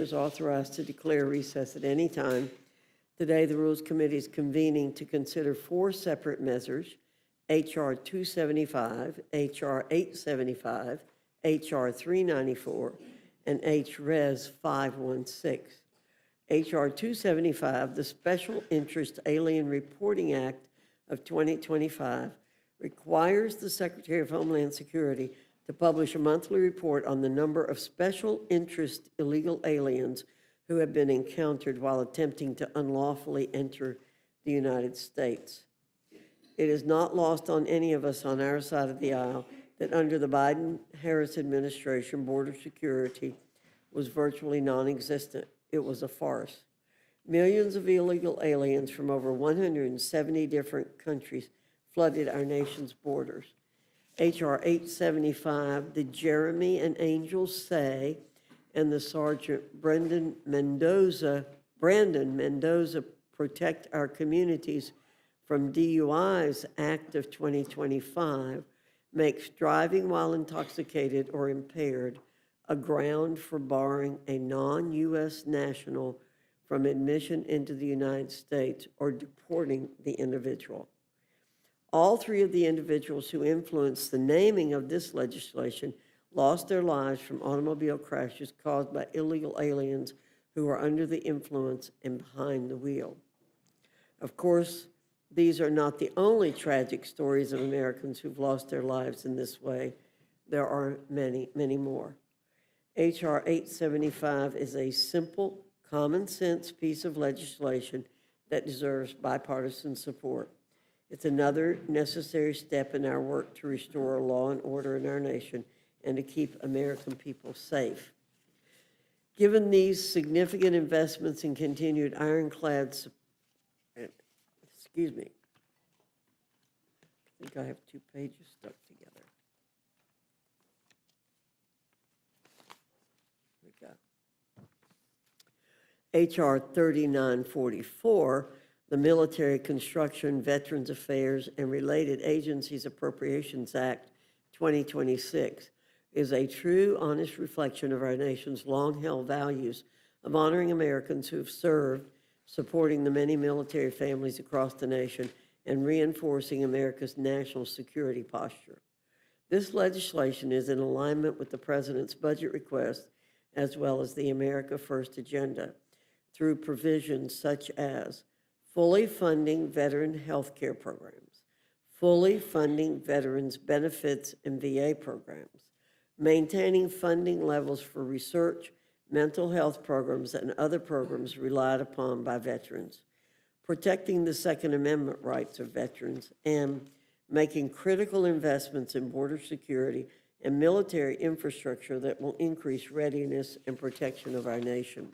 is authorized to declare recess at any time. Today, the Rules Committee is convening to consider four separate measures: H.R. 275, H.R. 875, H.R. 394, and H.Res. 516. H.R. 275, the Special Interest Alien Reporting Act of 2025, requires the Secretary of Homeland Security to publish a monthly report on the number of special interest illegal aliens who have been encountered while attempting to unlawfully enter the United States. It is not lost on any of us on our side of the aisle that under the Biden-Harris administration, border security was virtually non-existent. It was a farce. Millions of illegal aliens from over 170 different countries flooded our nation's borders. H.R. 875, the Jeremy and Angel Seay and the Sergeant Brandon Mendoza Protect Our Communities from DUIs Act of 2025 makes driving while intoxicated or impaired a ground for barring a non-U.S. national from admission into the United States or deporting the individual. All three of the individuals who influenced the naming of this legislation lost their lives from automobile crashes caused by illegal aliens who were under the influence and behind the wheel. Of course, these are not the only tragic stories of Americans who've lost their lives in this way. There are many, many more. H.R. 875 is a simple, common sense piece of legislation that deserves bipartisan support. It's another necessary step in our work to restore law and order in our nation and to keep American people safe. Given these significant investments in continued ironclad I think I have 2 pages stuck together. Here we go. H.R. 3944, the Military Construction, Veterans Affairs, and Related Agencies Appropriations Act 2026, is a true, honest reflection of our nation's long-held values of honoring Americans who have served, supporting the many military families across the nation, and reinforcing America's national security posture. This legislation is in alignment with the President's budget request, as well as the America First agenda, through provisions such as fully funding veteran health care programs, fully funding veterans' benefits and VA programs, maintaining funding levels for research, mental health programs, and other programs relied upon by veterans, protecting the Second Amendment rights of veterans, and making critical investments in border security and military infrastructure that will increase readiness and protection of our nation.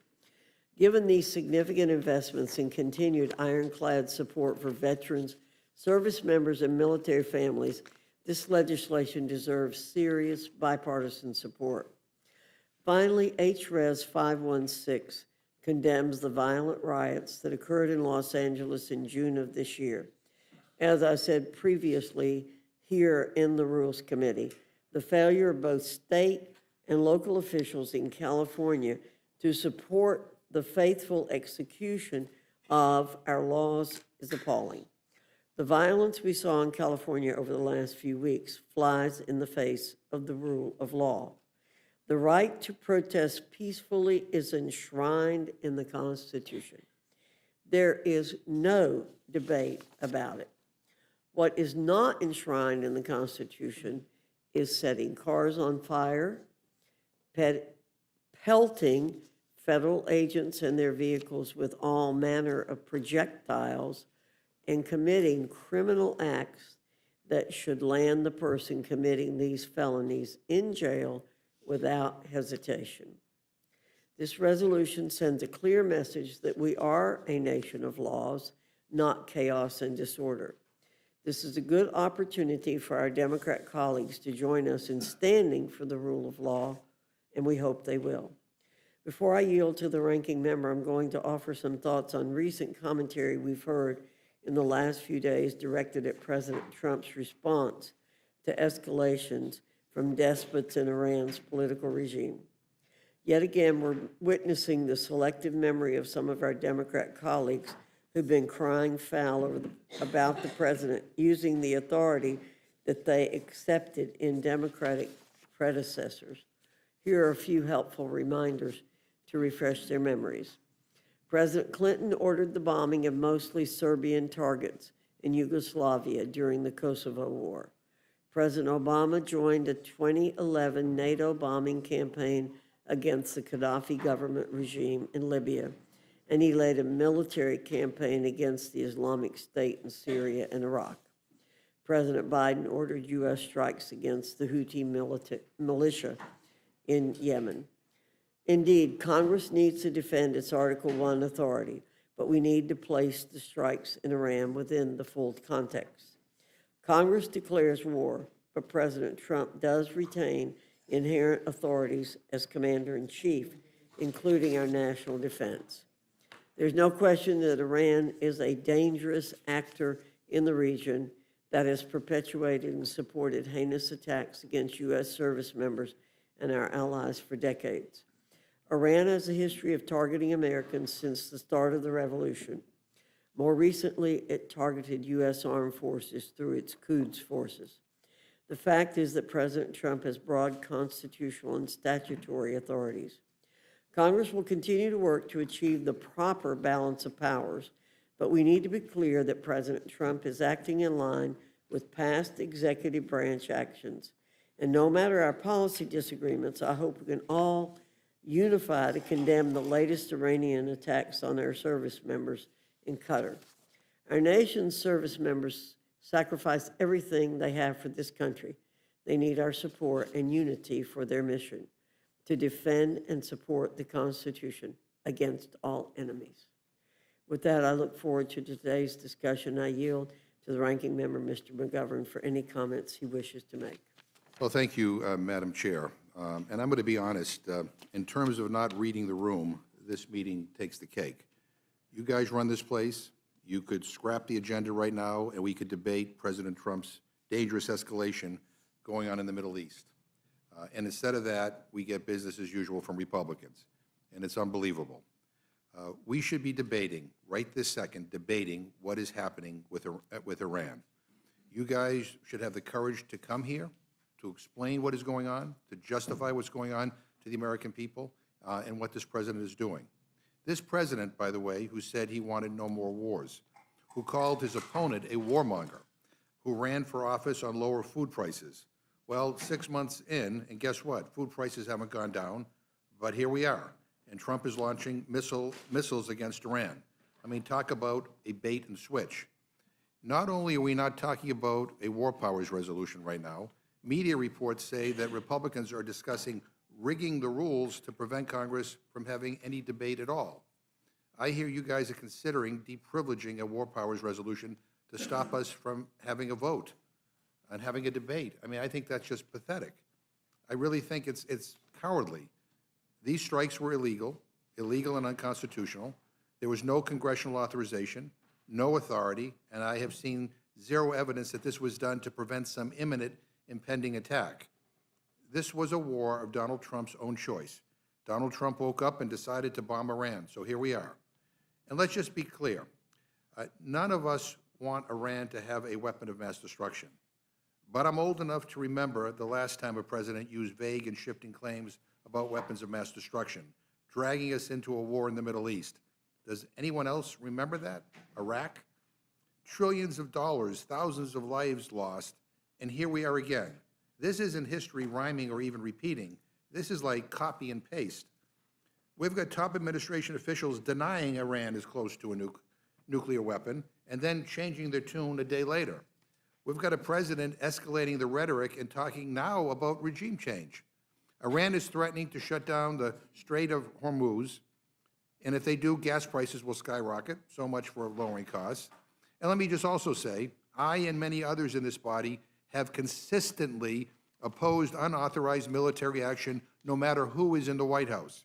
Given these significant investments in continued ironclad support for veterans, service members, and military families, this legislation deserves serious bipartisan support. Finally, H.Res. 516 condemns the violent riots that occurred in Los Angeles in June of this year. As I said previously here in the Rules Committee, the failure of both state and local officials in California to support the faithful execution of our laws is appalling. The violence we saw in California over the last few weeks flies in the face of the rule of law. The right to protest peacefully is enshrined in the Constitution. There is no debate about it. What is not enshrined in the Constitution is setting cars on fire, pelting federal agents and their vehicles with all manner of projectiles, and committing criminal acts that should land the person committing these felonies in jail without hesitation. This resolution sends a clear message that we are a nation of laws, not chaos and disorder. This is a good opportunity for our Democrat colleagues to join us in standing for the rule of law, and we hope they will. Before I yield to the ranking member, I'm going to offer some thoughts on recent commentary we've heard in the last few days directed at President Trump's response to escalations from despots in Iran's political regime. Yet again, we're witnessing the selective memory of some of our Democrat colleagues who've been crying foul about the president using the authority that they accepted in Democratic predecessors. Here are a few helpful reminders to refresh their memories. President Clinton ordered the bombing of mostly Serbian targets in Yugoslavia during the Kosovo War. President Obama joined a 2011 NATO bombing campaign against the Gaddafi government regime in Libya, and he led a military campaign against the Islamic State in Syria and Iraq. President Biden ordered U.S. strikes against the Houthi militia in Yemen. Indeed, Congress needs to defend its Article I authority, but we need to place the strikes in Iran within the full context. Congress declares war, but President Trump does retain inherent authorities as commander-in-chief, including our national defense. There's no question that Iran is a dangerous actor in the region that has perpetuated and supported heinous attacks against U.S. service members and our allies for decades. Iran has a history of targeting Americans since the start of the revolution. More recently, it targeted U.S. armed forces through its Quds forces. The fact is that President Trump has broad constitutional and statutory authorities. Congress will continue to work to achieve the proper balance of powers, but we need to be clear that President Trump is acting in line with past executive branch actions. And no matter our policy disagreements, I hope we can all unify to condemn the latest Iranian attacks on our service members in Qatar. Our nation's service members sacrifice everything they have for this country. They need our support and unity for their mission to defend and support the Constitution against all enemies. With that, I look forward to today's discussion. I yield to the ranking member, Mr. McGovern, for any comments he wishes to make. Well, thank you, Madam Chair. And I'm going to be honest, in terms of not reading the room, this meeting takes the cake. You guys run this place. You could scrap the agenda right now, and we could debate President Trump's dangerous escalation going on in the Middle East. And instead of that, we get business as usual from Republicans, and it's unbelievable. We should be debating, right this second, debating what is happening with Iran. You guys should have the courage to come here, to explain what is going on, to justify what's going on to the American people, and what this president is doing. This president, by the way, who said he wanted no more wars, who called his opponent a warmonger, who ran for office on lower food prices. Well, 6 months in, and guess what? Food prices haven't gone down, but here we are. And Trump is launching missiles against Iran. I mean, talk about a bait and switch. Not only are we not talking about a war powers resolution right now, media reports say that Republicans are discussing rigging the rules to prevent Congress from having any debate at all. I hear you guys are considering deprivileging a war powers resolution to stop us from having a vote and having a debate. I mean, I think that's just pathetic. I really think it's cowardly. These strikes were illegal and unconstitutional. There was no congressional authorization, no authority, and I have seen zero evidence that this was done to prevent some imminent impending attack. This was a war of Donald Trump's own choice. Donald Trump woke up and decided to bomb Iran, so here we are. And let's just be clear. None of us want Iran to have a weapon of mass destruction. But I'm old enough to remember the last time a president used vague and shifting claims about weapons of mass destruction, dragging us into a war in the Middle East. Does anyone else remember that? Iraq? Trillions of dollars, thousands of lives lost, and here we are again. This isn't history rhyming or even repeating. This is like copy and paste. We've got top administration officials denying Iran is close to a nuclear weapon and then changing their tune a day later. We've got a president escalating the rhetoric and talking now about regime change. Iran is threatening to shut down the Strait of Hormuz, and if they do, gas prices will skyrocket. So much for lowering costs. And let me just also say, I and many others in this body have consistently opposed unauthorized military action no matter who is in the White House.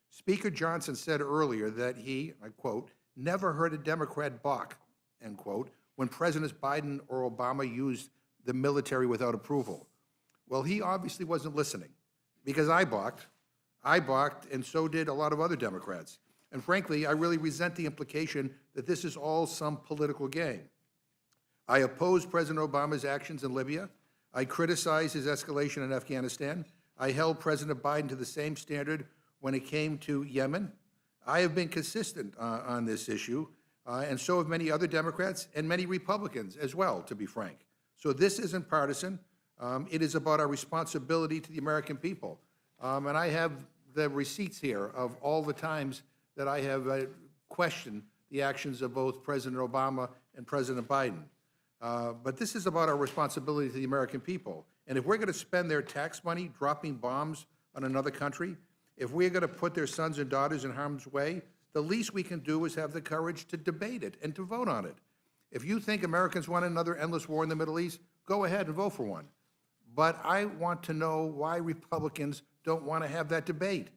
Speaker Johnson said earlier that he, I quote, never heard a Democrat balk, end quote, when Presidents Biden or Obama used the military without approval. Well, he obviously wasn't listening, because I balked. I balked, and so did a lot of other Democrats. And frankly, I really resent the implication that this is all some political game. I opposed President Obama's actions in Libya. I criticized his escalation in Afghanistan. I held President Biden to the same standard when it came to Yemen. I have been consistent on this issue, and so have many other Democrats and many Republicans as well, to be frank. So this isn't partisan. It is about our responsibility to the American people. And I have the receipts here of all the times that I have questioned the actions of both President Obama and President Biden. But this is about our responsibility to the American people. And if we're going to spend their tax money dropping bombs on another country, if we're going to put their sons and daughters in harm's way, the least we can do is have the courage to debate it and to vote on it. If you think Americans want another endless war in the Middle East, go ahead and vote for one. But I want to know why Republicans don't want to have that debate,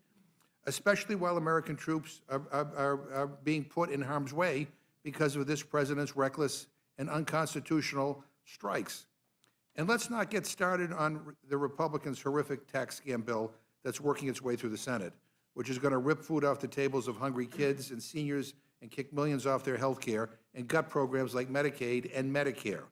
especially while American troops are being put in harm's way because of this president's reckless and unconstitutional strikes. And let's not get started on the Republicans' horrific tax scam bill that's working its way through the Senate, which is going to rip food off the tables of hungry kids and seniors and kick millions off their health care and gut programs like Medicaid and Medicare.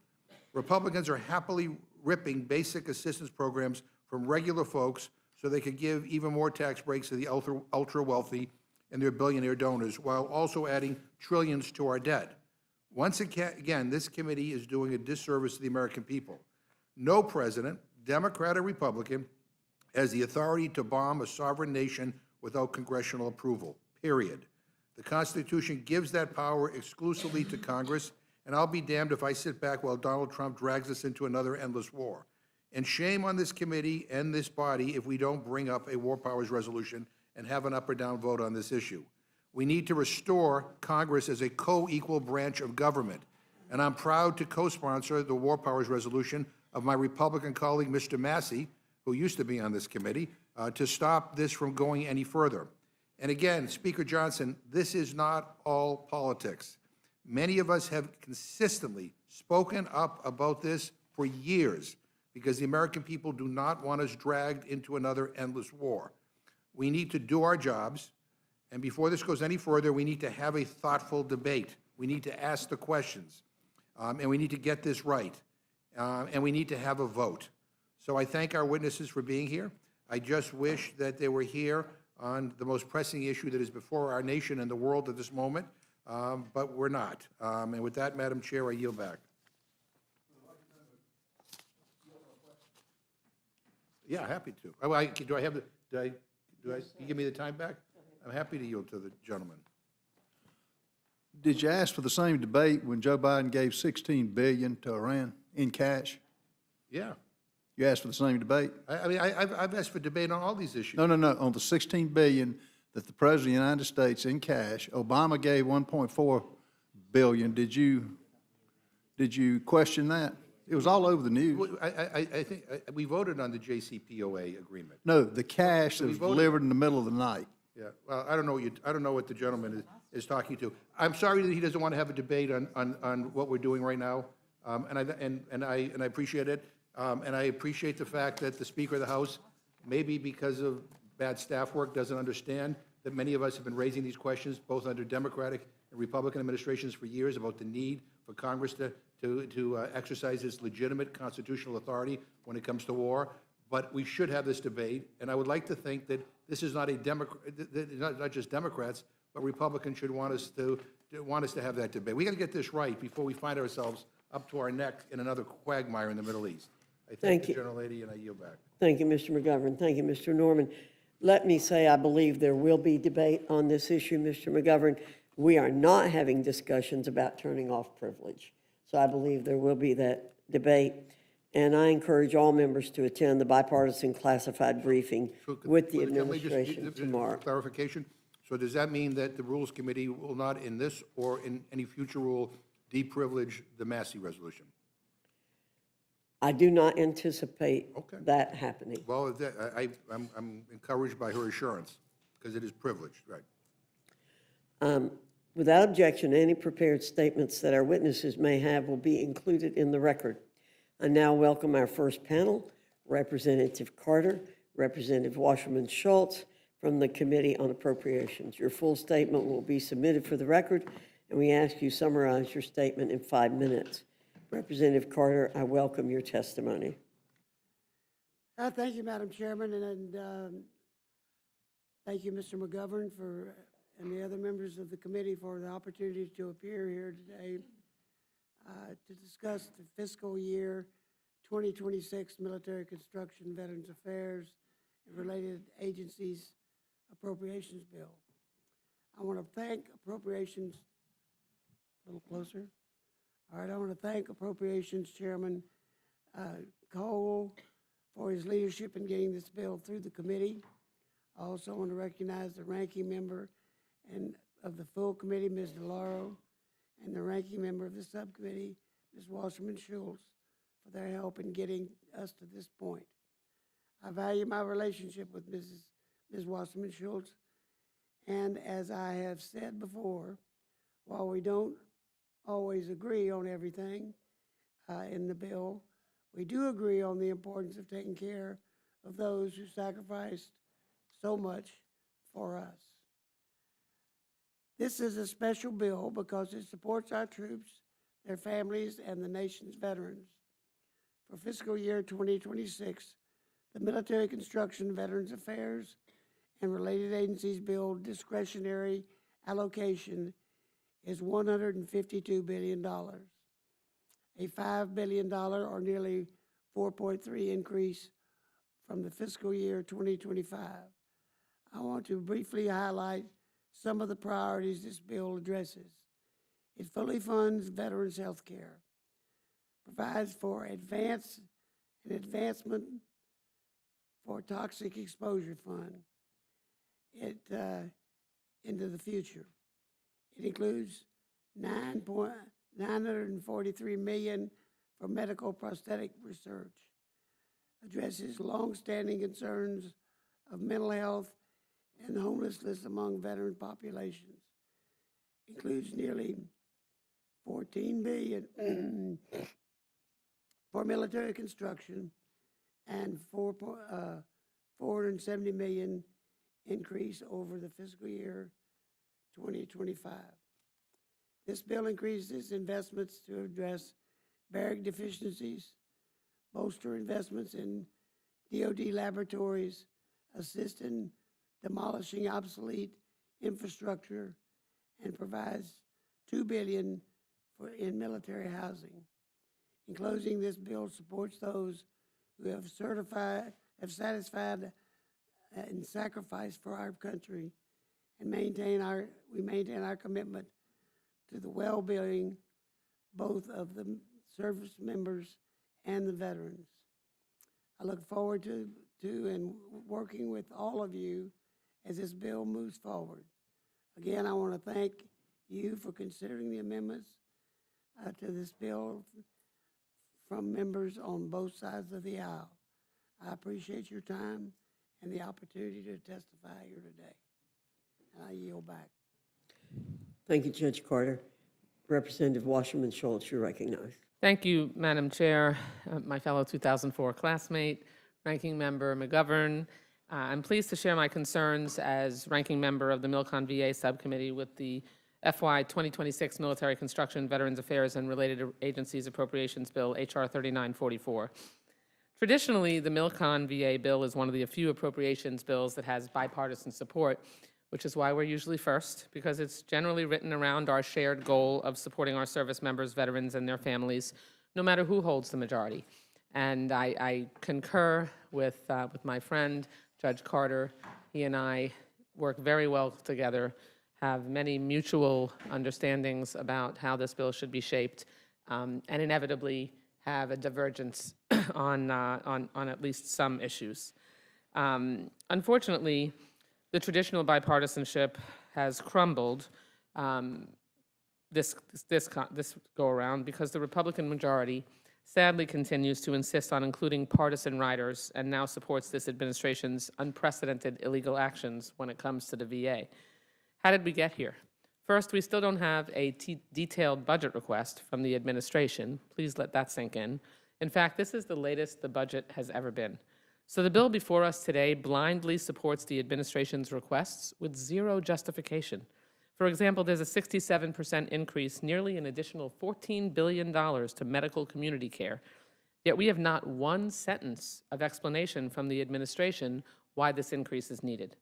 Republicans are happily ripping basic assistance programs from regular folks so they could give even more tax breaks to the ultra-wealthy and their billionaire donors, while also adding trillions to our debt. Once again, this committee is doing a disservice to the American people. No president, Democrat or Republican, has the authority to bomb a sovereign nation without congressional approval, period. The Constitution gives that power exclusively to Congress, and I'll be damned if I sit back while Donald Trump drags us into another endless war. And shame on this committee and this body if we don't bring up a war powers resolution and have an up or down vote on this issue. We need to restore Congress as a co-equal branch of government. And I'm proud to co-sponsor the war powers resolution of my Republican colleague, Mr. Massey, who used to be on this committee, to stop this from going any further. And again, Speaker Johnson, this is not all politics. Many of us have consistently spoken up about this for years because the American people do not want us dragged into another endless war. We need to do our jobs, and before this goes any further, we need to have a thoughtful debate. We need to ask the questions, and we need to get this right, and we need to have a vote. So I thank our witnesses for being here. I just wish that they were here on the most pressing issue that is before our nation and the world at this moment, but we're not. And with that, Madam Chair, I yield back. Yeah, happy to. Do I have the, can you give me the time back? I'm happy to yield to the gentleman. Did you ask for the same debate when Joe Biden gave $16 billion to Iran in cash? Yeah. You asked for the same debate? I've asked for debate on all these issues. No. On the $16 billion that the President of the United States in cash, Obama gave $1.4 billion. Did you question that? It was all over the news. I think we voted on the JCPOA agreement. No, the cash that was delivered in the middle of the night. Yeah, well, I don't know what the gentleman is talking to. I'm sorry that he doesn't want to have a debate on what we're doing right now, and I appreciate it, and I appreciate the fact that the Speaker of the House, maybe because of bad staff work, doesn't understand that many of us have been raising these questions both under Democratic and Republican administrations for years about the need for Congress to exercise its legitimate constitutional authority when it comes to war. But we should have this debate, and I would like to think that this is not not just Democrats, but Republicans should want us to have that debate. We got to get this right before we find ourselves up to our neck in another quagmire in the Middle East. I thank the gentlelady, and I yield back. Thank you, Mr. McGovern. Thank you, Mr. Norman. Let me say I believe there will be debate on this issue, Mr. McGovern. We are not having discussions about turning off privilege. So I believe there will be that debate. And I encourage all members to attend the bipartisan classified briefing with the administration tomorrow. Clarification. So does that mean that the Rules Committee will not, in this or in any future rule, deprivilege the Massey resolution? I do not anticipate that happening. Well, I'm encouraged by her assurance, because it is privileged, right? Without objection, any prepared statements that our witnesses may have will be included in the record. I now welcome our first panel, Representative Carter, Representative Wasserman Schultz, from the Committee on Appropriations. Your full statement will be submitted for the record, and we ask you summarize your statement in 5 minutes. Representative Carter, I welcome your testimony. Thank you, Madam Chairman, and thank you, Mr. McGovern, and the other members of the committee for the opportunity to appear here today to discuss the fiscal year 2026 Military Construction, Veterans Affairs, and related agencies appropriations bill. I want to thank Appropriations, a little closer. All right, I want to thank Appropriations Chairman Cole for his leadership in getting this bill through the committee. I also want to recognize the ranking member and of the full committee, Ms. DeLauro, and the ranking member of the subcommittee, Ms. Wasserman Schultz, for their help in getting us to this point. I value my relationship with Ms. Wasserman Schultz, and as I have said before, while we don't always agree on everything in the bill, we do agree on the importance of taking care of those who sacrificed so much for us. This is a special bill because it supports our troops, their families, and the nation's veterans. For fiscal year 2026, the Military Construction, Veterans Affairs, and related agencies bill discretionary allocation is $152 billion, a $5 billion or nearly 4.3% increase from the fiscal year 2025. I want to briefly highlight some of the priorities this bill addresses. It fully funds veterans' health care, provides for advancement for toxic exposure fund into the future. It includes $943 million for medical prosthetic research, addresses longstanding concerns of mental health and homelessness among veteran populations, includes nearly $14 billion for military construction and $470 million increase over the fiscal year 2025. This bill increases investments to address barrack deficiencies, bolster investments in DoD laboratories, assist in demolishing obsolete infrastructure, and provides $2 billion in military housing. In closing, this bill supports those who have satisfied and sacrificed for our country, and we maintain our commitment to the well-being both of the service members and the veterans. I look forward to and working with all of you as this bill moves forward. Again, I want to thank you for considering the amendments to this bill from members on both sides of the aisle. I appreciate your time and the opportunity to testify here today. And I yield back. Thank you, Judge Carter. Representative Wasserman Schultz, you're recognized. Thank you, Madam Chair, my fellow 2004 classmate, Ranking Member McGovern. I'm pleased to share my concerns as Ranking Member of the Milcon VA Subcommittee with the FY 2026 Military Construction, Veterans Affairs, and Related Agencies Appropriations Bill, H.R. 3944. Traditionally, the Milcon VA bill is one of the few appropriations bills that has bipartisan support, which is why we're usually first, because it's generally written around our shared goal of supporting our service members, veterans, and their families, no matter who holds the majority. And I concur with my friend, Judge Carter. He and I work very well together, have many mutual understandings about how this bill should be shaped, and inevitably have a divergence on at least some issues. Unfortunately, the traditional bipartisanship has crumbled this go-around because the Republican majority sadly continues to insist on including partisan riders and now supports this administration's unprecedented illegal actions when it comes to the VA. How did we get here? First, we still don't have a detailed budget request from the administration. Please let that sink in. In fact, this is the latest the budget has ever been. So the bill before us today blindly supports the administration's requests with zero justification. For example, there's a 67% increase, nearly an additional $14 billion to medical community care. Yet we have not one sentence of explanation from the administration why this increase is needed.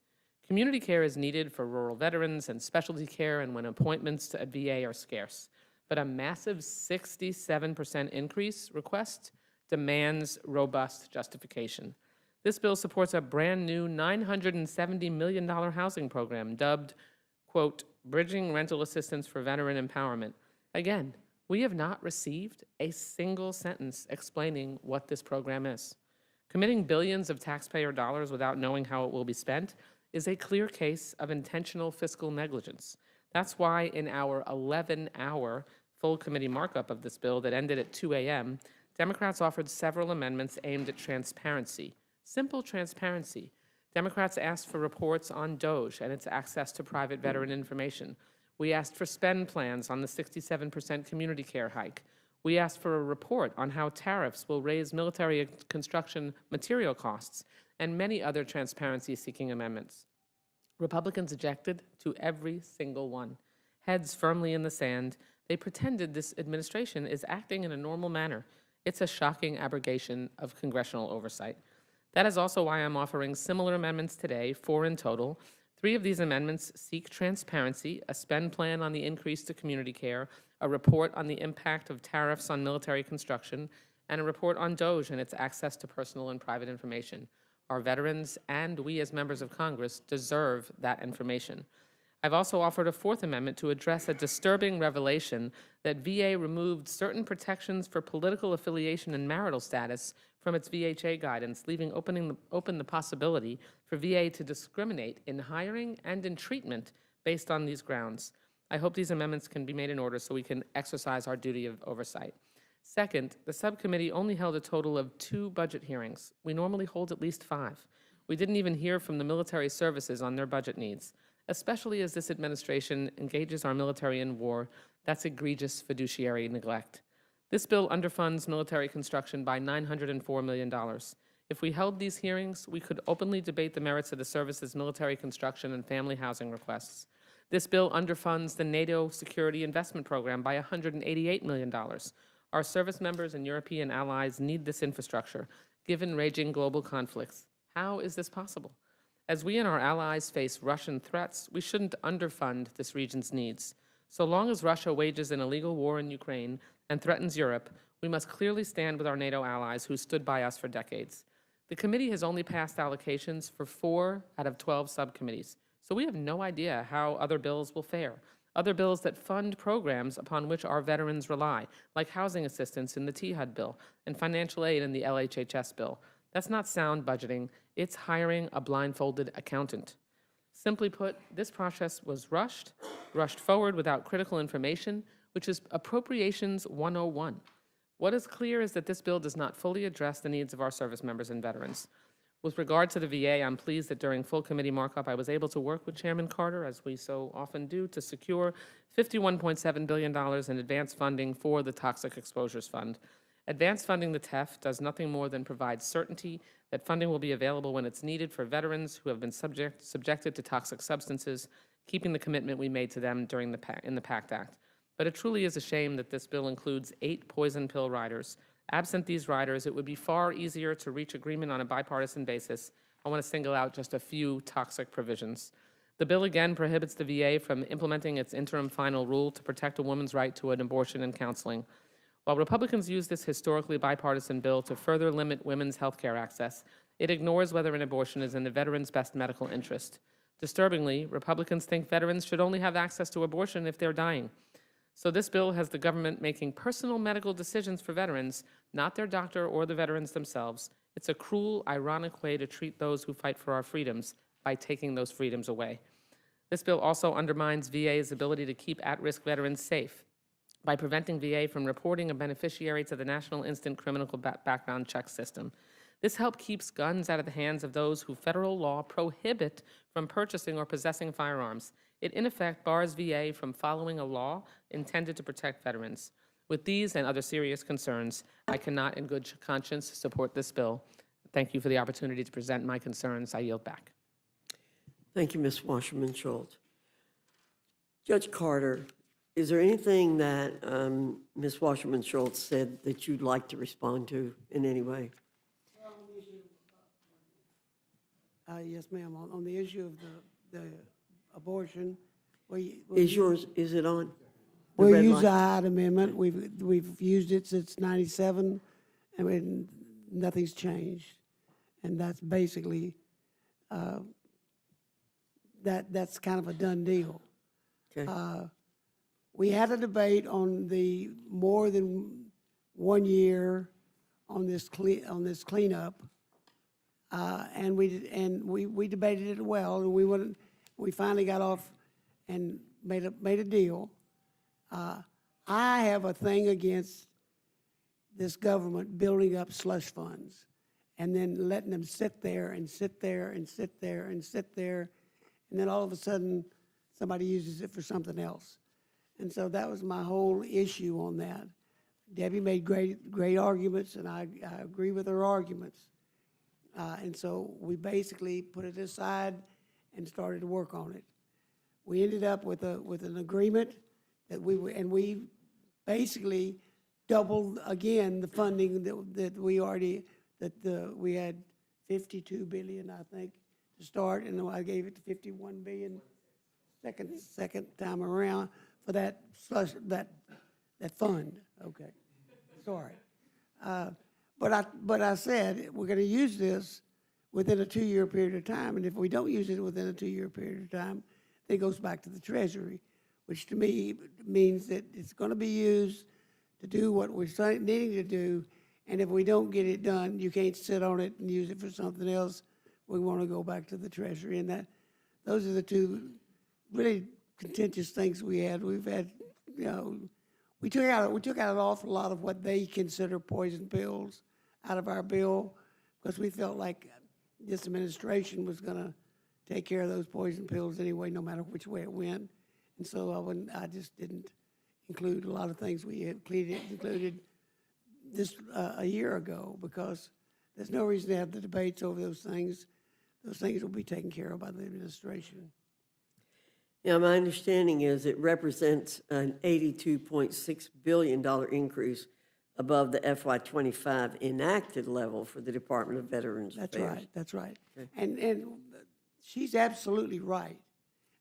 Community care is needed for rural veterans and specialty care and when appointments at VA are scarce. But a massive 67% increase request demands robust justification. This bill supports a brand new $970 million housing program dubbed, quote, Bridging Rental Assistance for Veteran Empowerment. Again, we have not received a single sentence explaining what this program is. Committing billions of taxpayer dollars without knowing how it will be spent is a clear case of intentional fiscal negligence. That's why in our 11-hour full committee markup of this bill that ended at 2 a.m., Democrats offered several amendments aimed at transparency, simple transparency. Democrats asked for reports on DOGE and its access to private veteran information. We asked for spend plans on the 67% community care hike. We asked for a report on how tariffs will raise military construction material costs, and many other transparency-seeking amendments. Republicans objected to every single one. Heads firmly in the sand, they pretended this administration is acting in a normal manner. It's a shocking abrogation of congressional oversight. That is also why I'm offering similar amendments today, 4 in total. 3 of these amendments seek transparency, a spend plan on the increase to community care, a report on the impact of tariffs on military construction, and a report on DOGE and its access to personal and private information. Our veterans and we as members of Congress deserve that information. I've also offered a 4th amendment to address a disturbing revelation that VA removed certain protections for political affiliation and marital status from its VHA guidance, leaving open the possibility for VA to discriminate in hiring and in treatment based on these grounds. I hope these amendments can be made in order so we can exercise our duty of oversight. Second, the subcommittee only held a total of 2 budget hearings. We normally hold at least 5. We didn't even hear from the military services on their budget needs. Especially as this administration engages our military in war, that's egregious fiduciary neglect. This bill underfunds military construction by $904 million. If we held these hearings, we could openly debate the merits of the service's military construction and family housing requests. This bill underfunds the NATO Security Investment Program by $188 million. Our service members and European allies need this infrastructure, given raging global conflicts. How is this possible? As we and our allies face Russian threats, we shouldn't underfund this region's needs. So long as Russia wages an illegal war in Ukraine and threatens Europe, we must clearly stand with our NATO allies who stood by us for decades. The committee has only passed allocations for 4 out of 12 subcommittees, so we have no idea how other bills will fare. Other bills that fund programs upon which our veterans rely, like housing assistance in the THUD bill and financial aid in the LHHS bill. That's not sound budgeting, it's hiring a blindfolded accountant. Simply put, this process was rushed forward without critical information, which is Appropriations 101. What is clear is that this bill does not fully address the needs of our service members and veterans. With regard to the VA, I'm pleased that during full committee markup, I was able to work with Chairman Carter, as we so often do, to secure $51.7 billion in advance funding for the Toxic Exposures Fund. Advance funding the TEF does nothing more than provide certainty that funding will be available when it's needed for veterans who have been subjected to toxic substances, keeping the commitment we made to them in the PACT Act. But it truly is a shame that this bill includes 8 poison pill riders. Absent these riders, it would be far easier to reach agreement on a bipartisan basis. I want to single out just a few toxic provisions. The bill again prohibits the VA from implementing its interim final rule to protect a woman's right to an abortion and counseling. While Republicans use this historically bipartisan bill to further limit women's health care access, it ignores whether an abortion is in the veteran's best medical interest. Disturbingly, Republicans think veterans should only have access to abortion if they're dying. So this bill has the government making personal medical decisions for veterans, not their doctor or the veterans themselves. It's a cruel, ironic way to treat those who fight for our freedoms by taking those freedoms away. This bill also undermines VA's ability to keep at-risk veterans safe by preventing VA from reporting a beneficiary to the National Instant Criminal Background Check System. This help keeps guns out of the hands of those who federal law prohibit from purchasing or possessing firearms. It in effect bars VA from following a law intended to protect veterans. With these and other serious concerns, I cannot in good conscience support this bill. Thank you for the opportunity to present my concerns. I yield back. Thank you, Ms. Wasserman Schultz. Judge Carter, is there anything that Ms. Wasserman Schultz said that you'd like to respond to in any way? Yes, ma'am, on the issue of the abortion, Is it on? The we'll red use light? the Hyde Amendment. We've used it since '97. I mean, nothing's changed. And that's basically, that's kind of a done deal. Okay. We had a debate on the more than 1 year on this cleanup. And we debated it well, and we finally got off and made a deal. I have a thing against this government building up slush funds and then letting them sit there and sit there and sit there and sit there, and then all of a sudden somebody uses it for something else. And so that was my whole issue on that. Debbie made great arguments, and I agree with her arguments. And so we basically put it aside and started to work on it. We ended up with an agreement that we basically doubled again the funding that we had 52 billion, I think, to start, and then I gave it to 51 billion second time around for that fund. Okay, sorry. But I said, we're going to use this within a 2-year period of time, and if we don't use it within a 2-year period of time, then it goes back to the Treasury, which to me means that it's going to be used to do what we're needing to do, and if we don't get it done, you can't sit on it and use it for something else. We want to go back to the Treasury, and those are the two really contentious things we had. We've had, we took out an awful lot of what they consider poison pills out of our bill because we felt like this administration was going to take care of those poison pills anyway, no matter which way it went. And so I just didn't include a lot of things we had included this a year ago because there's no reason to have the debates over those things. Those things will be taken care of by the administration. Yeah, my understanding is it represents an $82.6 billion increase above the FY25 enacted level for the Department of Veterans Affairs. That's right. Okay. And she's absolutely right.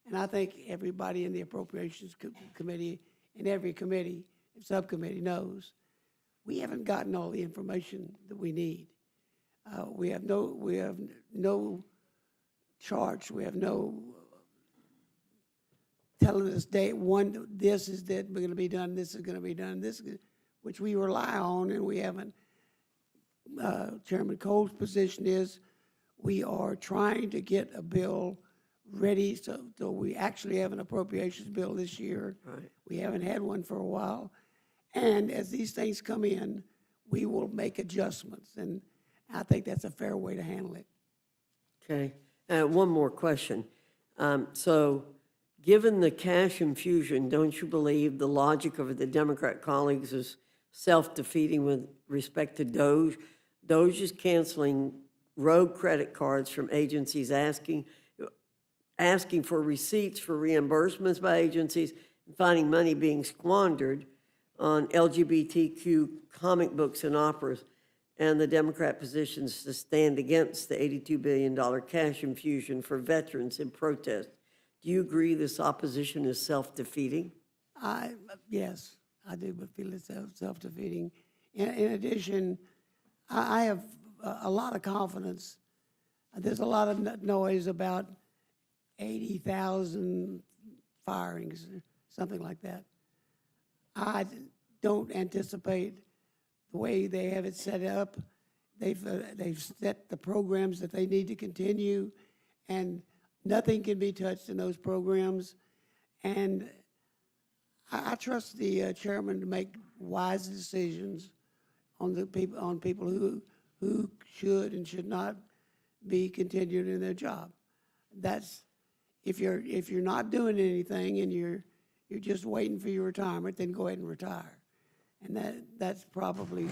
And I think everybody in the Appropriations Committee, in every committee, subcommittee knows, we haven't gotten all the information that we need. We have no charts. We have no telling us this is that we're going to be done, this is going to be done, which we rely on, and we haven't. Chairman Cole's position is we are trying to get a bill ready so we actually have an appropriations bill this year. Right. We haven't had one for a while. And as these things come in, we will make adjustments, and I think that's a fair way to handle it. Okay. One more question. So given the cash infusion, don't you believe the logic of the Democrat colleagues is self-defeating with respect to DOGE? DOGE is canceling rogue credit cards from agencies asking for receipts for reimbursements by agencies and finding money being squandered on LGBTQ comic books and operas. And the Democrat positions to stand against the $82 billion cash infusion for veterans in protest. Do you agree this opposition is self-defeating? Yes, I do feel it's self-defeating. In addition, I have a lot of confidence. There's a lot of noise about 80,000 firings, something like that. I don't anticipate the way they have it set up. They've set the programs that they need to continue, and nothing can be touched in those programs. And I trust the chairman to make wise decisions on people who should and should not be continued in their job. That's if you're not doing anything and you're just waiting for your retirement, then go ahead and retire. And that's probably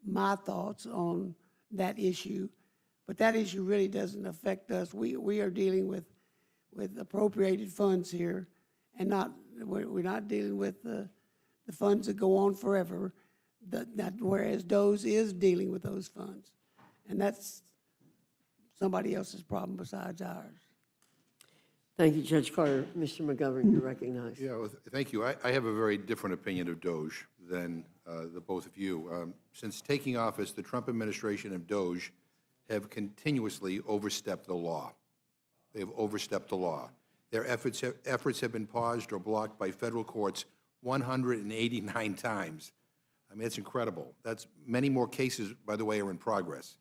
my thoughts on that issue. But that issue really doesn't affect us. We are dealing with appropriated funds here, and we're not dealing with the funds that go on forever. Whereas DOES is dealing with those funds, and that's somebody else's problem besides ours. Thank you, Judge Carter. Mr. McGovern, you're recognized. Yeah, well, thank you. I have a very different opinion of DOGE than the both of you. Since taking office, the Trump administration and DOGE have continuously overstepped the law. They have overstepped the law. Their efforts have been paused or blocked by federal courts 189 times. I mean, it's incredible. That's many more cases, by the way, are in progress.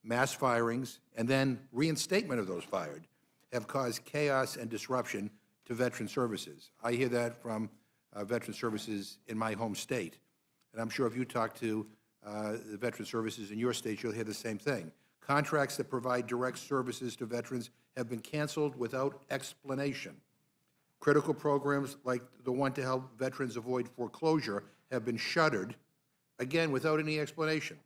Mass firings and then reinstatement of those fired have caused chaos and disruption to veteran services. I hear that from veteran services in my home state. And I'm sure if you talk to the veteran services in your state, you'll hear the same thing. Contracts that provide direct services to veterans have been canceled without explanation. Critical programs like the one to help veterans avoid foreclosure have been shuttered, again, without any explanation.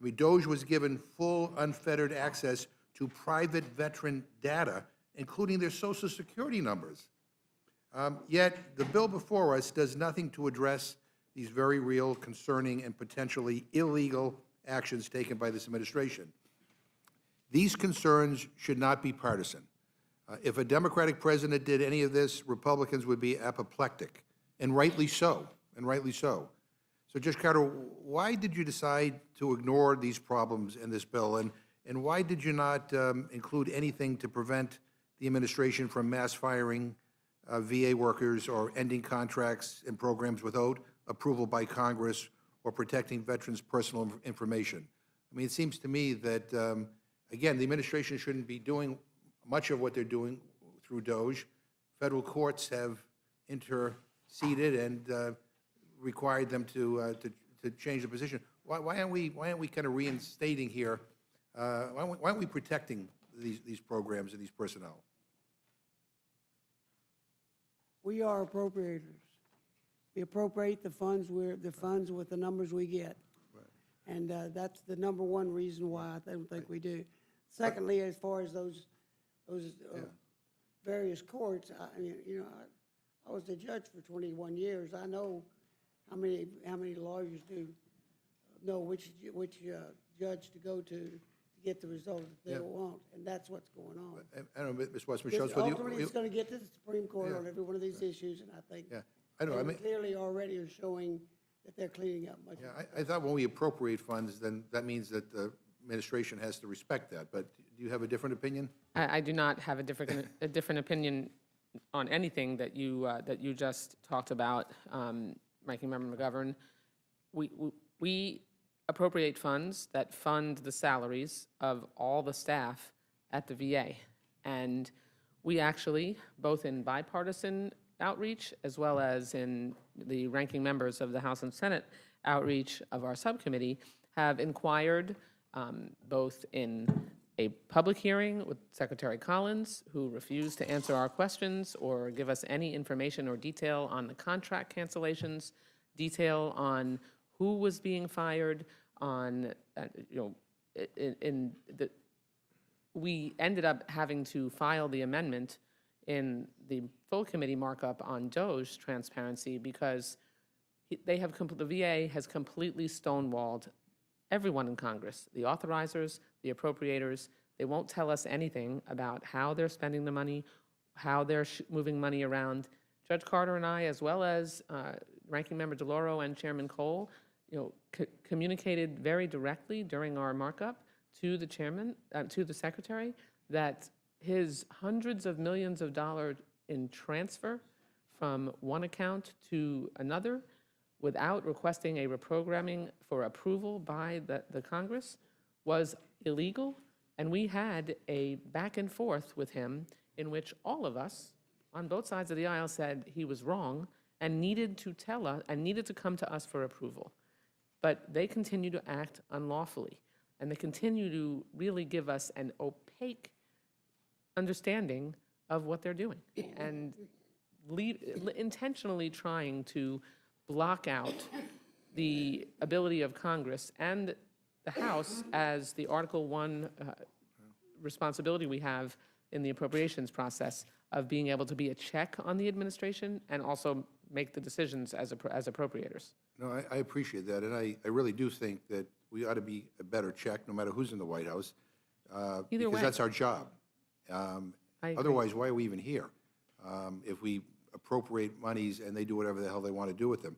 I mean, DOGE was given full, unfettered access to private veteran data, including their Social Security numbers. Yet, the bill before us does nothing to address these very real, concerning, and potentially illegal actions taken by this administration. These concerns should not be partisan. If a Democratic president did any of this, Republicans would be apoplectic, and rightly so, and rightly so. So, Judge Carter, why did you decide to ignore these problems in this bill, and why did you not include anything to prevent the administration from mass firing VA workers or ending contracts and programs without approval by Congress or protecting veterans' personal information? I mean, it seems to me that, again, the administration shouldn't be doing much of what they're doing through DOGE. Federal courts have interceded and required them to change the position. Why aren't we kind of reinstating here? Why aren't we protecting these programs and these personnel? We are appropriators. We appropriate the funds with the numbers we get. Right. And that's the number one reason why I don't think we do. Secondly, as far as those various courts, I mean, you know, I was a judge for 21 years. I know how many lawyers do know which judge to go to get the result that they want, and that's what's going on. I don't know, Ms. West-Michelle. Ultimately, it's going to get to the Supreme Court on every one of these issues, and I think they clearly already are showing that they're cleaning up much. Yeah, I thought when we appropriate funds, then that means that the administration has to respect that. But do you have a different opinion? I do not have a different opinion on anything that you just talked about, Ranking Member McGovern. We appropriate funds that fund the salaries of all the staff at the VA, and we actually, both in bipartisan outreach as well as in the ranking members of the House and Senate outreach of our subcommittee, have inquired both in a public hearing with Secretary Collins, who refused to answer our questions or give us any information or detail on the contract cancellations, detail on who was being fired, on, we ended up having to file the amendment in the full committee markup on DOGE transparency because the VA has completely stonewalled everyone in Congress, the authorizers, the appropriators. They won't tell us anything about how they're spending the money, how they're moving money around. Judge Carter and I, as well as Ranking Member DeLauro and Chairman Cole, communicated very directly during our markup to the chairman, to the secretary, that his hundreds of millions of dollars in transfer from one account to another without requesting a reprogramming for approval by the Congress was illegal. And we had a back and forth with him in which all of us on both sides of the aisle said he was wrong and needed to tell us and needed to come to us for approval. But they continue to act unlawfully, and they continue to really give us an opaque understanding of what they're doing, and intentionally trying to block out the ability of Congress and the House as the Article 1 responsibility we have in the appropriations process of being able to be a check on the administration and also make the decisions as appropriators. No, I appreciate that, and I really do think that we ought to be a better check, no matter who's in the White House. Either Because way. that's our job. I agree. Otherwise, why are we even here? If we appropriate monies and they do whatever the hell they want to do with them.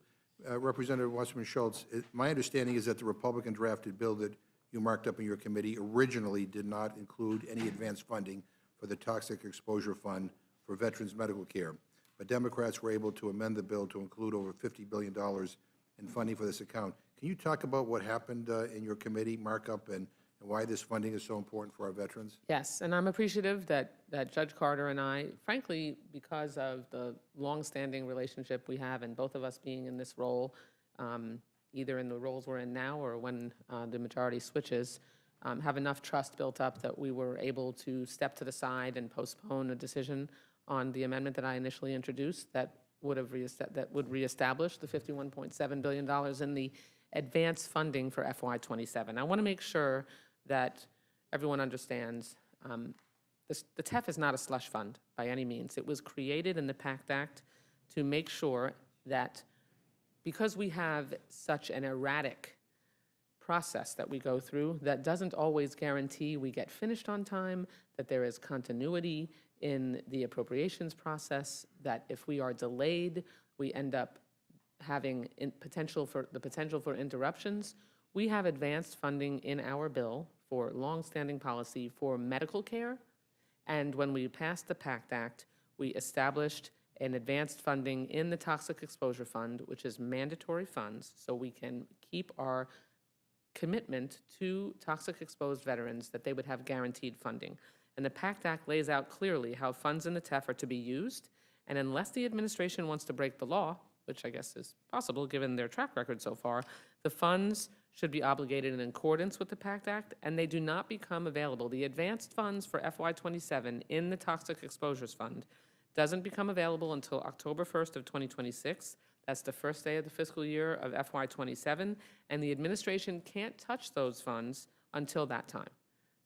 Representative Wasserman Schultz, my understanding is that the Republican drafted bill that you marked up in your committee originally did not include any advanced funding for the Toxic Exposure Fund for veterans' medical care. But Democrats were able to amend the bill to include over $50 billion in funding for this account. Can you talk about what happened in your committee markup and why this funding is so important for our veterans? Yes, and I'm appreciative that Judge Carter and I, frankly, because of the longstanding relationship we have and both of us being in this role, either in the roles we're in now or when the majority switches, have enough trust built up that we were able to step to the side and postpone a decision on the amendment that I initially introduced that would reestablish the $51.7 billion in the advanced funding for FY27. I want to make sure that everyone understands the TEF is not a slush fund by any means. It was created in the PACT Act to make sure that because we have such an erratic process that we go through that doesn't always guarantee we get finished on time, that there is continuity in the appropriations process, that if we are delayed, we end up having the potential for interruptions. We have advanced funding in our bill for longstanding policy for medical care, and when we passed the PACT Act, we established an advanced funding in the Toxic Exposure Fund, which is mandatory funds, so we can keep our commitment to toxic exposed veterans that they would have guaranteed funding. And the PACT Act lays out clearly how funds in the TEF are to be used, and unless the administration wants to break the law, which I guess is possible given their track record so far, the funds should be obligated in accordance with the PACT Act, and they do not become available. The advanced funds for FY27 in the Toxic Exposures Fund doesn't become available until October 1st of 2026. That's the first day of the fiscal year of FY27, and the administration can't touch those funds until that time.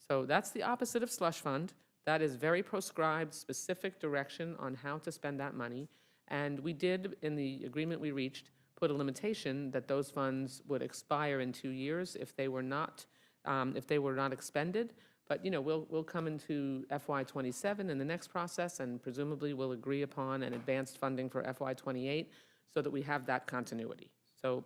So that's the opposite of slush fund. That is very proscribed, specific direction on how to spend that money. And we did, in the agreement we reached, put a limitation that those funds would expire in 2 years if they were not expended. But we'll come into FY27 in the next process, and presumably we'll agree upon an advanced funding for FY28 so that we have that continuity. So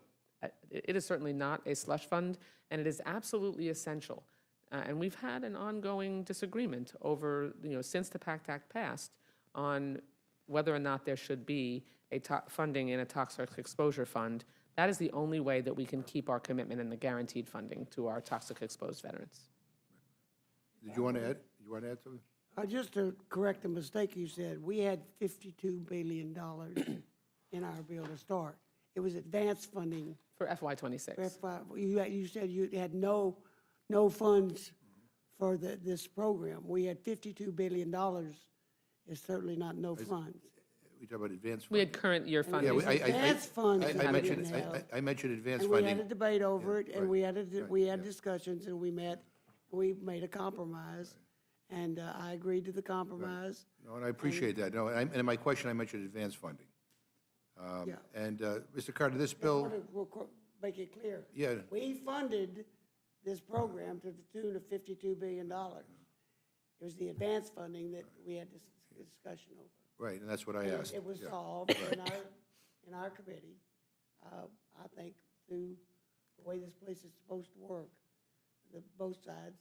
it is certainly not a slush fund, and it is absolutely essential. And we've had an ongoing disagreement over, since the PACT Act passed, on whether or not there should be a funding in a toxic exposure fund. That is the only way that we can keep our commitment in the guaranteed funding to our toxic exposed veterans. Did you want to add? You want to add something? Just to correct the mistake you said, we had $52 billion in our bill to start. It was advanced funding. For FY26. You said you had no funds for this program. We had $52 billion. It's certainly not no funds. We talk about advanced We funding. had current year funding. Advanced funds I that we mentioned, didn't have. I mentioned advanced And we had a funding. debate over it, and right. we had discussions, and we made a compromise, and I agreed to the compromise. No, and I appreciate that. No, and in my question, I mentioned advanced funding. Yeah. And, Mr. Carter, this I bill, want to make it clear. Yeah. We funded this program to the tune of $52 billion. It was the advanced funding that we had this discussion over. right, and that's what I asked. It was Yeah. solved in our committee, I think, through the way this place is supposed to work, both sides.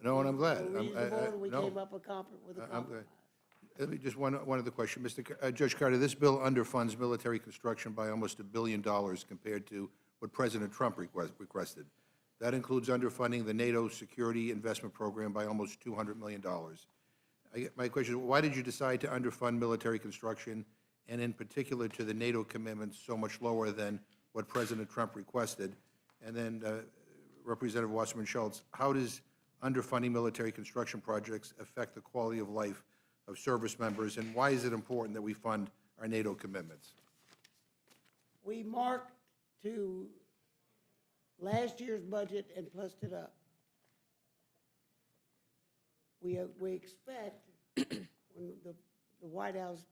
No, and I'm glad. were reasonable, and we no. came up with a I'm glad. compromise. Let me just one other question. Judge Carter, this bill underfunds military construction by almost $1 billion compared to what President Trump requested. That includes underfunding the NATO Security Investment Program by almost $200 million. My question is, why did you decide to underfund military construction, and in particular to the NATO commitments so much lower than what President Trump requested? And then, Representative Wasserman Schultz, how does underfunding military construction projects affect the quality of life of service members, and why is it important that we fund our NATO commitments? We marked to last year's budget and plussed it up. We expect when the White House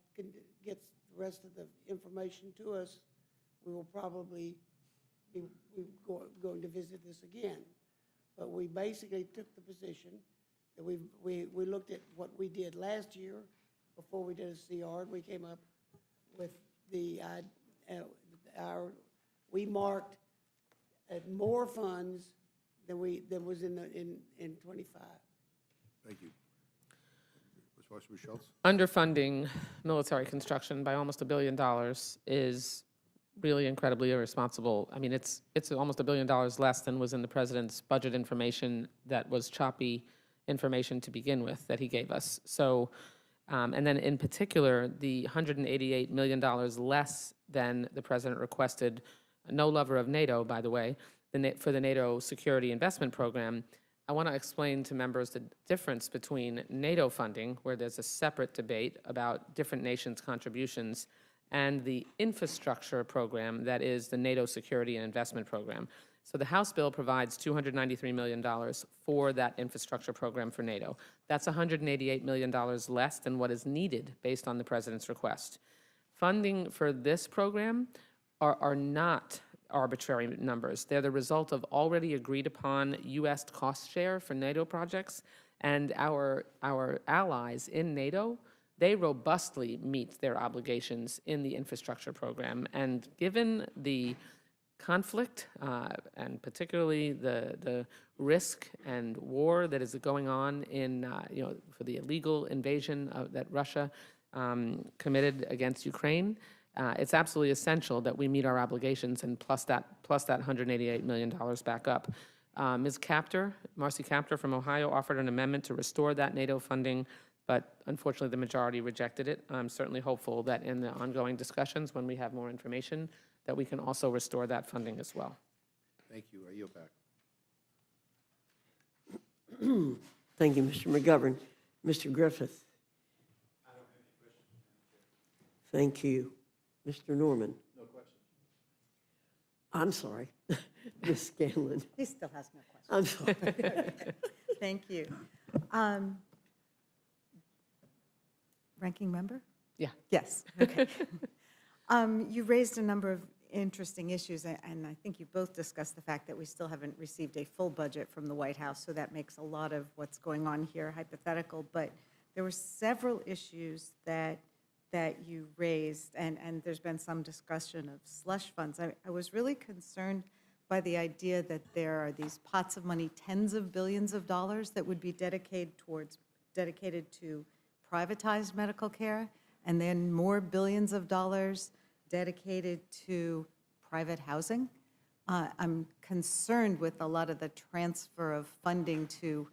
gets the rest of the information to us, we will probably be going to visit this again. But we basically took the position that we looked at what we did last year before we did a CR, and we came up with we marked more funds than was in 25. Thank you. Responsible Schultz? Underfunding military construction by almost $1 billion is really incredibly irresponsible. I mean, it's almost $1 billion less than was in the president's budget information that was choppy information to begin with that he gave us. So, and then in particular, the $188 million less than the president requested, no lover of NATO, by the way, for the NATO Security Investment Program. I want to explain to members the difference between NATO funding, where there's a separate debate about different nations' contributions, and the infrastructure program that is the NATO Security and Investment Program. So the House bill provides $293 million for that infrastructure program for NATO. That's $188 million less than what is needed based on the president's request. Funding for this program are not arbitrary numbers. They're the result of already agreed upon U.S. cost share for NATO projects, and our allies in NATO, they robustly meet their obligations in the infrastructure program. And given the conflict, and particularly the risk and war that is going on in, for the illegal invasion that Russia committed against Ukraine, it's absolutely essential that we meet our obligations and plus that $188 million back up. Ms. Captor, Marcy Captor from Ohio, offered an amendment to restore that NATO funding, but unfortunately the majority rejected it. I'm certainly hopeful that in the ongoing discussions, when we have more information, that we can also restore that funding as well. Thank you. I yield back. Thank you, Mr. McGovern. Mr. Griffith? I don't have any questions. Thank you. Mr. Norman? No questions. I'm sorry. Ms. Scanlon? He still has no questions. I'm sorry. Thank you. Ranking member? Yeah. Yes, okay. You raised a number of interesting issues, and I think you both discussed the fact that we still haven't received a full budget from the White House, so that makes a lot of what's going on here hypothetical. But there were several issues that you raised, and there's been some discussion of slush funds. I was really concerned by the idea that there are these pots of money, tens of billions of dollars, that would be dedicated to privatized medical care, and then more billions of dollars dedicated to private housing. I'm concerned with a lot of the transfer of funding to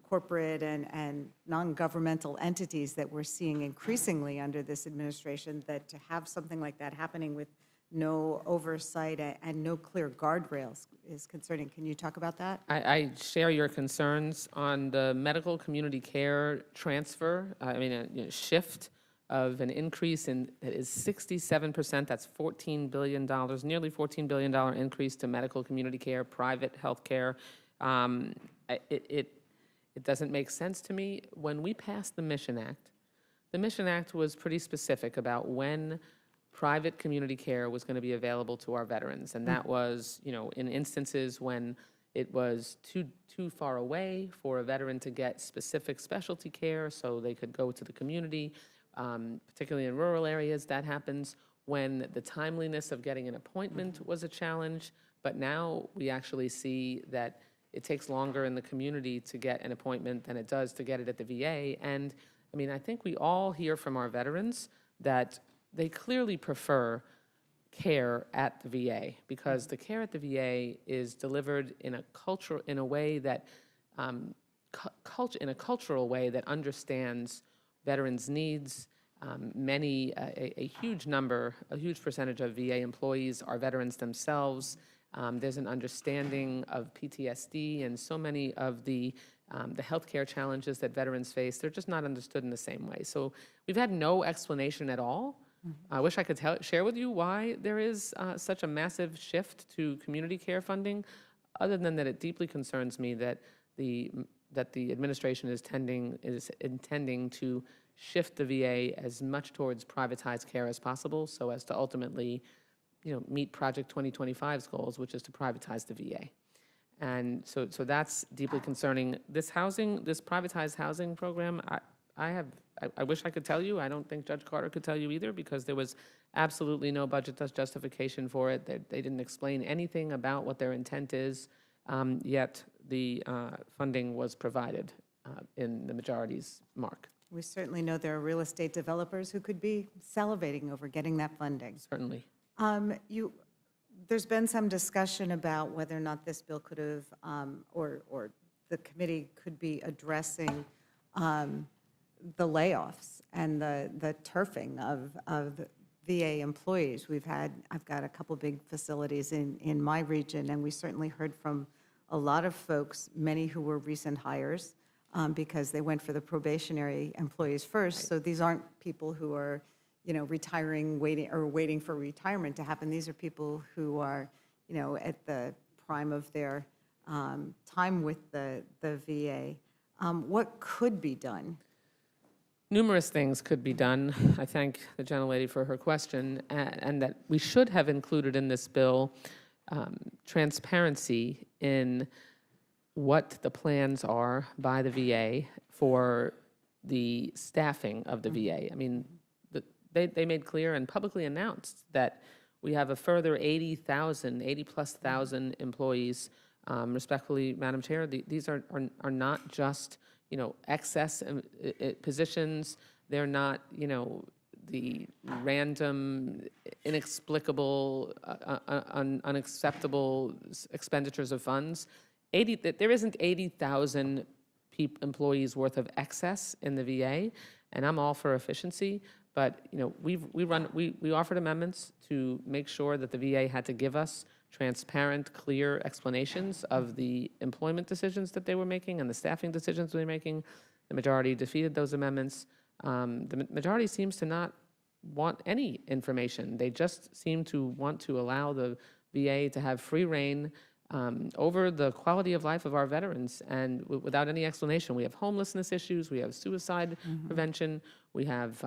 corporate and non-governmental entities that we're seeing increasingly under this administration, that to have something like that happening with no oversight and no clear guardrails is concerning. Can you talk about that? I share your concerns on the medical community care transfer, shift of an increase in, that is 67%, that's $14 billion, nearly $14 billion increase to medical community care, private health care. It doesn't make sense to me. When we passed the Mission Act was pretty specific about when private community care was going to be available to our veterans, and that was, in instances when it was too far away for a veteran to get specific specialty care, so they could go to the community. Particularly in rural areas, that happens when the timeliness of getting an appointment was a challenge, but now we actually see that it takes longer in the community to get an appointment than it does to get it at the VA. And I think we all hear from our veterans that they clearly prefer care at the VA, because the care at the VA is delivered in a way that in a cultural way that understands veterans' needs. A huge percentage of VA employees are veterans themselves. There's an understanding of PTSD and so many of the healthcare challenges that veterans face. They're just not understood in the same way. So we've had no explanation at all I wish I could share with you why there is such a massive shift to community care funding, other than that it deeply concerns me that the administration is intending to shift the VA as much towards privatized care as possible, so as to ultimately, meet Project 2025's goals, which is to privatize the VA. And so that's deeply concerning. This privatized housing program, I wish I could tell you. I don't think Judge Carter could tell you either, because there was absolutely no budget justification for it. They didn't explain anything about what their intent is, yet the funding was provided in the majority's mark. We certainly know there are real estate developers who could be salivating over getting that funding. Certainly. There's been some discussion about whether or not this bill could have, or the committee could be addressing the layoffs and the turfing of VA employees. I've got a couple big facilities in my region, and we certainly heard from a lot of folks, many who were recent hires, because they went for the probationary employees first. So these aren't people who are, retiring, waiting for retirement to happen. These are people who are, at the prime of their time with the VA. What could be done? Numerous things could be done. I thank the gentlelady for her question, and that we should have included in this bill transparency in what the plans are by the VA for the staffing of the VA. I mean, they made clear and publicly announced that we have a further 80+ thousand employees. Respectfully, Madam Chair, these are not just, excess positions. They're not, the random, inexplicable, unacceptable expenditures of funds. There isn't 80,000 employees worth of excess in the VA, and I'm all for efficiency. But we offered amendments to make sure that the VA had to give us transparent, clear explanations of the employment decisions that they were making and the staffing decisions they were making. The majority defeated those amendments. The majority seems to not want any information. They just seem to want to allow the VA to have free rein over the quality of life of our veterans, and without any explanation. We have homelessness issues, we have suicide prevention, we have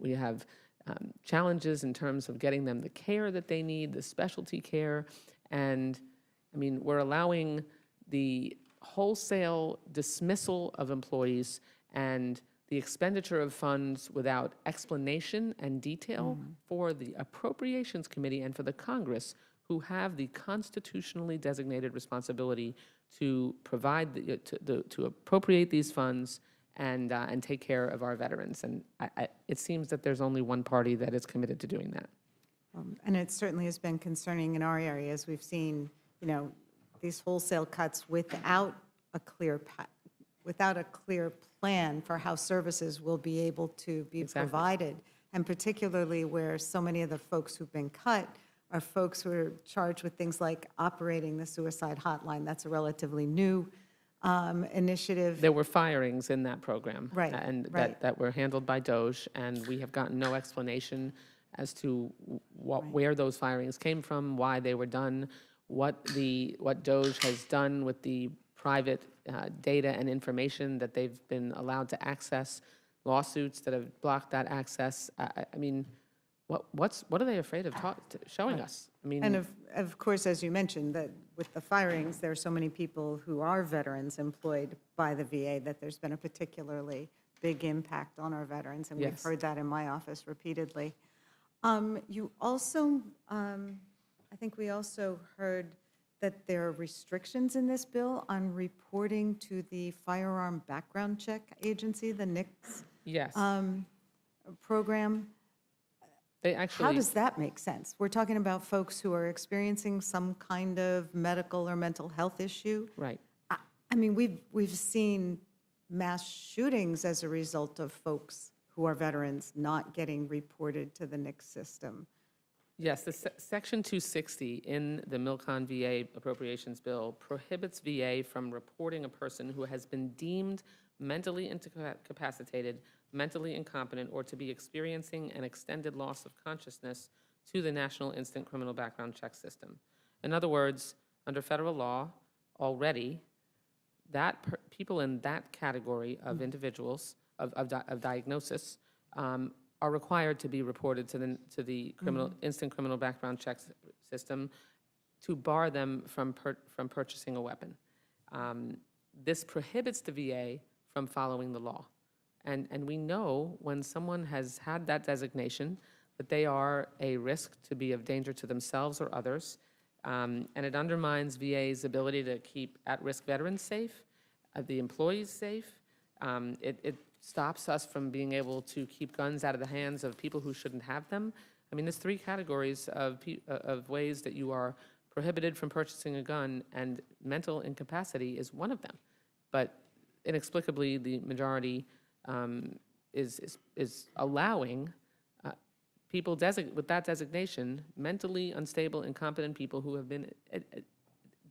we have challenges in terms of getting them the care that they need, the specialty care, and I mean, we're allowing the wholesale dismissal of employees and the expenditure of funds without explanation and detail for the Appropriations Committee and for the Congress, who have the constitutionally designated responsibility to provide, to appropriate these funds and take care of our veterans. And it seems that there's only one party that is committed to doing that. And it certainly has been concerning in our area, as we've seen, these wholesale cuts without a clear plan for how services will be able to be provided, and particularly where so many of the folks who've been cut are folks who are charged with things like operating the suicide hotline. That's a relatively new initiative. There were firings in that program. Right, And right. that were handled by DOJ, and we have gotten no explanation as to where those firings came from, why they were done, what DOJ has done with the private data and information that they've been allowed to access, lawsuits that have blocked that access. I mean, what are they afraid of showing us? I mean, And of course, as you mentioned, that with the firings, there are so many people who are veterans employed by the VA that there's been a particularly big impact on our veterans, and we've Yes. heard that in my office repeatedly. You also, I think we also heard that there are restrictions in this bill on reporting to the Firearm Background Check Agency, the NICS yes, program. they actually. How does that make sense? We're talking about folks who are experiencing some kind of medical or mental health issue. Right. I mean, we've seen mass shootings as a result of folks who are veterans not getting reported to the NICS system. Yes, the Section 260 in the Milcon VA Appropriations Bill prohibits VA from reporting a person who has been deemed mentally incapacitated, mentally incompetent, or to be experiencing an extended loss of consciousness to the National Instant Criminal Background Check System. In other words, under federal law, already, people in that category of individuals, of diagnosis, are required to be reported to the instant criminal background check system to bar them from purchasing a weapon. This prohibits the VA from following the law. And we know when someone has had that designation that they are a risk to be of danger to themselves or others, and it undermines VA's ability to keep at-risk veterans safe, the employees safe. It stops us from being able to keep guns out of the hands of people who shouldn't have them. I mean, there's three categories of ways that you are prohibited from purchasing a gun, and mental incapacity is one of them. But inexplicably, the majority is allowing people with that designation, mentally unstable, incompetent people who have been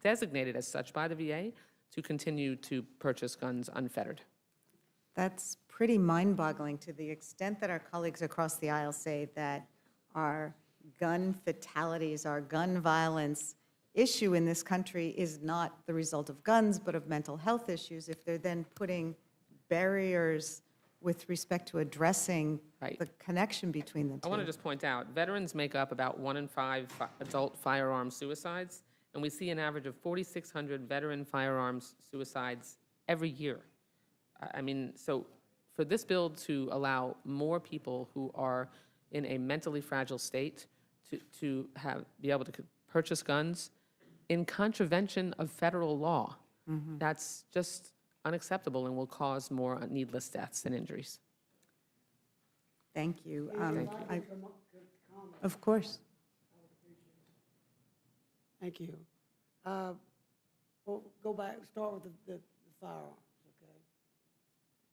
designated as such by the VA, to continue to purchase guns unfettered. That's pretty mind-boggling to the extent that our colleagues across the aisle say that our gun fatalities, our gun violence issue in this country is not the result of guns, but of mental health issues. If they're then putting barriers with respect to addressing Right. the connection between the two. I want to just point out, veterans make up about 1 in 5 adult firearm suicides, and we see an average of 4,600 veteran firearms suicides every year. I mean, so for this bill to allow more people who are in a mentally fragile state to be able to purchase guns in contravention of federal law, that's just unacceptable and will cause more needless deaths and injuries. Thank you. Thank you. Of course. Thank you. We'll go back, start with the firearms, okay?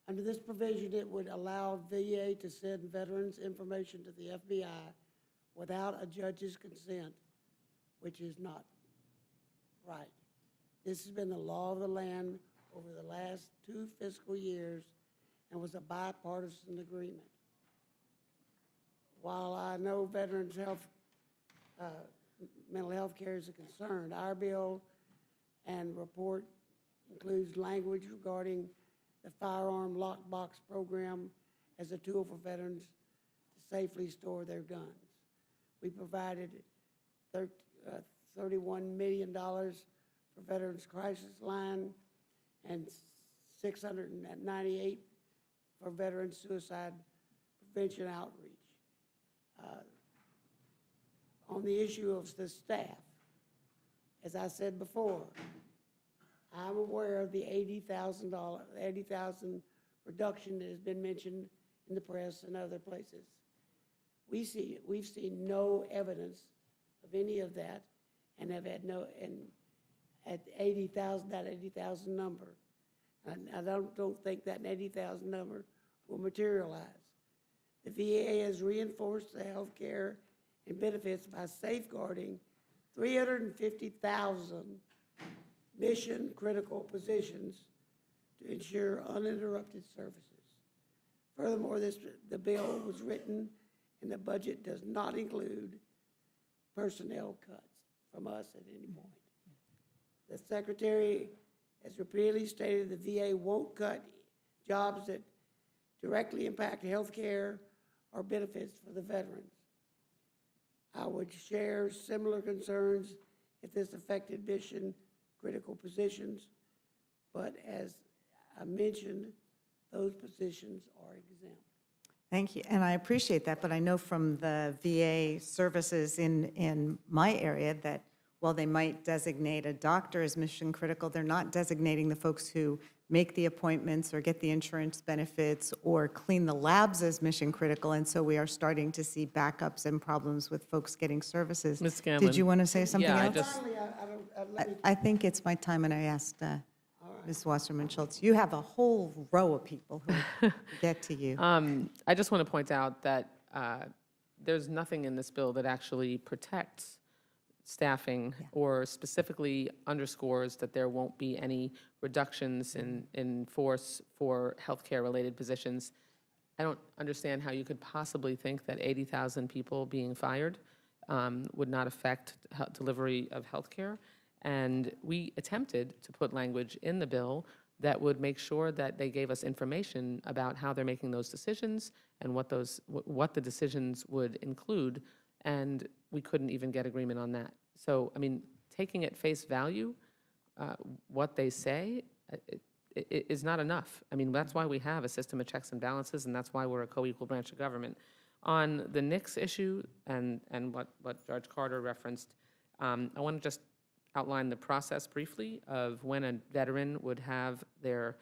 Under this provision, it would allow VA to send veterans information to the FBI without a judge's consent, which is not right. This has been the law of the land over the last 2 fiscal years and was a bipartisan agreement. While I know veterans' health, mental health care is a concern, our bill and report includes language regarding the firearm lockbox program as a tool for veterans to safely store their guns. We provided $31 million for Veterans Crisis Line and $698 for Veterans Suicide Prevention Outreach. On the issue of the staff, as I said before, I'm aware of the $80,000 reduction that has been mentioned in the press and other places. We've seen no evidence of any of that, and have had no, and at 80,000, that 80,000 number, I don't think that 80,000 number will materialize. The VA has reinforced the health care and benefits by safeguarding 350,000 mission-critical positions to ensure uninterrupted services. Furthermore, the bill was written and the budget does not include personnel cuts from us at any point. The Secretary has repeatedly stated the VA won't cut jobs that directly impact health care or benefits for the veterans. I would share similar concerns if this affected mission-critical positions, but as I mentioned, those positions are exempt. Thank you, and I appreciate that, but I know from the VA services in my area that while they might designate a doctor as mission critical, they're not designating the folks who make the appointments or get the insurance benefits or clean the labs as mission critical, and so we are starting to see backups and problems with folks getting services. Ms. Scanlon. Did you want to say something Yeah, I else? just- Finally, let me I think it's my time, and I asked Ms. Wasserman Schultz. You have a whole row of people who get to you. I just want to point out that there's nothing in this bill that actually protects staffing or specifically underscores that there won't be any reductions in force for healthcare-related positions. I don't understand how you could possibly think that 80,000 people being fired would not affect delivery of health care. And we attempted to put language in the bill that would make sure that they gave us information about how they're making those decisions and what the decisions would include, and we couldn't even get agreement on that. So, I mean, taking at face value what they say is not enough. I mean, that's why we have a system of checks and balances, and that's why we're a co-equal branch of government. On the NICS issue and what Judge Carter referenced, I want to just outline the process briefly of when a veteran would have their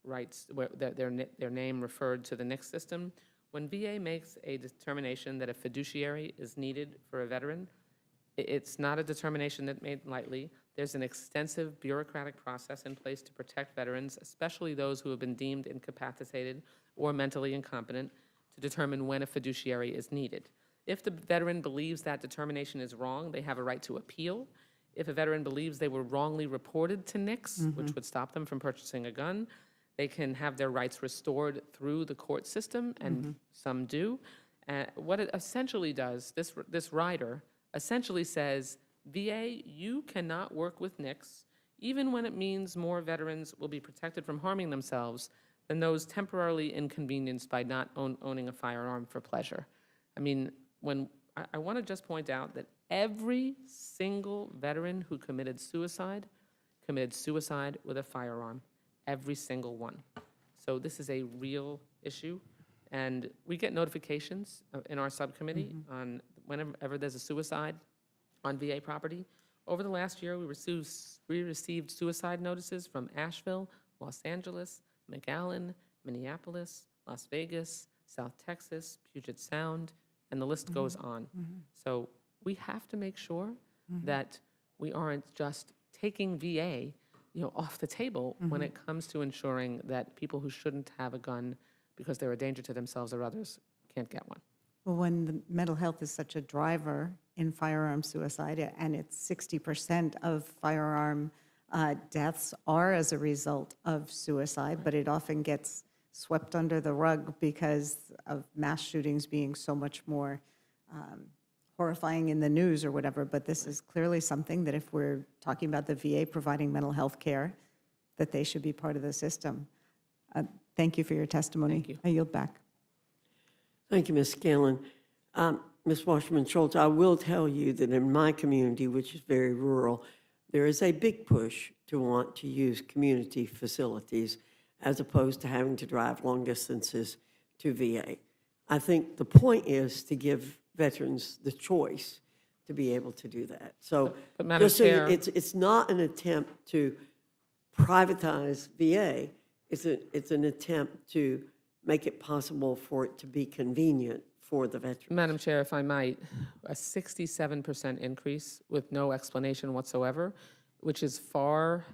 rights, their name referred to the NICS system. When VA makes a determination that a fiduciary is needed for a veteran, it's not a determination that's made lightly. There's an extensive bureaucratic process in place to protect veterans, especially those who have been deemed incapacitated or mentally incompetent, to determine when a fiduciary is needed. If the veteran believes that determination is wrong, they have a right to appeal. If a veteran believes they were wrongly reported to NICS, which would stop them from purchasing a gun, they can have their rights restored through the court system, and some do. What it essentially does, this rider essentially says, VA, you cannot work with NICS, even when it means more veterans will be protected from harming themselves than those temporarily inconvenienced by not owning a firearm for pleasure. I mean, I want to just point out that every single veteran who committed suicide with a firearm, every single one. So this is a real issue, and we get notifications in our subcommittee on whenever there's a suicide on VA property. Over the last year, we received suicide notices from Asheville, Los Angeles, McAllen, Minneapolis, Las Vegas, South Texas, Puget Sound, and the list goes on. So we have to make sure that we aren't just taking VA, off the table when it comes to ensuring that people who shouldn't have a gun because they're a danger to themselves or others can't get one. Well, when the mental health is such a driver in firearm suicide, and it's 60% of firearm deaths are as a result of suicide, but it often gets swept under the rug because of mass shootings being so much more horrifying in the news or whatever. But this is clearly something that if we're talking about the VA providing mental health care, that they should be part of the system. Thank you for your testimony. Thank you. I yield back. Thank you, Ms. Scanlon. Ms. Wasserman-Schultz, I will tell you that in my community, which is very rural, there is a big push to want to use community facilities as opposed to having to drive long distances to VA. I think the point is to give veterans the choice to be able to do that. So, But Madam just so you- Chair- it's not an attempt to privatize VA. It's an attempt to make it possible for it to be convenient for the veteran. Madam Chair, if I might, a 67% increase with no explanation whatsoever, which is far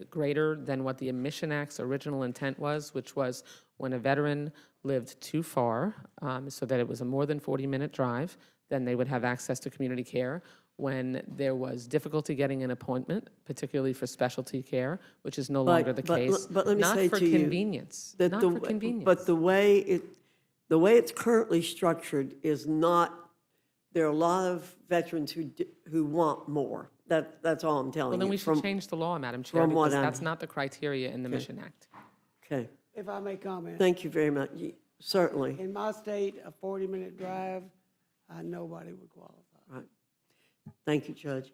greater than what the Admission Act's original intent was, which was when a veteran lived too far, so that it was a more than 40-minute drive, then they would have access to community care. When there was difficulty getting an appointment, particularly for specialty care, which is no longer the case. But let me say Not to for you convenience, that not the for wa- convenience. But the way it's currently structured is not, there are a lot of veterans who want more. That's all I'm telling Well, you. then we should from- change the law, Madam Chair, from what because I'm- that's not the criteria in the Mission Act. Okay, If I may comment. thank you very much. Certainly. In my state, a 40-minute drive, nobody would qualify. Right. Thank you, Judge.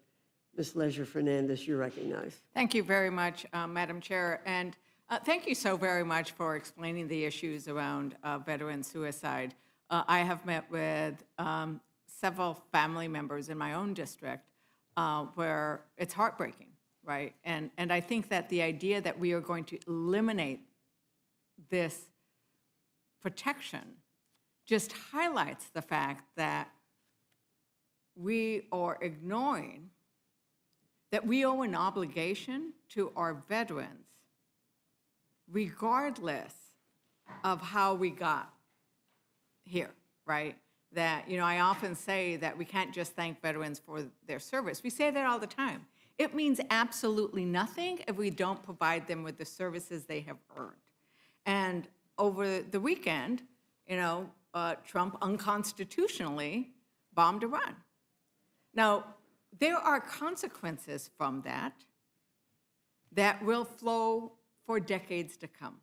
Ms. Leisure Fernandez, you're recognized. Thank you very much, Madam Chair, and thank you so very much for explaining the issues around veteran suicide. I have met with several family members in my own district where it's heartbreaking, right? And I think that the idea that we are going to eliminate this protection just highlights the fact that we are ignoring that we owe an obligation to our veterans regardless of how we got here, right? That, I often say that we can't just thank veterans for their service. We say that all the time. It means absolutely nothing if we don't provide them with the services they have earned. And over the weekend, Trump unconstitutionally bombed Iran. Now, there are consequences from that will flow for decades to come.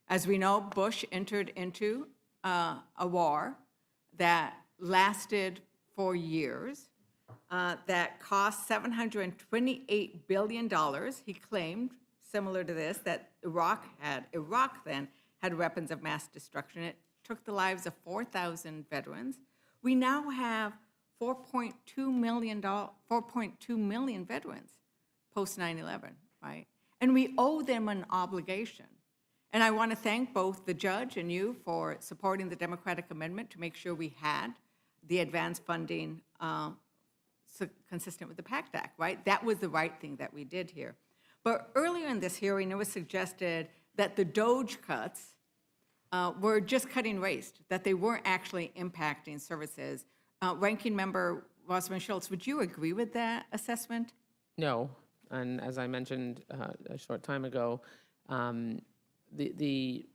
As we know, Bush entered into a war that lasted for years, that cost $728 billion. He claimed, similar to this, that Iraq then had weapons of mass destruction. It took the lives of 4,000 veterans. We now have 4.2 million veterans post 9/11, right? And we owe them an obligation. And I want to thank both the judge and you for supporting the Democratic amendment to make sure we had the advance funding consistent with the PACT Act, right? That was the right thing that we did here. But earlier in this hearing, it was suggested that the DOGE cuts were just cutting waste, that they weren't actually impacting services. Ranking Member Rosamond Schultz, would you agree with that assessment? No, and as I mentioned a short time ago, the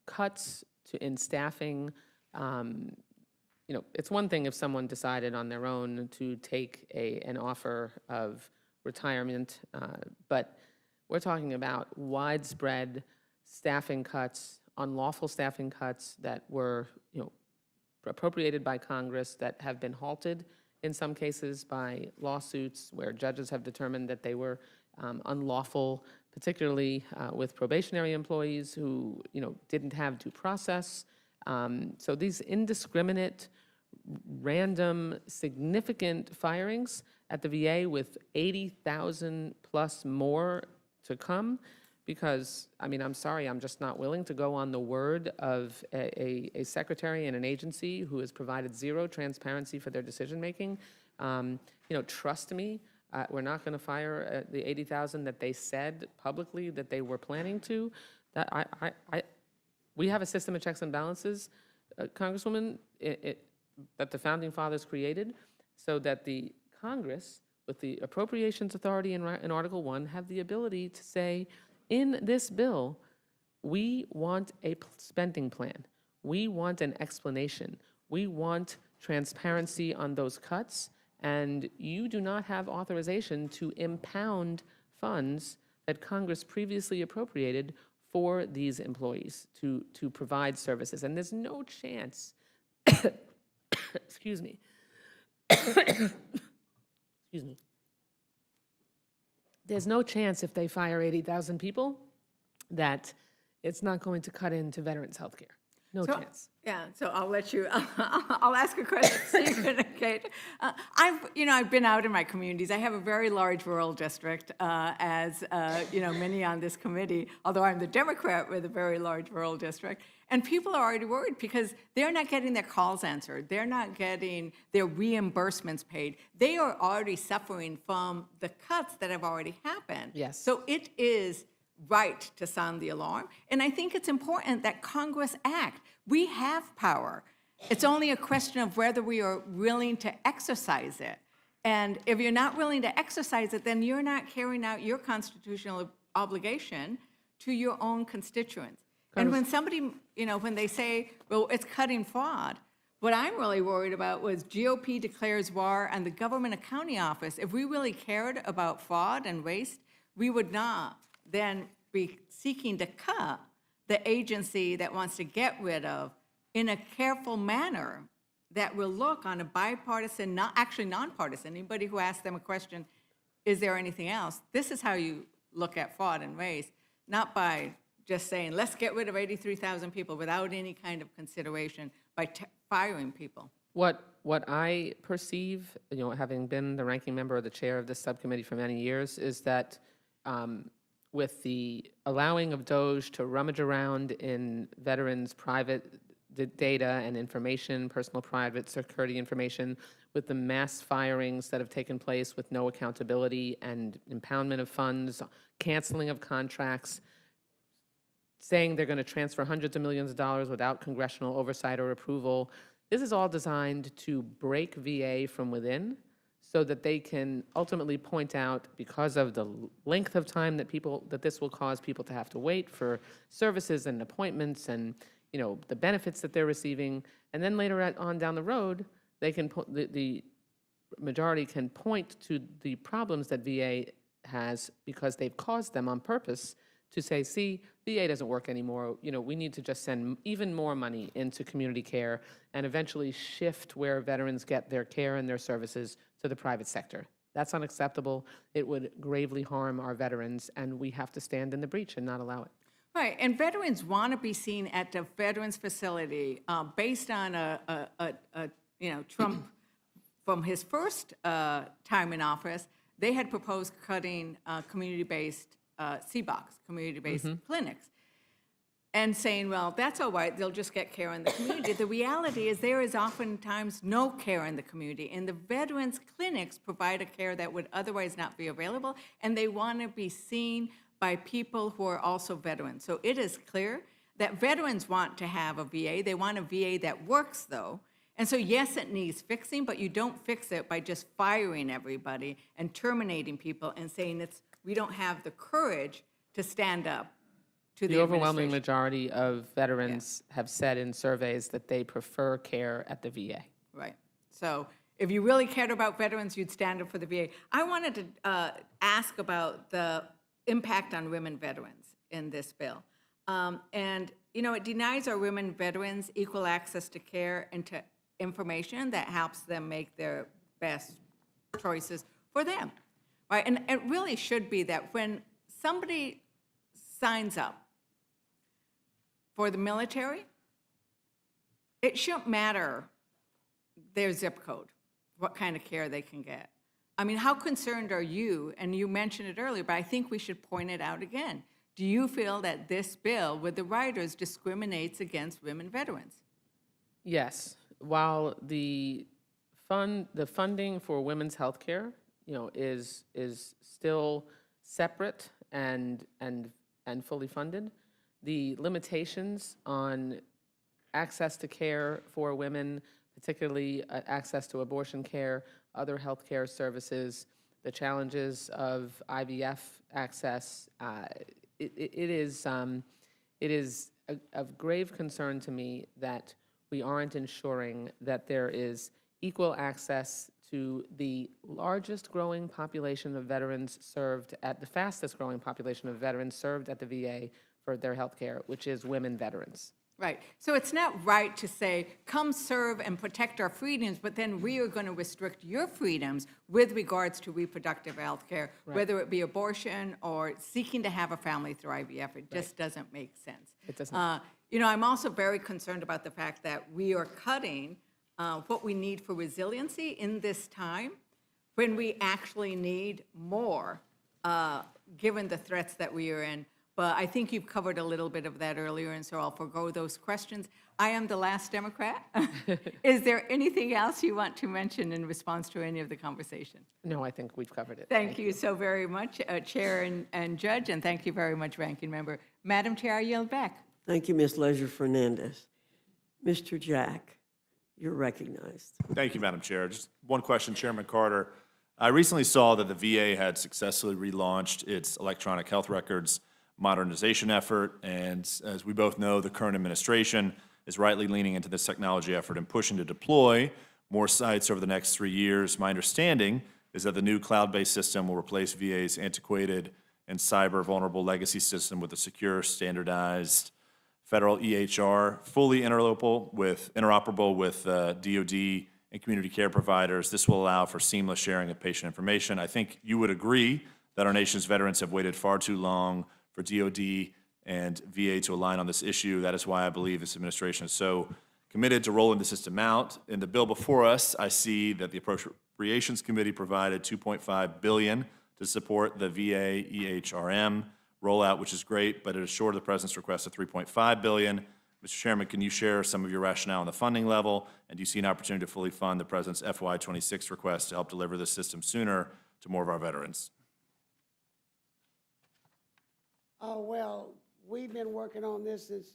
cuts in staffing, it's one thing if someone decided on their own to take an offer of retirement, but we're talking about widespread staffing cuts, unlawful staffing cuts that were, appropriated by Congress, that have been halted in some cases by lawsuits where judges have determined that they were unlawful, particularly with probationary employees who, didn't have due process. So these indiscriminate, random, significant firings at the VA with 80,000 plus more to come, because, I'm sorry, I'm just not willing to go on the word of a secretary in an agency who has provided zero transparency for their decision-making. Trust me, we're not going to fire the 80,000 that they said publicly that they were planning to. We have a system of checks and balances, Congresswoman, that the Founding Fathers created so that the Congress, with the Appropriations Authority in Article 1, have the ability to say, in this bill, we want a spending plan. We want an explanation. We want transparency on those cuts, and you do not have authorization to impound funds that Congress previously appropriated for these employees to provide services. And there's no chance, excuse me, excuse me. There's no chance if they fire 80,000 people that it's not going to cut into veterans' health care. No chance. Yeah, so I'll let you, I'll ask a question so you can indicate. I've been out in my communities. I have a very large rural district, as, many on this committee, although I'm the Democrat with a very large rural district. And people are already worried because they're not getting their calls answered. They're not getting their reimbursements paid. They are already suffering from the cuts that have already happened. Yes. So it is right to sound the alarm. And I think it's important that Congress act. We have power. It's only a question of whether we are willing to exercise it. And if you're not willing to exercise it, then you're not carrying out your constitutional obligation to your own constituents. And when somebody, when they say, well, it's cutting fraud, what I'm really worried about was GOP declares war on the Government Accounting Office. If we really cared about fraud and waste, we would not then be seeking to cut the agency that wants to get rid of in a careful manner that will look on a bipartisan, not actually nonpartisan. Anybody who asks them a question, is there anything else? This is how you look at fraud and waste, not by just saying, let's get rid of 83,000 people without any kind of consideration by firing people. What I perceive, having been the ranking member or the chair of this subcommittee for many years, is that with the allowing of DOGE to rummage around in veterans' private data and information, personal private security information, with the mass firings that have taken place with no accountability and impoundment of funds, canceling of contracts, saying they're going to transfer hundreds of millions of dollars without congressional oversight or approval. This is all designed to break VA from within so that they can ultimately point out, because of the length of time that this will cause people to have to wait for services and appointments and, the benefits that they're receiving, and then later on down the road, they can, the majority can point to the problems that VA has because they've caused them on purpose to say, see, VA doesn't work anymore. We need to just send even more money into community care and eventually shift where veterans get their care and their services to the private sector. That's unacceptable. It would gravely harm our veterans, and we have to stand in the breach and not allow it. Right, and veterans want to be seen at the veterans facility based on Trump, from his first time in office, they had proposed cutting community-based CBOCs, community-based clinics, and saying, well, that's all right, they'll just get care in the community. The reality is there is oftentimes no care in the community, and the veterans clinics provide a care that would otherwise not be available, and they want to be seen by people who are also veterans. So it is clear that veterans want to have a VA. They want a VA that works, though. And so, yes, it needs fixing, but you don't fix it by just firing everybody and terminating people and saying we don't have the courage to stand up to The overwhelming administration. majority of veterans have said in surveys that they prefer care at the VA. Right. So if you really cared about veterans, you'd stand up for the VA. I wanted to ask about the impact on women veterans in this bill. And, it denies our women veterans equal access to care and to information that helps them make their best choices for them, right? And it really should be that when somebody signs up for the military, it shouldn't matter their zip code, what kind of care they can get. I mean, how concerned are you? And you mentioned it earlier, but I think we should point it out again. Do you feel that this bill with the writers discriminates against women veterans? Yes. While the funding for women's health care, is still separate and fully funded, the limitations on access to care for women, particularly access to abortion care, other health care services, the challenges of IVF access, it is of grave concern to me that we aren't ensuring that there is equal access to the largest growing population of veterans served at the fastest growing population of veterans served at the VA for their health care, which is women veterans. Right. So it's not right to say, come serve and protect our freedoms, but then we are going to restrict your freedoms with regards to reproductive health care, whether it be abortion or seeking to have a family through IVF. It just doesn't make sense. It doesn't. I'm also very concerned about the fact that we are cutting what we need for resiliency in this time when we actually need more, given the threats that we are in. But I think you've covered a little bit of that earlier, and so I'll forgo those questions. I am the last Democrat. Is there anything else you want to mention in response to any of the conversation? No, I think we've covered it. Thank you so very much, Chair and Judge, and thank you very much, Ranking Member. Madam Chair, I yield back. Thank you, Ms. Leisure Fernandez. Mr. Jack, you're recognized. Thank you, Madam Chair. Just one question, Chairman Carter. I recently saw that the VA had successfully relaunched its electronic health records modernization effort, and as we both know, the current administration is rightly leaning into this technology effort and pushing to deploy more sites over the next 3 years. My understanding is that the new cloud-based system will replace VA's antiquated and cyber-vulnerable legacy system with a secure, standardized federal EHR, fully interoperable with DoD and community care providers. This will allow for seamless sharing of patient information. I think you would agree that our nation's veterans have waited far too long for DoD and VA to align on this issue. That is why I believe this administration is so committed to rolling the system out. In the bill before us, I see that the Appropriations Committee provided $2.5 billion to support the VA EHRM rollout, which is great, but it is short of the President's request of $3.5 billion. Mr. Chairman, can you share some of your rationale on the funding level? And do you see an opportunity to fully fund the President's FY26 request to help deliver this system sooner to more of our veterans? Well, we've been working on this since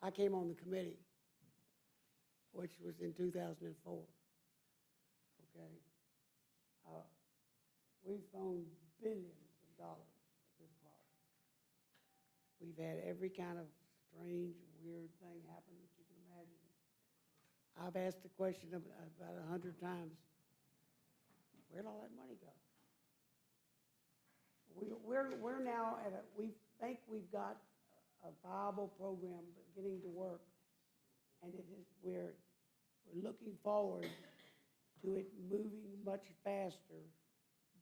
I came on the committee, which was in 2004. Okay? We've thrown billions of dollars at this problem. We've had every kind of strange, weird thing happen that you can imagine. I've asked the question about 100 times, where'd all that money go? We're now at a, we think we've got a viable program beginning to work, and it is, we're looking forward to it moving much faster.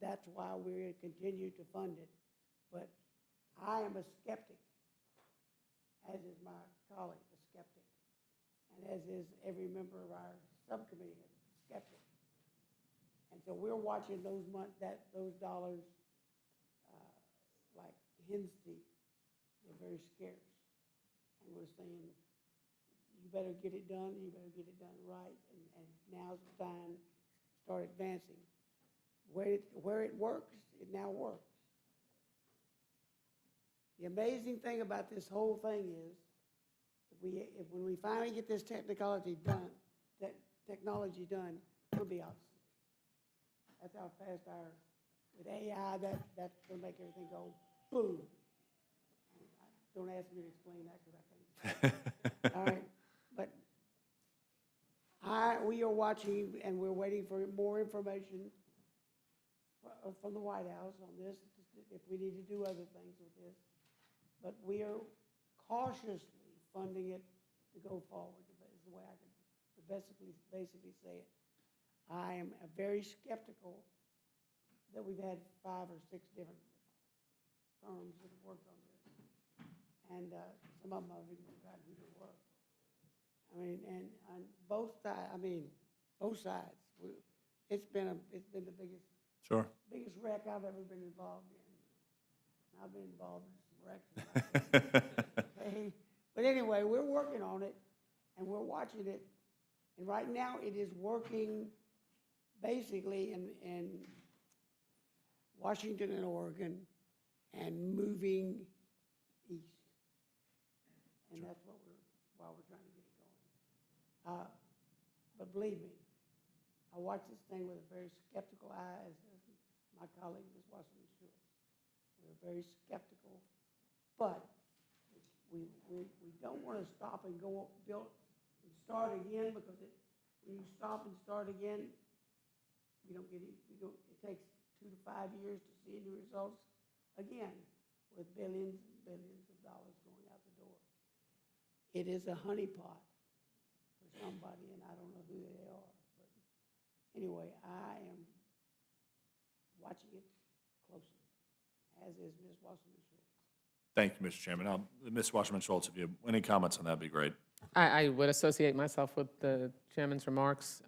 That's why we continue to fund it. But I am a skeptic, as is my colleague, a skeptic, and as is every member of our subcommittee, a skeptic. And so we're watching those dollars like hen's teeth. They're very scarce. And we're saying, you better get it done, you better get it done right, and now's the time to start advancing. Where it works, it now works. The amazing thing about this whole thing is, when we finally get this technology done, it'll be obsolete. That's how fast with AI, that's gonna make everything go boom. Don't ask me to explain that because I can't. All right, but we are watching and we're waiting for more information from the White House on this, if we need to do other things with this. But we are cautiously funding it to go forward, is the way I can basically say it. I am very skeptical that we've had 5 or 6 different firms that have worked on this. And some of them have even forgotten who they were. I mean, and on both sides, it's been the biggest wreck I've ever been involved in. And I've been involved in some wrecks. Okay? But anyway, we're working on it, and we're watching it. And right now, it is working basically in Washington and Oregon and moving east. And that's why we're trying to get it going. But believe me, I watch this thing with a very skeptical eye, as does my colleague, Ms. Wasserman Schultz. We're very skeptical, but we don't want to stop and go build and start again, because when you stop and start again, it takes 2 to 5 years to see any results again, with billions and billions of dollars going out the door. It is a honeypot for somebody, and I don't know who they are. But anyway, I am watching it closely, as is Ms. Wasserman Schultz. Thank you, Mr. Chairman. Ms. Wasserman Schultz, if you have any comments on that, would be great. I would associate myself with the chairman's remarks.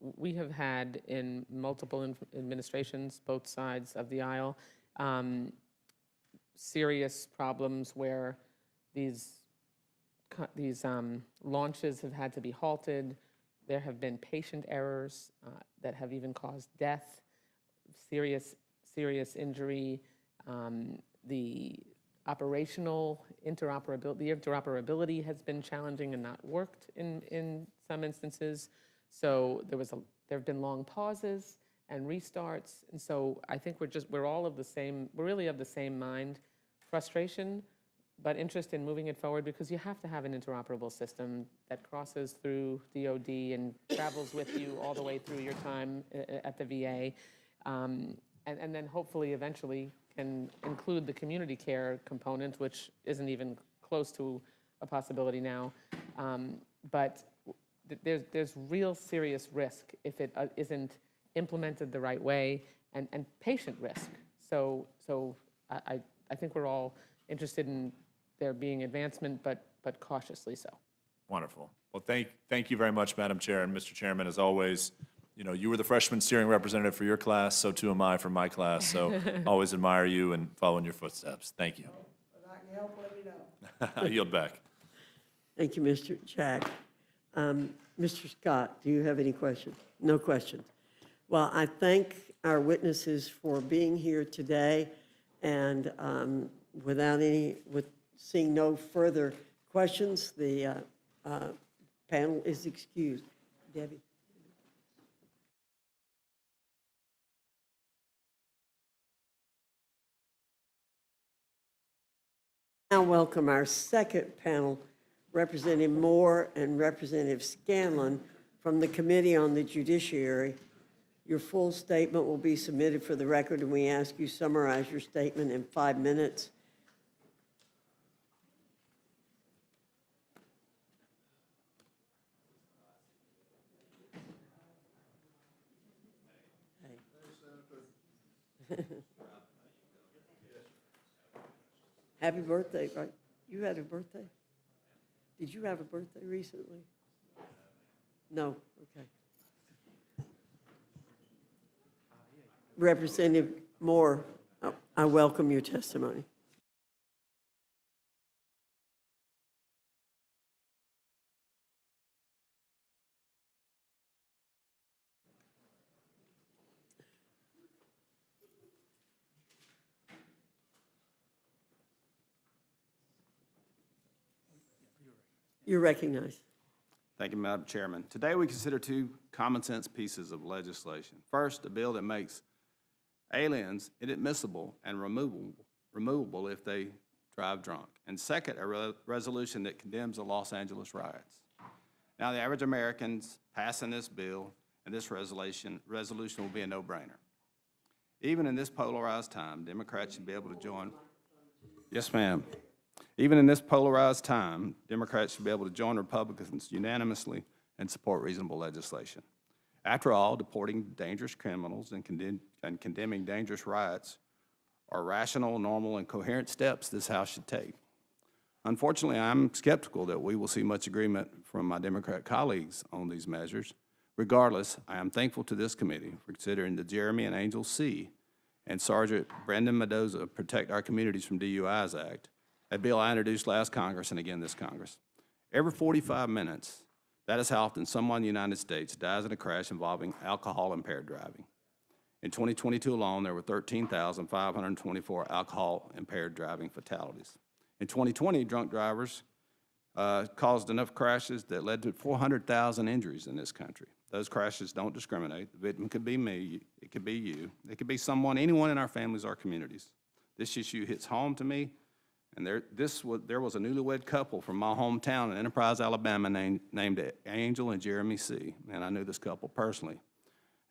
We have had in multiple administrations, both sides of the aisle, serious problems where these launches have had to be halted. There have been patient errors that have even caused death, serious injury. The interoperability has been challenging and not worked in some instances. So there have been long pauses and restarts. And so I think we're really of the same mind. Frustration, but interest in moving it forward, because you have to have an interoperable system that crosses through DOD and travels with you all the way through your time at the VA. And then hopefully eventually can include the community care component, which isn't even close to a possibility now. But there's real serious risk if it isn't implemented the right way, and patient risk. So I think we're all interested in there being advancement, but cautiously so. Wonderful. Well, thank you very much, Madam Chair. And Mr. Chairman, as always, you were the freshman steering representative for your class, so too am I for my class. So always admire you and follow in your footsteps. Thank you. If I can help, let me know. I yield back. Thank you, Mr. Jack. Mr. Scott, do you have any questions? No questions. Well, I thank our witnesses for being here today, and seeing no further questions, the panel is excused. Debbie. Now welcome our second panel Representative Moore and Representative Scanlon from the Committee on the Judiciary. Your full statement will be submitted for the record, and we ask you summarize your statement in 5 minutes. Happy birthday, right? You had a birthday? Did you have a birthday recently? No, okay. Representative Moore, I welcome your testimony. You're recognized. Thank you, Madam Chairman. Today, we consider two common-sense pieces of legislation. First, a bill that makes aliens inadmissible and removable if they drive drunk. And second, a resolution that condemns the Los Angeles riots. Now, the average Americans passing this bill and this resolution will be a no-brainer. Even in this polarized time, Democrats should be able to join. Yes, ma'am. Even in this polarized time, Democrats should be able to join Republicans unanimously and support reasonable legislation. After all, deporting dangerous criminals and condemning dangerous riots are rational, normal, and coherent steps this House should take. Unfortunately, I'm skeptical that we will see much agreement from my Democrat colleagues on these measures. Regardless, I am thankful to this committee for considering the Jeremy and Angel Seay and Sergeant Brendan Mendoza Protect Our Communities from DUIs Act, a bill I introduced last Congress and again this Congress. Every 45 minutes, that is how often someone in the United States dies in a crash involving alcohol-impaired driving. In 2022 alone, there were 13,524 alcohol-impaired driving fatalities. In 2020, drunk drivers caused enough crashes that led to 400,000 injuries in this country. Those crashes don't discriminate. The victim could be me, it could be you, it could be someone, anyone in our families or communities. This issue hits home to me. And there was a newlywed couple from my hometown in Enterprise, Alabama, named Angel and Jeremy Seay, and I knew this couple personally.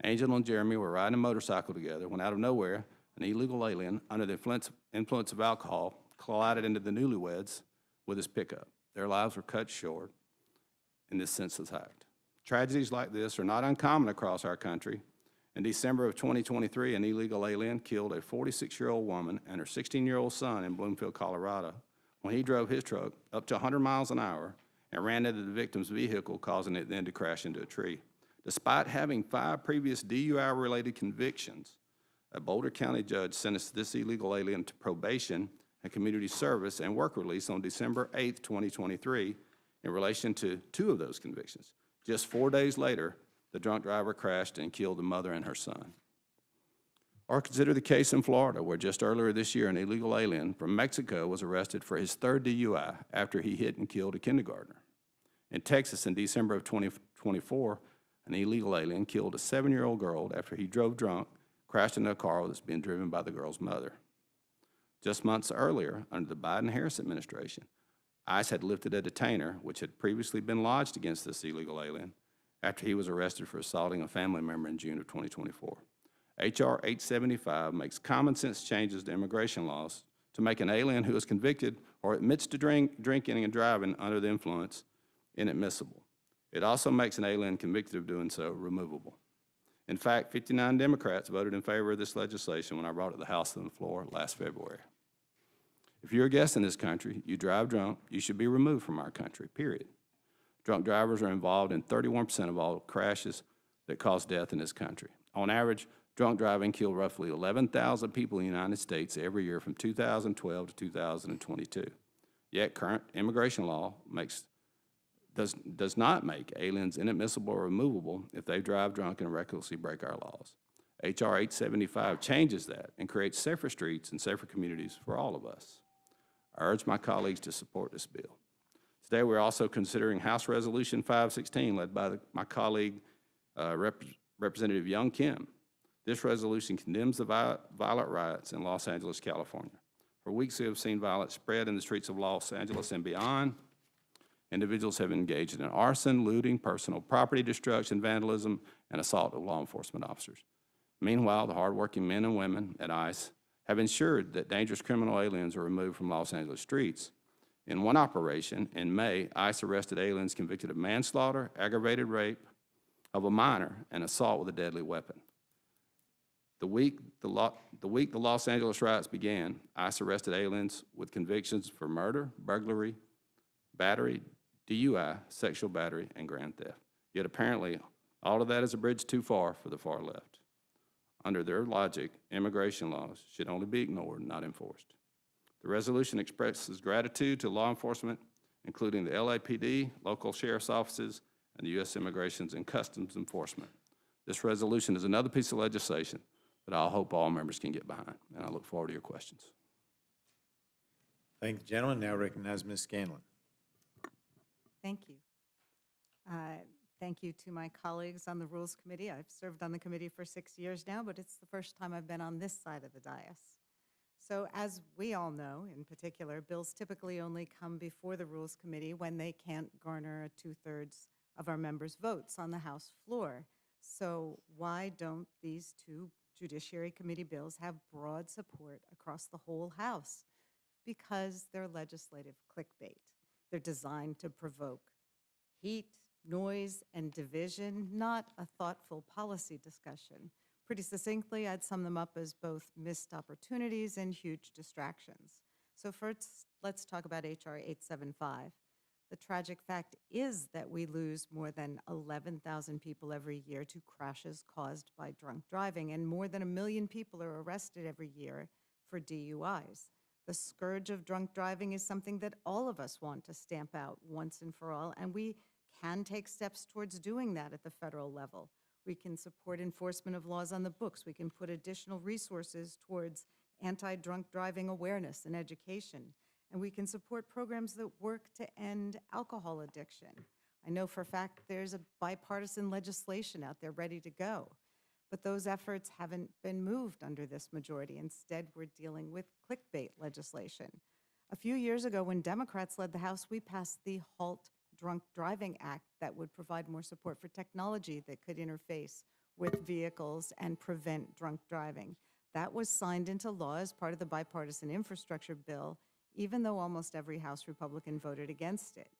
Angel and Jeremy were riding a motorcycle together when out of nowhere, an illegal alien under the influence of alcohol collided into the newlyweds with his pickup. Their lives were cut short in this senseless act. Tragedies like this are not uncommon across our country. In December of 2023, an illegal alien killed a 46-year-old woman and her 16-year-old son in Bloomfield, Colorado, when he drove his truck up to 100 miles an hour and ran into the victim's vehicle, causing it then to crash into a tree. Despite having 5 previous DUI-related convictions, a Boulder County judge sentenced this illegal alien to probation and community service and work release on December 8, 2023, in relation to 2 of those convictions. Just 4 days later, the drunk driver crashed and killed the mother and her son. Or consider the case in Florida, where just earlier this year, an illegal alien from Mexico was arrested for his 3rd DUI after he hit and killed a kindergartner. In Texas, in December of 2024, an illegal alien killed a 7-year-old girl after he drove drunk, crashed into a car that's being driven by the girl's mother. Just months earlier, under the Biden-Harris administration, ICE had lifted a detainer, which had previously been lodged against this illegal alien, after he was arrested for assaulting a family member in June of 2024. H.R. 875 makes common-sense changes to immigration laws to make an alien who is convicted or admits to drinking and driving under the influence inadmissible. It also makes an alien convicted of doing so removable. In fact, 59 Democrats voted in favor of this legislation when I brought it to the House on the floor last February. If you're a guest in this country, you drive drunk, you should be removed from our country, period. Drunk drivers are involved in 31% of all crashes that cause death in this country. On average, drunk driving killed roughly 11,000 people in the United States every year from 2012 to 2022. Yet current immigration law does not make aliens inadmissible or removable if they drive drunk and recklessly break our laws. H.R. 875 changes that and creates safer streets and safer communities for all of us. I urge my colleagues to support this bill. Today, we're also considering House Resolution 516, led by my colleague, Representative Young Kim. This resolution condemns the violent riots in Los Angeles, California. For weeks, we have seen violence spread in the streets of Los Angeles and beyond. Individuals have engaged in arson, looting, personal property destruction, vandalism, and assault of law enforcement officers. Meanwhile, the hardworking men and women at ICE have ensured that dangerous criminal aliens are removed from Los Angeles streets. In one operation, in May, ICE arrested aliens convicted of manslaughter, aggravated rape of a minor, and assault with a deadly weapon. The week the Los Angeles riots began, ICE arrested aliens with convictions for murder, burglary, battery, DUI, sexual battery, and grand theft. Yet apparently, all of that is a bridge too far for the far left. Under their logic, immigration laws should only be ignored, not enforced. The resolution expresses gratitude to law enforcement, including the LAPD, local sheriff's offices, and the U.S. Immigration and Customs Enforcement. This resolution is another piece of legislation that I hope all members can get behind, and I look forward to your questions. Thank the gentleman. Now recognize Ms. Scanlon. Thank you. Thank you to my colleagues on the Rules Committee. I've served on the committee for 6 years now, but it's the first time I've been on this side of the dais. So as we all know, in particular, bills typically only come before the Rules Committee when they can't garner 2/3 of our members' votes on the House floor. So why don't these two Judiciary Committee bills have broad support across the whole House? Because they're legislative clickbait. They're designed to provoke heat, noise, and division, not a thoughtful policy discussion. Pretty succinctly, I'd sum them up as both missed opportunities and huge distractions. So first, let's talk about H.R. 875. The tragic fact is that we lose more than 11,000 people every year to crashes caused by drunk driving, and more than 1 million people are arrested every year for DUIs. The scourge of drunk driving is something that all of us want to stamp out once and for all, and we can take steps towards doing that at the federal level. We can support enforcement of laws on the books. We can put additional resources towards anti-drunk driving awareness and education. And we can support programs that work to end alcohol addiction. I know for a fact there's a bipartisan legislation out there ready to go. But those efforts haven't been moved under this majority. Instead, we're dealing with clickbait legislation. A few years ago, when Democrats led the House, we passed the Halt Drunk Driving Act that would provide more support for technology that could interface with vehicles and prevent drunk driving. That was signed into law as part of the bipartisan infrastructure bill, even though almost every House Republican voted against it.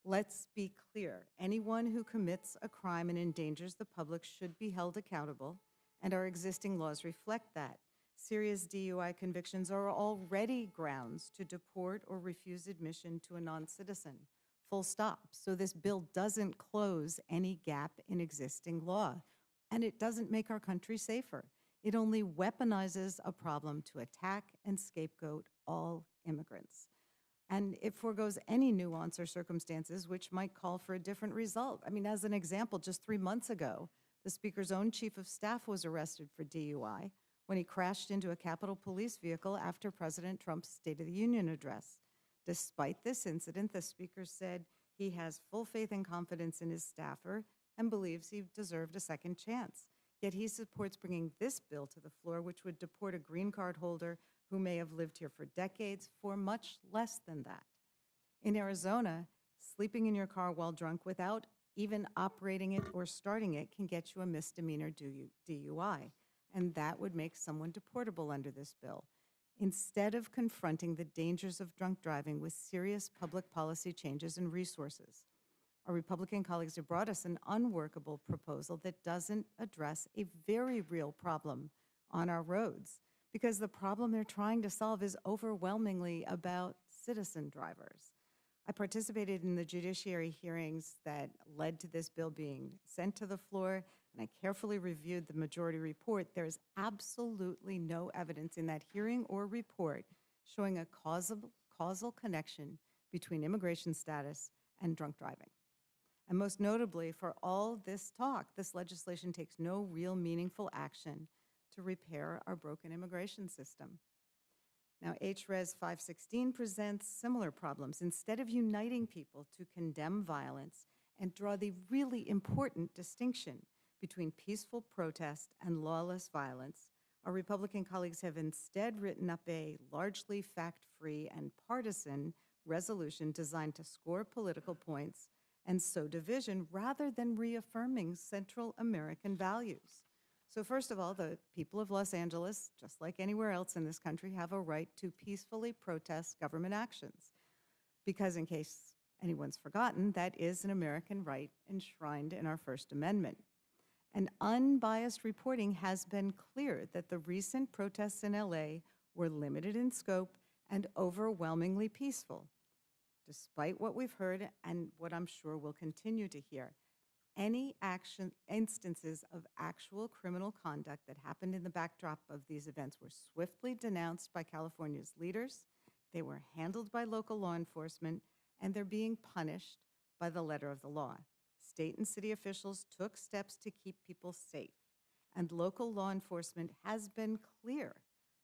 Let's be clear. Anyone who commits a crime and endangers the public should be held accountable, and our existing laws reflect that. Serious DUI convictions are already grounds to deport or refuse admission to a non-citizen. Full stop. So this bill doesn't close any gap in existing law, and it doesn't make our country safer. It only weaponizes a problem to attack and scapegoat all immigrants. And it forgoes any nuance or circumstances which might call for a different result. I mean, as an example, just 3 months ago, the Speaker's own chief of staff was arrested for DUI when he crashed into a Capitol Police vehicle after President Trump's State of the Union address. Despite this incident, the Speaker said he has full faith and confidence in his staffer and believes he deserved a second chance. Yet he supports bringing this bill to the floor, which would deport a green card holder who may have lived here for decades for much less than that. In Arizona, sleeping in your car while drunk without even operating it or starting it can get you a misdemeanor DUI, and that would make someone deportable under this bill. Instead of confronting the dangers of drunk driving with serious public policy changes and resources, our Republican colleagues have brought us an unworkable proposal that doesn't address a very real problem on our roads, because the problem they're trying to solve is overwhelmingly about citizen drivers. I participated in the judiciary hearings that led to this bill being sent to the floor, and I carefully reviewed the majority report. There is absolutely no evidence in that hearing or report showing a causal connection between immigration status and drunk driving. And most notably, for all this talk, this legislation takes no real meaningful action to repair our broken immigration system. Now, HRES 516 presents similar problems. Instead of uniting people to condemn violence and draw the really important distinction between peaceful protest and lawless violence, our Republican colleagues have instead written up a largely fact-free and partisan resolution designed to score political points and sow division rather than reaffirming Central American values. So first of all, the people of Los Angeles, just like anywhere else in this country, have a right to peacefully protest government actions. Because in case anyone's forgotten, that is an American right enshrined in our First Amendment. And unbiased reporting has been clear that the recent protests in LA were limited in scope and overwhelmingly peaceful. Despite what we've heard and what I'm sure we'll continue to hear, any instances of actual criminal conduct that happened in the backdrop of these events were swiftly denounced by California's leaders, they were handled by local law enforcement, and they're being punished by the letter of the law. State and city officials took steps to keep people safe, and local law enforcement has been clear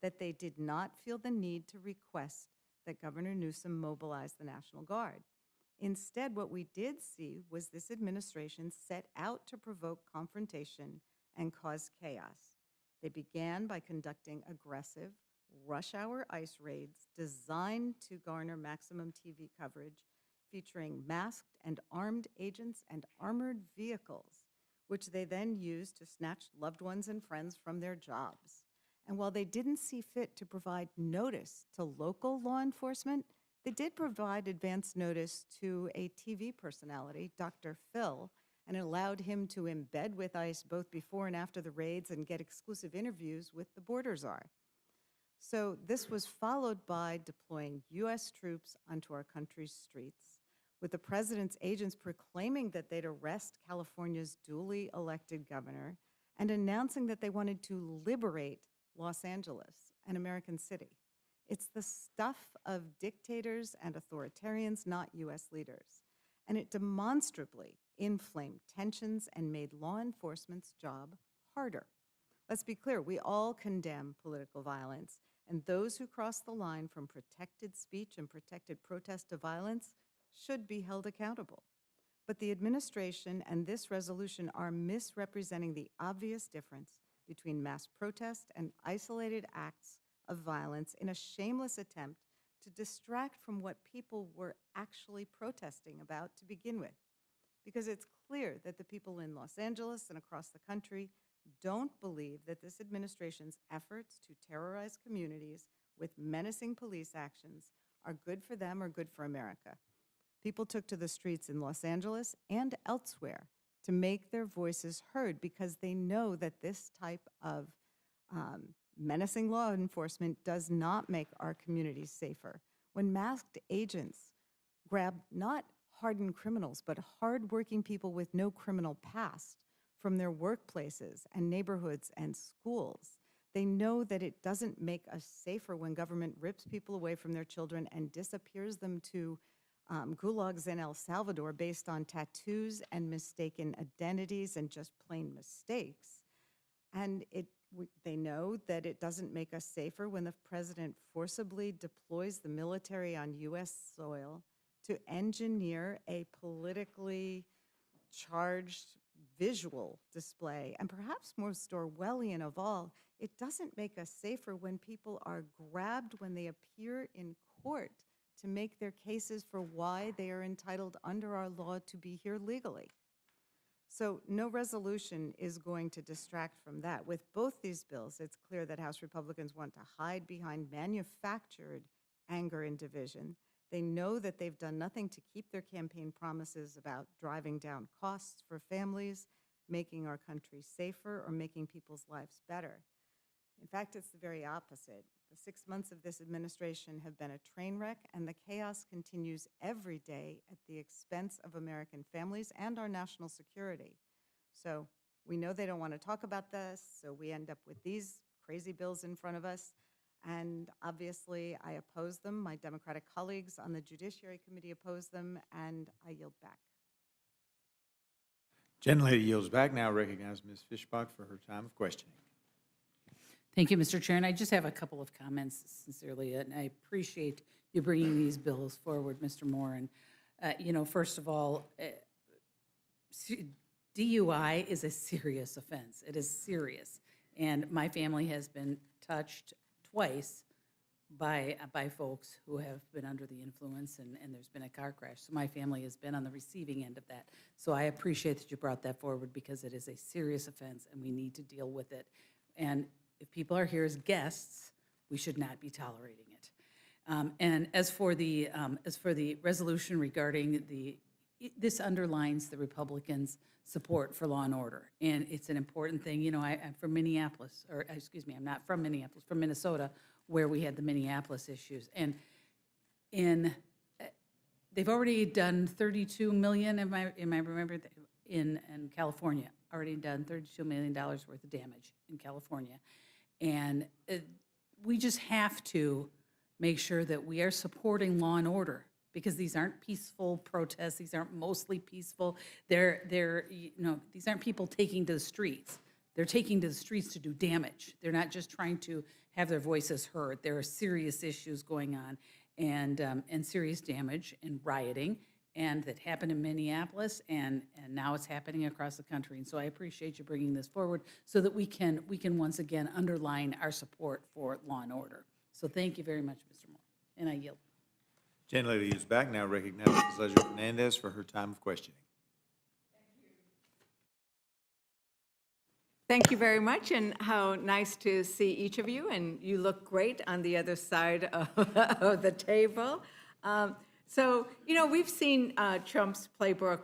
that they did not feel the need to request that Governor Newsom mobilize the National Guard. Instead, what we did see was this administration set out to provoke confrontation and cause chaos. They began by conducting aggressive, rush-hour ICE raids designed to garner maximum TV coverage, featuring masked and armed agents and armored vehicles, which they then used to snatch loved ones and friends from their jobs. And while they didn't see fit to provide notice to local law enforcement, they did provide advance notice to a TV personality, Dr. Phil, and it allowed him to embed with ICE both before and after the raids and get exclusive interviews with the border czar. So this was followed by deploying U.S. troops onto our country's streets, with the president's agents proclaiming that they'd arrest California's duly elected governor and announcing that they wanted to liberate Los Angeles, an American city. It's the stuff of dictators and authoritarians, not U.S. leaders. And it demonstrably inflamed tensions and made law enforcement's job harder. Let's be clear, we all condemn political violence, and those who cross the line from protected speech and protected protest to violence should be held accountable. But the administration and this resolution are misrepresenting the obvious difference between mass protest and isolated acts of violence in a shameless attempt to distract from what people were actually protesting about to begin with. Because it's clear that the people in Los Angeles and across the country don't believe that this administration's efforts to terrorize communities with menacing police actions are good for them or good for America. People took to the streets in Los Angeles and elsewhere to make their voices heard because they know that this type of menacing law enforcement does not make our communities safer. When masked agents grab not hardened criminals, but hardworking people with no criminal past from their workplaces and neighborhoods and schools, they know that it doesn't make us safer when government rips people away from their children and disappears them to gulags in El Salvador based on tattoos and mistaken identities and just plain mistakes. And they know that it doesn't make us safer when the president forcibly deploys the military on U.S. soil to engineer a politically charged visual display. And perhaps most Orwellian of all, it doesn't make us safer when people are grabbed when they appear in court to make their cases for why they are entitled under our law to be here legally. So no resolution is going to distract from that. With both these bills, it's clear that House Republicans want to hide behind manufactured anger and division. They know that they've done nothing to keep their campaign promises about driving down costs for families, making our country safer, or making people's lives better. In fact, it's the very opposite. The 6 months of this administration have been a train wreck, and the chaos continues every day at the expense of American families and our national security. So we know they don't want to talk about this, so we end up with these crazy bills in front of us. And obviously, I oppose them. My Democratic colleagues on the Judiciary Committee oppose them, and I yield back. Gentlelady yields back. Now recognize Ms. Fishbach for her time of questioning. Thank you, Mr. Chair, and I just have a couple of comments sincerely, and I appreciate you bringing these bills forward, Mr. Moore. And, first of all, DUI is a serious offense. It is serious. And my family has been touched twice by folks who have been under the influence, and there's been a car crash. So my family has been on the receiving end of that. So I appreciate that you brought that forward, because it is a serious offense and we need to deal with it. And if people are here as guests, we should not be tolerating it. And as for the resolution regarding this underlines the Republicans' support for law and order. And it's an important thing. You know, I'm from Minneapolis, or excuse me, I'm not from Minneapolis, from Minnesota, where we had the Minneapolis issues. And they've already done 32 million, am I remember, in California, already done $32 million worth of damage in California. And we just have to make sure that we are supporting law and order, because these aren't peaceful protests. These aren't mostly peaceful. These aren't people taking to the streets. They're taking to the streets to do damage. They're not just trying to have their voices heard. There are serious issues going on, and serious damage and rioting, and that happened in Minneapolis, and now it's happening across the country. And so I appreciate you bringing this forward so that we can once again underline our support for law and order. So thank you very much, Mr. Moore, and I yield. Gentlelady is back. Now recognize Ms. Leisure Fernandez for her time of questioning. Thank you very much, and how nice to see each of you, and you look great on the other side of the table. So, you know, we've seen Trump's playbook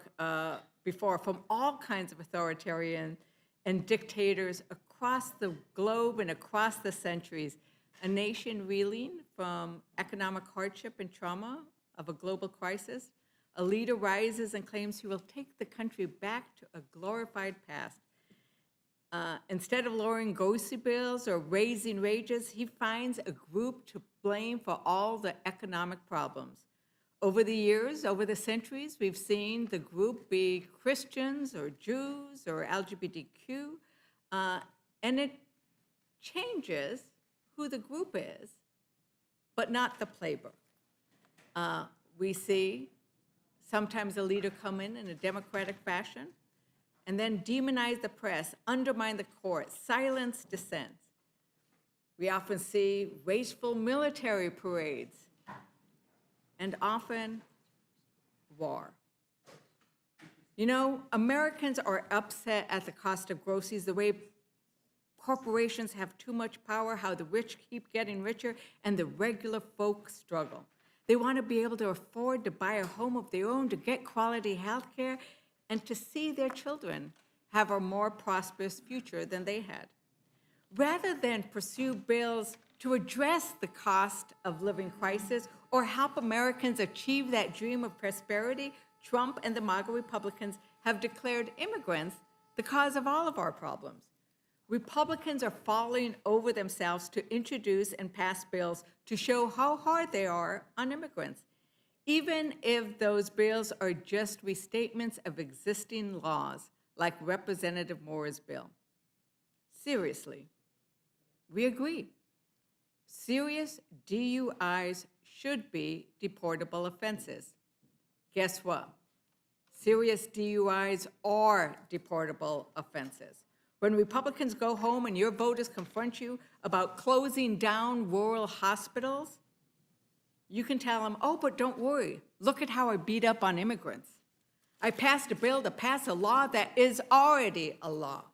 before from all kinds of authoritarian and dictators across the globe and across the centuries. A nation reeling from economic hardship and trauma of a global crisis. A leader rises and claims he will take the country back to a glorified past. Instead of lowering grocery bills or raising wages, he finds a group to blame for all the economic problems. Over the years, over the centuries, we've seen the group be Christians or Jews or LGBTQ, and it changes who the group is, but not the playbook. We see sometimes a leader come in a democratic fashion and then demonize the press, undermine the courts, silence dissent. We often see wasteful military parades, and often war. You know, Americans are upset at the cost of groceries, the way corporations have too much power, how the rich keep getting richer, and the regular folks struggle. They want to be able to afford to buy a home of their own, to get quality health care, and to see their children have a more prosperous future than they had. Rather than pursue bills to address the cost of living crisis or help Americans achieve that dream of prosperity, Trump and the MAGA Republicans have declared immigrants the cause of all of our problems. Republicans are falling over themselves to introduce and pass bills to show how hard they are on immigrants, even if those bills are just restatements of existing laws, like Representative Moore's bill. Seriously, we agree. Serious DUIs should be deportable offenses. Guess what? Serious DUIs are deportable offenses. When Republicans go home and your voters confront you about closing down rural hospitals, you can tell them, oh, but don't worry. Look at how I beat up on immigrants. I passed a bill to pass a law that is already a law.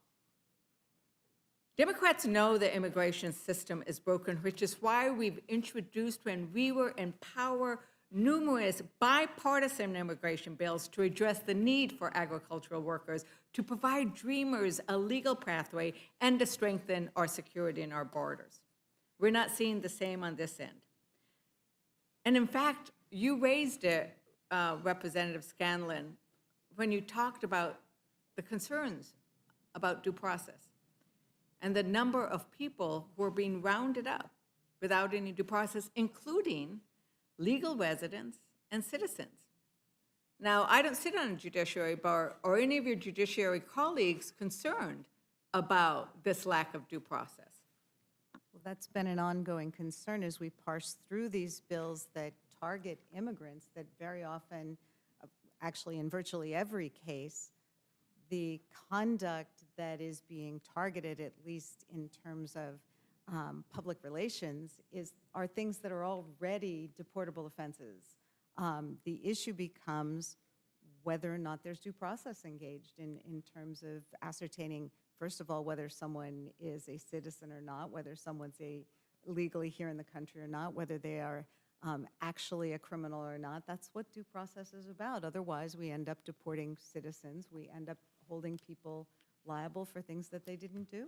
Democrats know the immigration system is broken, which is why we've introduced and we will empower numerous bipartisan immigration bills to address the need for agricultural workers, to provide dreamers a legal pathway, and to strengthen our security in our borders. We're not seeing the same on this end. And in fact, you raised it, Representative Scanlon, when you talked about the concerns about due process and the number of people who are being rounded up without any due process, including legal residents and citizens. Now, I don't sit on a judiciary bar or any of your judiciary colleagues concerned about this lack of due process. Well, that's been an ongoing concern as we parse through these bills that target immigrants, that very often, actually in virtually every case, the conduct that is being targeted, at least in terms of public relations are things that are already deportable offenses. The issue becomes whether or not there's due process engaged in terms of ascertaining, first of all, whether someone is a citizen or not, whether someone's legally here in the country or not, whether they are actually a criminal or not. That's what due process is about. Otherwise, we end up deporting citizens. We end up holding people liable for things that they didn't do.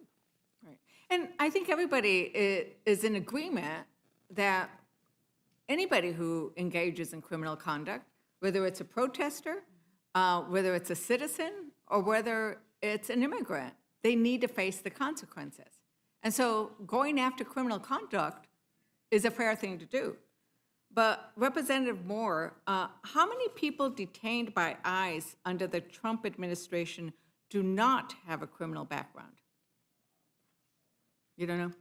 Right. And I think everybody is in agreement that anybody who engages in criminal conduct, whether it's a protester, whether it's a citizen, or whether it's an immigrant, they need to face the consequences. And so going after criminal conduct is a fair thing to do. But Representative Moore, how many people detained by ICE under the Trump administration do not have a criminal background? You don't know?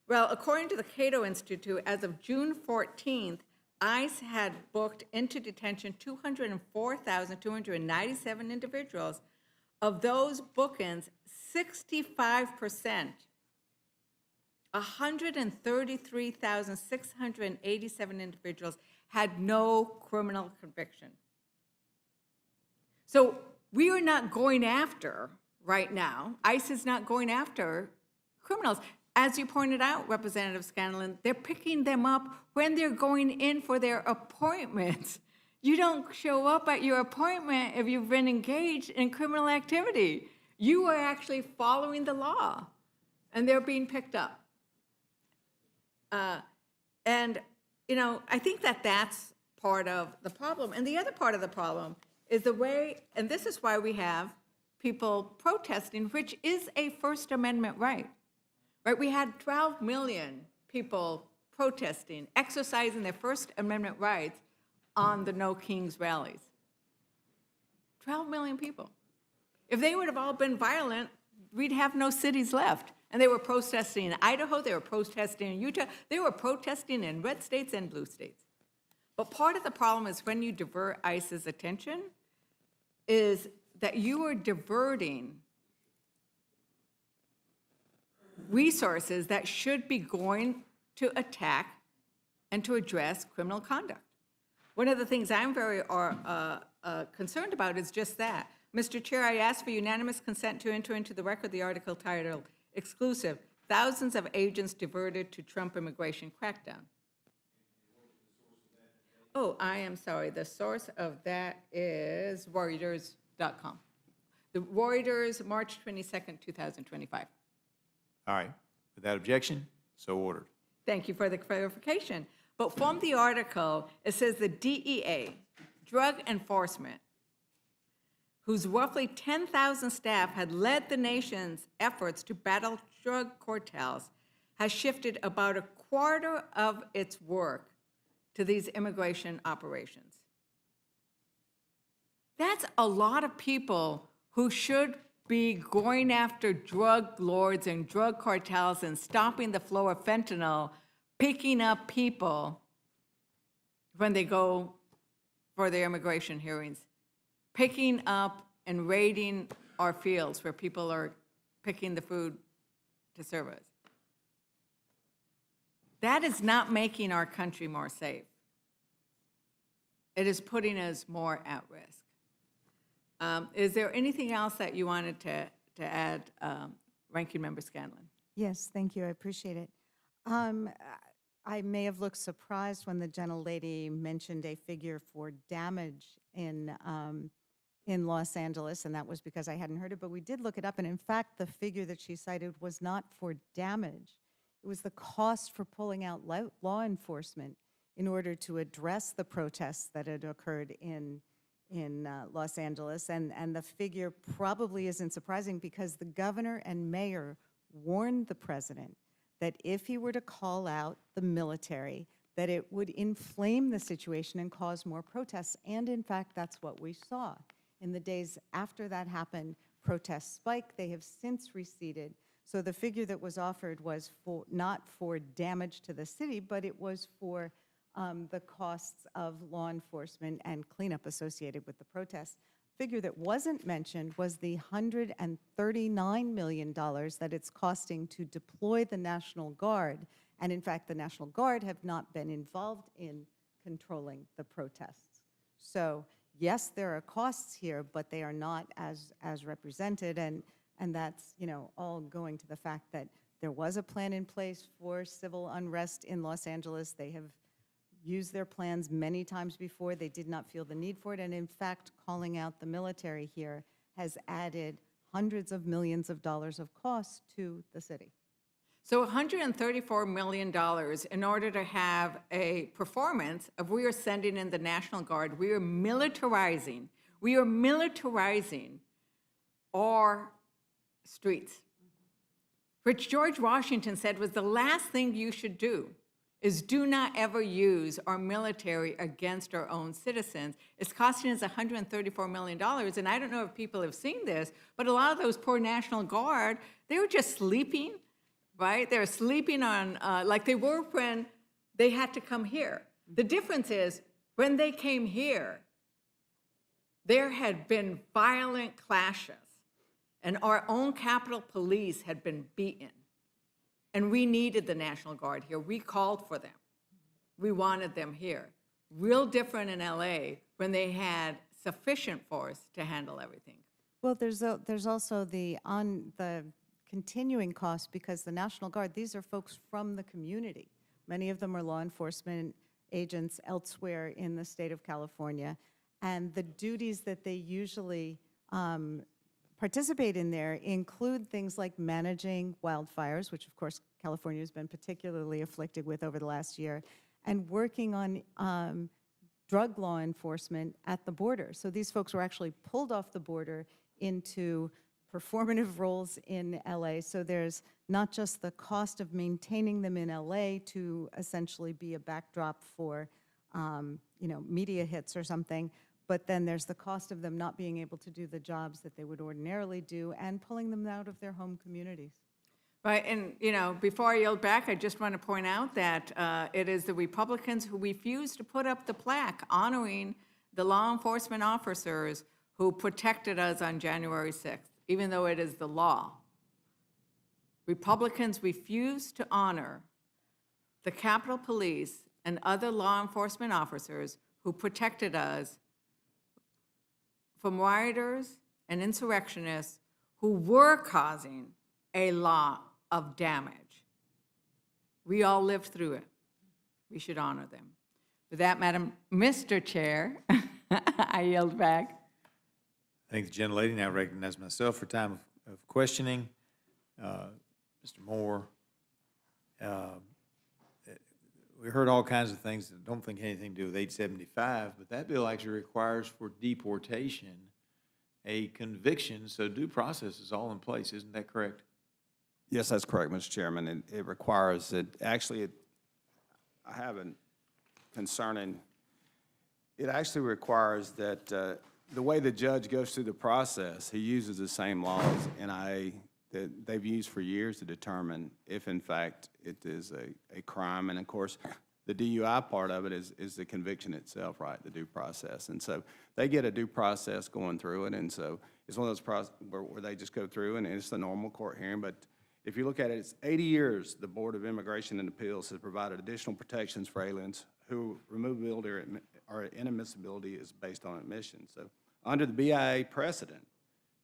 Well, according to the Cato Institute, as of June 14th, ICE had booked into detention 204,297 individuals. Of those bookings, 65%, 133,687 individuals had no criminal conviction. So we are not going after, right now, ICE is not going after criminals. As you pointed out, Representative Scanlon, they're picking them up when they're going in for their appointments. You don't show up at your appointment if you've been engaged in criminal activity. You are actually following the law, and they're being picked up. And, you know, I think that that's part of the problem. And the other part of the problem is the way, and this is why we have people protesting, which is a First Amendment right. Right? We had 12 million people protesting, exercising their First Amendment rights on the No Kings rallies. 12 million people. If they would have all been violent, we'd have no cities left. And they were protesting in Idaho, they were protesting in Utah, they were protesting in red states and blue states. But part of the problem is when you divert ICE's attention is that you are diverting resources that should be going to attack and to address criminal conduct. One of the things I'm very concerned about is just that. Mr. Chair, I ask for unanimous consent to enter into the record the article titled Exclusive, Thousands of Agents Diverted to Trump Immigration Crackdown. Oh, I am sorry. The source of that is Reuters.com. The Reuters, March 22nd, 2025. All right. Without objection, so ordered. Thank you for the clarification. But from the article, it says the DEA, Drug Enforcement, whose roughly 10,000 staff had led the nation's efforts to battle drug cartels, has shifted about a quarter of its work to these immigration operations. That's a lot of people who should be going after drug lords and drug cartels and stopping the flow of fentanyl, picking up people when they go for their immigration hearings, picking up and raiding our fields where people are picking the food to serve us. That is not making our country more safe. It is putting us more at risk. Is there anything else that you wanted to add, Ranking Member Scanlon? Yes, thank you. I appreciate it. I may have looked surprised when the gentlelady mentioned a figure for damage in Los Angeles, and that was because I hadn't heard it, but we did look it up, and in fact, the figure that she cited was not for damage. It was the cost for pulling out law enforcement in order to address the protests that had occurred in Los Angeles, and the figure probably isn't surprising because the governor and mayor warned the president that if he were to call out the military, that it would inflame the situation and cause more protests, and in fact, that's what we saw. In the days after that happened, protests spiked. They have since receded. So the figure that was offered was not for damage to the city, but it was for the costs of law enforcement and cleanup associated with the protests. figure that wasn't mentioned was the $139 million that it's costing to deploy the National Guard. And in fact, the National Guard have not been involved in controlling the protests. So yes, there are costs here, but they are not as represented. And that's, all going to the fact that there was a plan in place for civil unrest in Los Angeles. They have used their plans many times before. They did not feel the need for it. And in fact, calling out the military here has added hundreds of millions of dollars of costs to the city. So $134 million in order to have a performance of we are sending in the National Guard, we are militarizing our streets, which George Washington said was the last thing you should do is do not ever use our military against our own citizens. It's costing us $134 million, and I don't know if people have seen this, but a lot of those poor National Guard, they were just sleeping, right? They're sleeping on, like they were when they had to come here. The difference is, when they came here, there had been violent clashes, and our own Capitol Police had been beaten. And we needed the National Guard here. We called for them. We wanted them here. Real different in LA when they had sufficient force to handle everything. Well, there's also the continuing cost, because the National Guard, these are folks from the community. Many of them are law enforcement agents elsewhere in the state of California. And the duties that they usually participate in there include things like managing wildfires, which of course California has been particularly afflicted with over the last year, and working on drug law enforcement at the border. So these folks were actually pulled off the border into performative roles in LA. So there's not just the cost of maintaining them in LA to essentially be a backdrop for media hits or something, but then there's the cost of them not being able to do the jobs that they would ordinarily do and pulling them out of their home communities. Right, and before I yield back, I just want to point out that it is the Republicans who refused to put up the plaque honoring the law enforcement officers who protected us on January 6th, even though it is the law. Republicans refused to honor the Capitol Police and other law enforcement officers who protected us from rioters and insurrectionists who were causing a lot of damage. We all lived through it. We should honor them. With that, Mr. Chair, I yield back. I think the gentlelady now recognizes myself for time of questioning. Mr. Moore, we heard all kinds of things that don't think anything to do with 875, but that bill actually requires for deportation a conviction, so due process is all in place. Isn't that correct? Yes, that's correct, Mr. Chairman. And it requires that, actually, I have a concerning, it actually requires that the way the judge goes through the process, he uses the same laws NIA that they've used for years to determine if, in fact, it is a crime. And, of course, the DUI part of it is the conviction itself, right, the due process. And so they get a due process going through it, and so it's one of those where they just go through, and it's the normal court hearing. But if you look at it, it's 80 years the Board of Immigration and Appeals has provided additional protections for aliens who removability or inadmissibility is based on admission. So under the BIA precedent,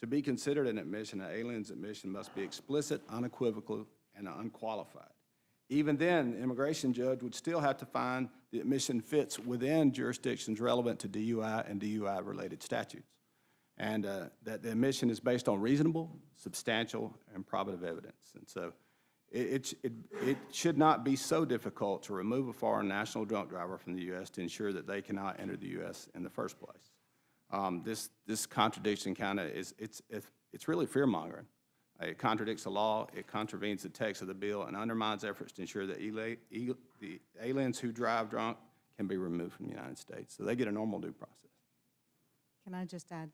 to be considered an admission, an alien's admission must be explicit, unequivocal, and unqualified. Even then, the immigration judge would still have to find the admission fits within jurisdictions relevant to DUI and DUI-related statutes, and that the admission is based on reasonable, substantial, and probative evidence. And so it should not be so difficult to remove a foreign national drunk driver from the U.S. to ensure that they cannot enter the U.S. in the first place. This contradiction kind of it's really fear-mongering. It contradicts the law, it contravenes the text of the bill, and undermines efforts to ensure that the aliens who drive drunk can be removed from the United States. So they get a normal due process. Can I just add,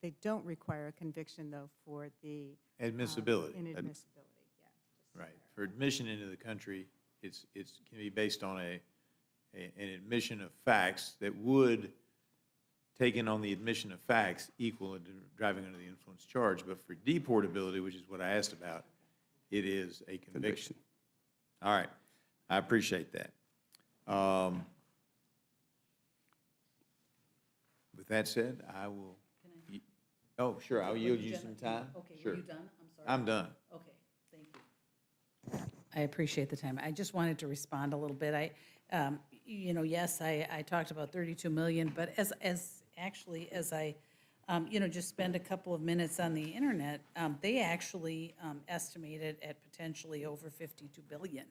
they don't require a conviction, though, for the Admissibility. inadmissibility, yeah. Right. For admission into the country, it can be based on an admission of facts that would taking on the admission of facts equal to driving under the influence charge. But for deportability, which is what I asked about, it is a conviction. All right, I appreciate that. With that said, I will, oh, sure, I'll yield you some time. Okay, Sure. were you done? I'm sorry. I'm done. Okay, thank you. I appreciate the time. I just wanted to respond a little bit. Yes, I talked about 32 million, but as I, just spend a couple of minutes on the internet, they actually estimated at potentially over 52 billion.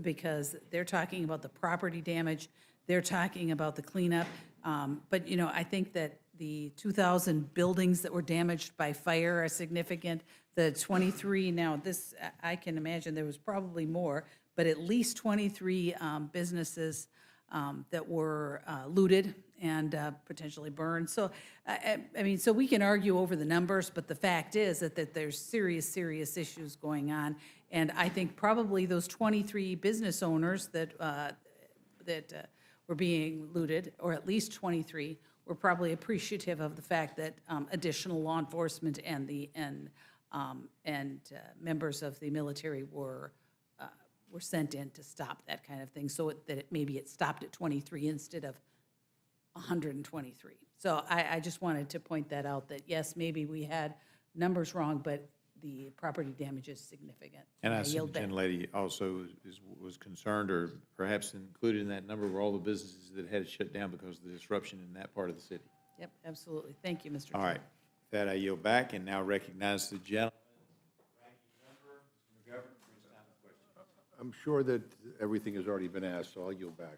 Because they're talking about the property damage, they're talking about the cleanup. But, I think that the 2,000 buildings that were damaged by fire are significant. The 23, now this, I can imagine there was probably more, but at least 23 businesses that were looted and potentially burned. So, so we can argue over the numbers, but the fact is that there's serious issues going on. And I think probably those 23 business owners that were being looted, or at least 23, were probably appreciative of the fact that additional law enforcement and members of the military were sent in to stop that kind of thing, so maybe it stopped at 23 instead of 123. So I just wanted to point that out, that yes, maybe we had numbers wrong, but the property damage is significant. And I see the yield back. gentlelady also was concerned, or perhaps included in that number, were all the businesses that had shut down because of the disruption in that part of the city. Yep, absolutely. Thank you, Mr. All Chair. right. With that, I yield back and now recognize the gentleman. I'm sure that everything has already been asked, so I'll yield back.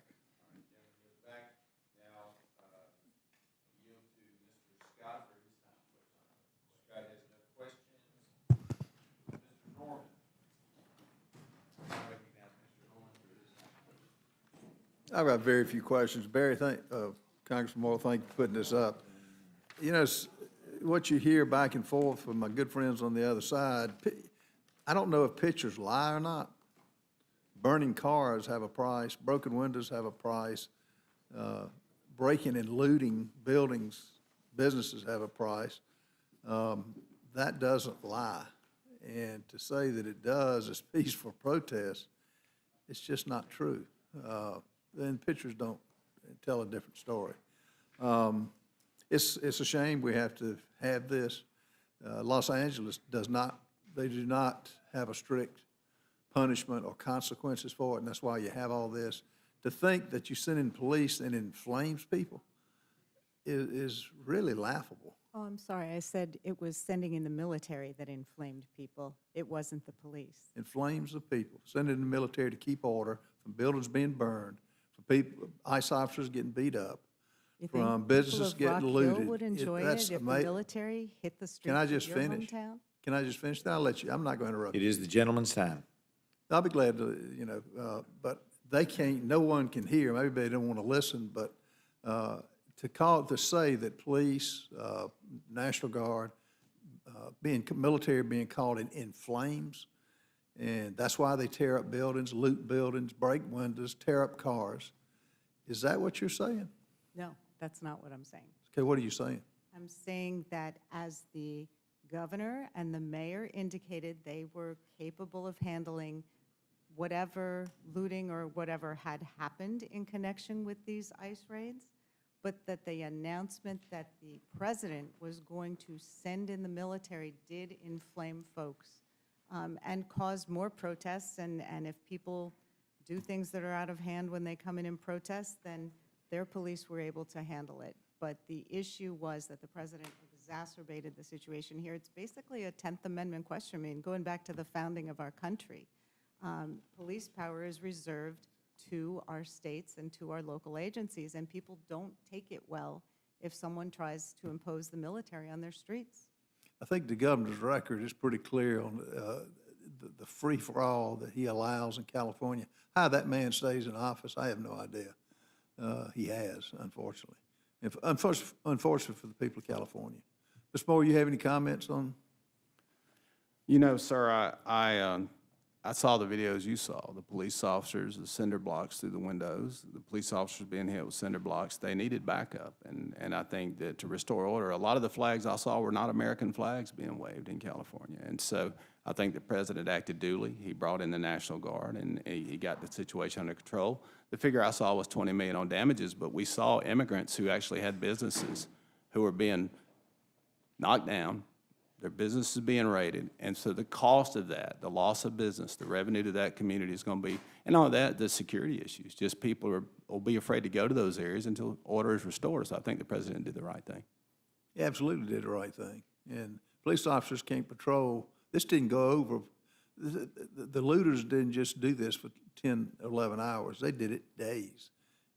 I've got very few questions. Barry, Congressman Moore, thank you for putting this up. What you hear back and forth from my good friends on the other side, I don't know if pictures lie or not. Burning cars have a price, broken windows have a price, breaking and looting buildings, businesses have a price. That doesn't lie. And to say that it does is peaceful protest, it's just not true. Then pictures don't tell a different story. It's a shame we have to have this. Los Angeles do not have a strict punishment or consequences for it, and that's why you have all this. To think that you send in police and inflames people is really laughable. Oh, I'm sorry. I said it was sending in the military that inflamed people. It wasn't the police. Inflames the people. Send in the military to keep order, from buildings being burned, from people, ICE officers getting beat up, You think from businesses people of getting Rock Hill looted. would enjoy That's it if the ama- military hit the streets Can I of just your finish? hometown? Can I just finish? Then I'll let you, I'm not going to interrupt It you. is the gentleman's time. I'll be glad to, but they can't, no one can hear, maybe they don't want to listen, but to say that police, National Guard, military being caught in flames, and that's why they tear up buildings, loot buildings, break windows, tear up cars. Is that what you're saying? No, that's not what I'm saying. Okay, what are you saying? I'm saying that as the governor and the mayor indicated, they were capable of handling whatever looting or whatever had happened in connection with these ICE raids, but that the announcement that the president was going to send in the military did inflame folks and caused more protests. And if people do things that are out of hand when they come in and protest, then their police were able to handle it. But the issue was that the president exacerbated the situation here. It's basically a 10th Amendment question. I mean, going back to the founding of our country, police power is reserved to our states and to our local agencies, and people don't take it well if someone tries to impose the military on their streets. I think the governor's record is pretty clear on the free-for-all that he allows in California. How that man stays in office, I have no idea. He has, unfortunately. Unfortunately for the people of California. Mr. Moore, you have any comments on? Sir, I saw the videos you saw, the police officers, the cinder blocks through the windows, the police officers being hit with cinder blocks. They needed backup. And I think that to restore order, a lot of the flags I saw were not American flags being waved in California. And so I think the president acted duly. He brought in the National Guard, and he got the situation under control. The figure I saw was 20 million on damages, but we saw immigrants who actually had businesses who were being knocked down, their business is being raided, and so the cost of that, the loss of business, the revenue to that community is going to be, and all that, the security issues. Just people will be afraid to go to those areas until order is restored. So I think the president did the right thing. He absolutely did the right thing. And police officers can't patrol. This didn't go over. The looters didn't just do this for 10, 11 hours. They did it days.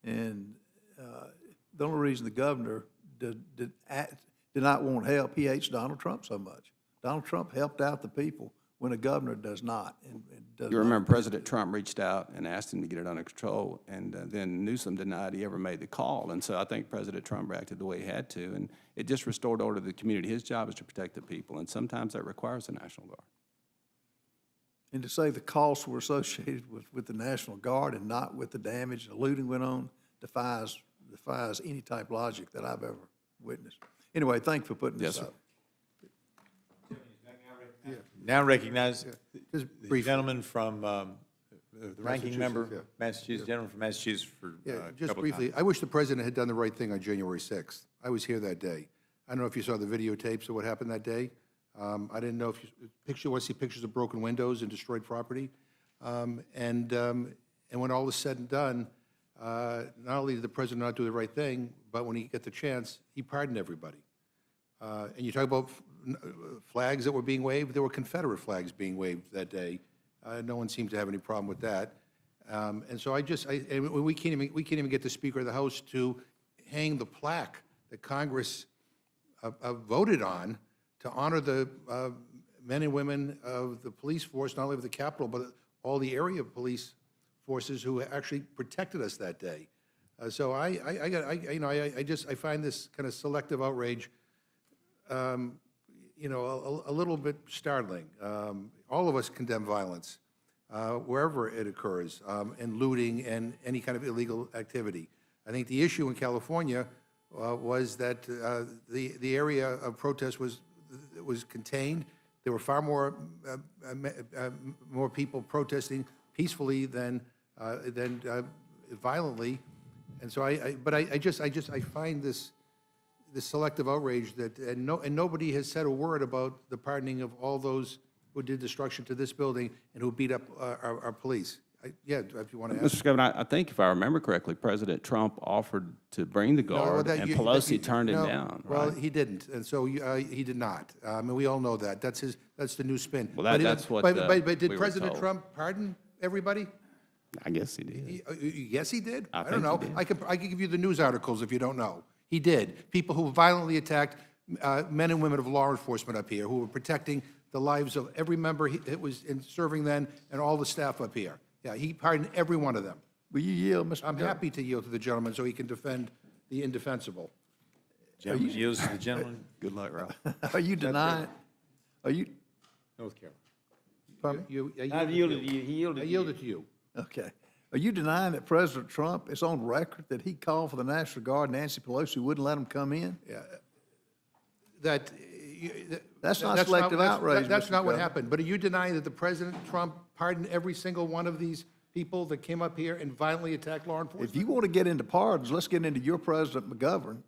And the only reason the governor did not want help, he hates Donald Trump so much. Donald Trump helped out the people when a governor does not. You remember President Trump reached out and asked him to get it under control, and then Newsom denied he ever made the call. And so I think President Trump reacted the way he had to, and it just restored order to the community. His job is to protect the people, and sometimes that requires the National Guard. And to say the costs were associated with the National Guard and not with the damage and the looting went on defies any type of logic that I've ever witnessed. Anyway, thank you for putting this Yes, up. Now recognize Just the briefly. gentleman from, the ranking member, Massachusetts, Massachusetts, gentleman from Massachusetts for Yeah, a couple just of briefly, I wish the president had done the right thing on January 6th. I was here that day. I don't know if you saw the videotapes of what happened that day. I didn't know if you want to see pictures of broken windows and destroyed property. And when all is said and done, not only did the president not do the right thing, but when he got the chance, he pardoned everybody. And you talk about flags that were being waved, there were Confederate flags being waved that day. No one seemed to have any problem with that. And so and we can't even get the Speaker of the House to hang the plaque that Congress voted on to honor the men and women of the police force, not only of the Capitol, but all the area police forces who actually protected us that day. So I find this kind of selective outrage, a little bit startling. All of us condemn violence wherever it occurs, and looting and any kind of illegal activity. I think the issue in California was that the area of protest was contained. There were far more people protesting peacefully than violently, and so I find this selective outrage that and nobody has said a word about the pardoning of all those who did destruction to this building and who beat up our police. Yeah, if you want to ask. Mr. Governor, I think if I remember correctly, President Trump offered to bring the guard, and Pelosi turned him down, Well, right? he didn't, and so he did not. And we all know that. That's the new spin. Well, that's what But we did were President told. Trump pardon everybody? I guess he did. Yes, he did. I I don't think know. he did. I could give you the news articles if you don't know. He did. People who violently attacked men and women of law enforcement up here, who were protecting the lives of every member that was in serving then and all the staff up here. Yeah, he pardoned every one of them. Will you yield, Mr. I'm Governor? happy to yield to the gentleman so he can defend the indefensible. Gentleman yields to the gentleman, Good luck, Ralph. Are you denying, are you, North Carolina. pardon me? I yielded to you, he I yielded to you. yielded to you. Okay. Are you denying that President Trump is on record that he called for the National Guard, Nancy Pelosi wouldn't let him come in? That. That's not selective outrage, That's Mr. not what Governor. happened. But are you denying that the President Trump pardoned every single one of these people that came up here and violently attacked law enforcement? If you want to get into pardons, let's get into your President McGovern,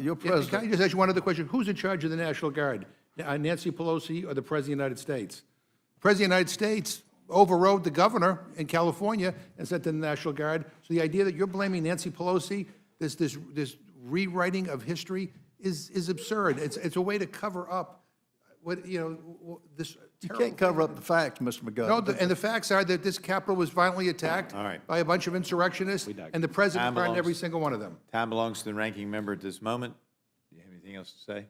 your Can I president. just ask you one other question? Who's in charge of the National Guard? Nancy Pelosi or the President of the United States? The President of the United States overrode the governor in California and sent in the National Guard. So the idea that you're blaming Nancy Pelosi, this rewriting of history, is absurd. It's a way to cover up what, this You terrible. can't cover up the facts, Mr. No, McGovern. and the facts are that this Capitol was violently attacked All right. by a bunch of insurrectionists, and the President Time pardoned every belongs- single one of them. Time belongs to the ranking member at this moment. Do you have anything else to say?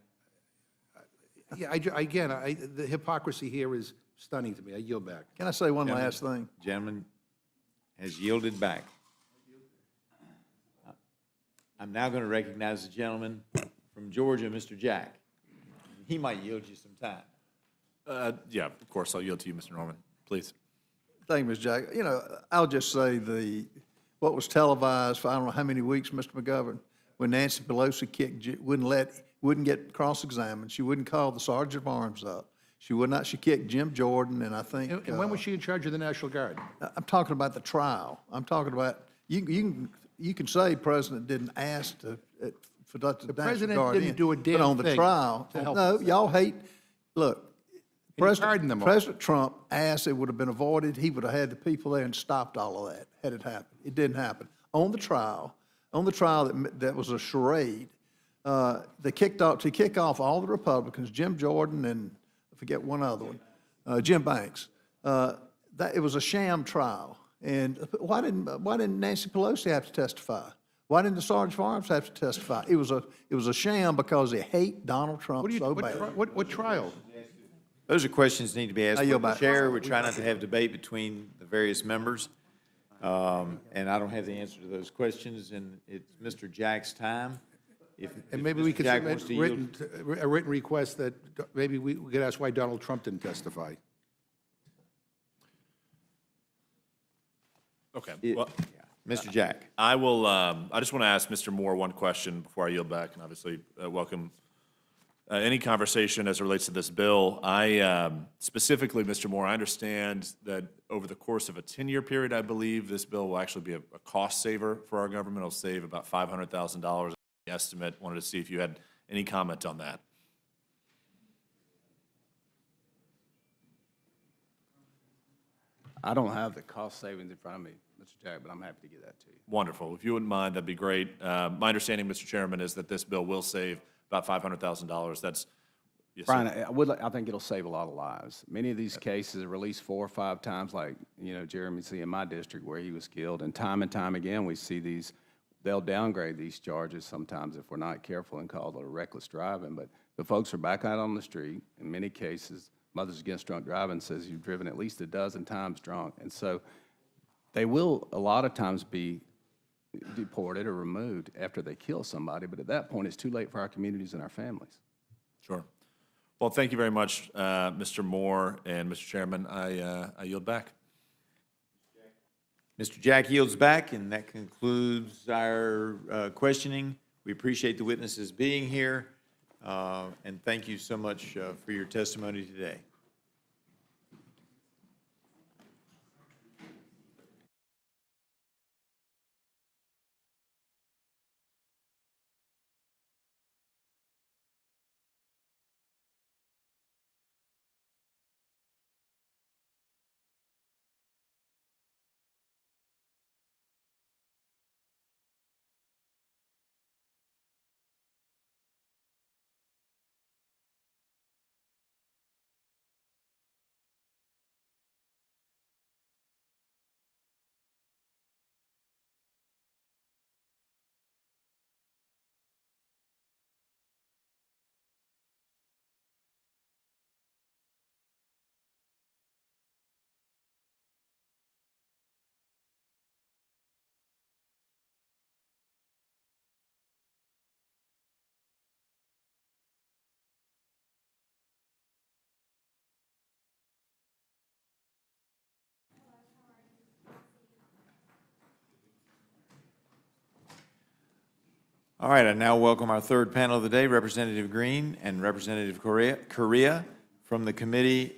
Yeah, the hypocrisy here is stunning to me. I yield back. Can I say one last thing? Gentleman has yielded back. I'm now going to recognize the gentleman from Georgia, Mr. Jack. He might yield you some time. Yeah, of course, I'll yield to you, Mr. Norman, please. Thank you, Ms. Jack. You know, I'll just say what was televised for I don't know how many weeks, Mr. McGovern, when Nancy Pelosi wouldn't get cross-examined. She wouldn't call the Sergeant of Arms up. She kicked Jim Jordan, and I think. And when was she in charge of the National Guard? I'm talking about the trial. I'm talking about, you can say President didn't ask for the National president Guard didn't in, do a but damn on the thing trial, to help no, us. y'all hate, look, pardoned them all. President Trump asked, it would have been avoided, he would have had the people there and stopped all of that, had it happened. It didn't happen. On the trial that was a charade, they kick off all the Republicans, Jim Jordan and I forget one other one, Jim Banks. It was a sham trial. And why didn't Nancy Pelosi have to testify? Why didn't the Sergeant of Arms have to testify? It was a sham because they hate Donald Trump so bad. What trial? Those are questions that need to be asked I by yield the back. chair. We try not to have debate between the various members. And I don't have the answer to those questions, and it's Mr. Jack's time. And maybe we Mr. could Jack submit wants to yield. a written request that maybe we could ask why Donald Trump didn't testify. Okay. Well, Mr. Jack. I will, I just want to ask Mr. Moore one question before I yield back, and obviously welcome any conversation as it relates to this bill. Specifically, Mr. Moore, I understand that over the course of a 10-year period, I believe this bill will actually be a cost saver for our government. It'll save about $500,000 estimate. Wanted to see if you had any comment on that. I don't have the cost savings in front of me, Mr. Jack, but I'm happy to get that to you. Wonderful. If you wouldn't mind, that'd be great. My understanding, Mr. Chairman, is that this bill will save about $500,000. That's, yes, sir. Brian, I think it'll save a lot of lives. Many of these cases are released 4 or 5 times, like, Jeremy Seay in my district where he was killed. And time again, we see these, they'll downgrade these charges sometimes if we're not careful and call it a reckless driving. But the folks are back out on the street. In many cases, Mothers Against Drunk Driving says you've driven at least a dozen times drunk. And so they will a lot of times be deported or removed after they kill somebody. But at that point, it's too late for our communities and our families. Sure. Well, thank you very much, Mr. Moore and Mr. Chairman. I yield back. Mr. Jack yields back, and that concludes our questioning. We appreciate the witnesses being here, and thank you so much for your testimony today. All right, I now welcome our third panel of the day, Representative Green and Representative Correa from the Committee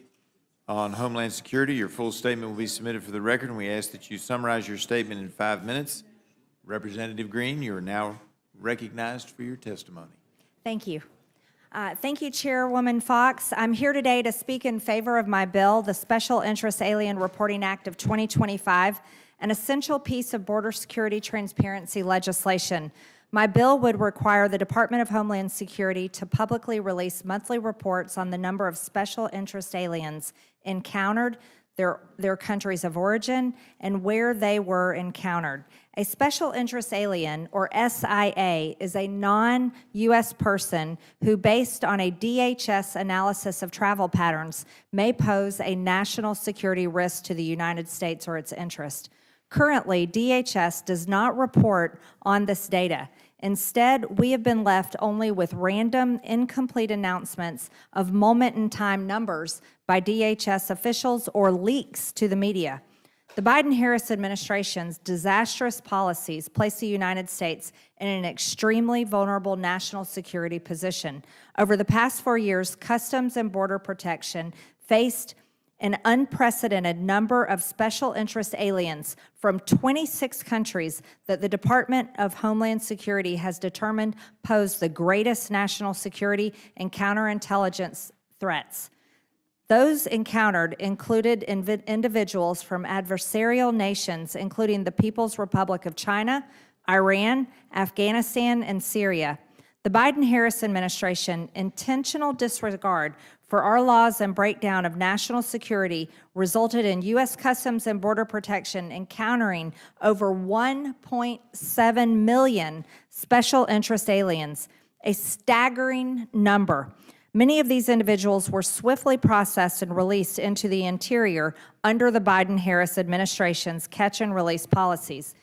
on Homeland Security. Your full statement will be submitted for the record, and we ask that you summarize your statement in 5 minutes. Representative Green, you are now recognized for your testimony. Thank you. Thank you, Chairwoman Foxx. I'm here today to speak in favor of my bill, the Special Interest Alien Reporting Act of 2025, an essential piece of border security transparency legislation. My bill would require the Department of Homeland Security to publicly release monthly reports on the number of special interest aliens encountered, their countries of origin, and where they were encountered. A special interest alien, or SIA, is a non-U.S. person who, based on a DHS analysis of travel patterns, may pose a national security risk to the United States or its interest. Currently, DHS does not report on this data. Instead, we have been left only with random, incomplete announcements of moment-in-time numbers by DHS officials or leaks to the media. The Biden-Harris administration's disastrous policies place the United States in an extremely vulnerable national security position. Over the past 4 years, Customs and Border Protection faced an unprecedented number of special interest aliens from 26 countries that the Department of Homeland Security has determined pose the greatest national security and counterintelligence threats. Those encountered included individuals from adversarial nations, including the People's Republic of China, Iran, Afghanistan, and Syria. The Biden-Harris administration intentional disregard for our laws and breakdown of national security resulted in U.S. Customs and Border Protection encountering over 1.7 million special interest aliens, a staggering number. Many of these individuals were swiftly processed and released into the interior under the Biden-Harris administration's catch and release policies.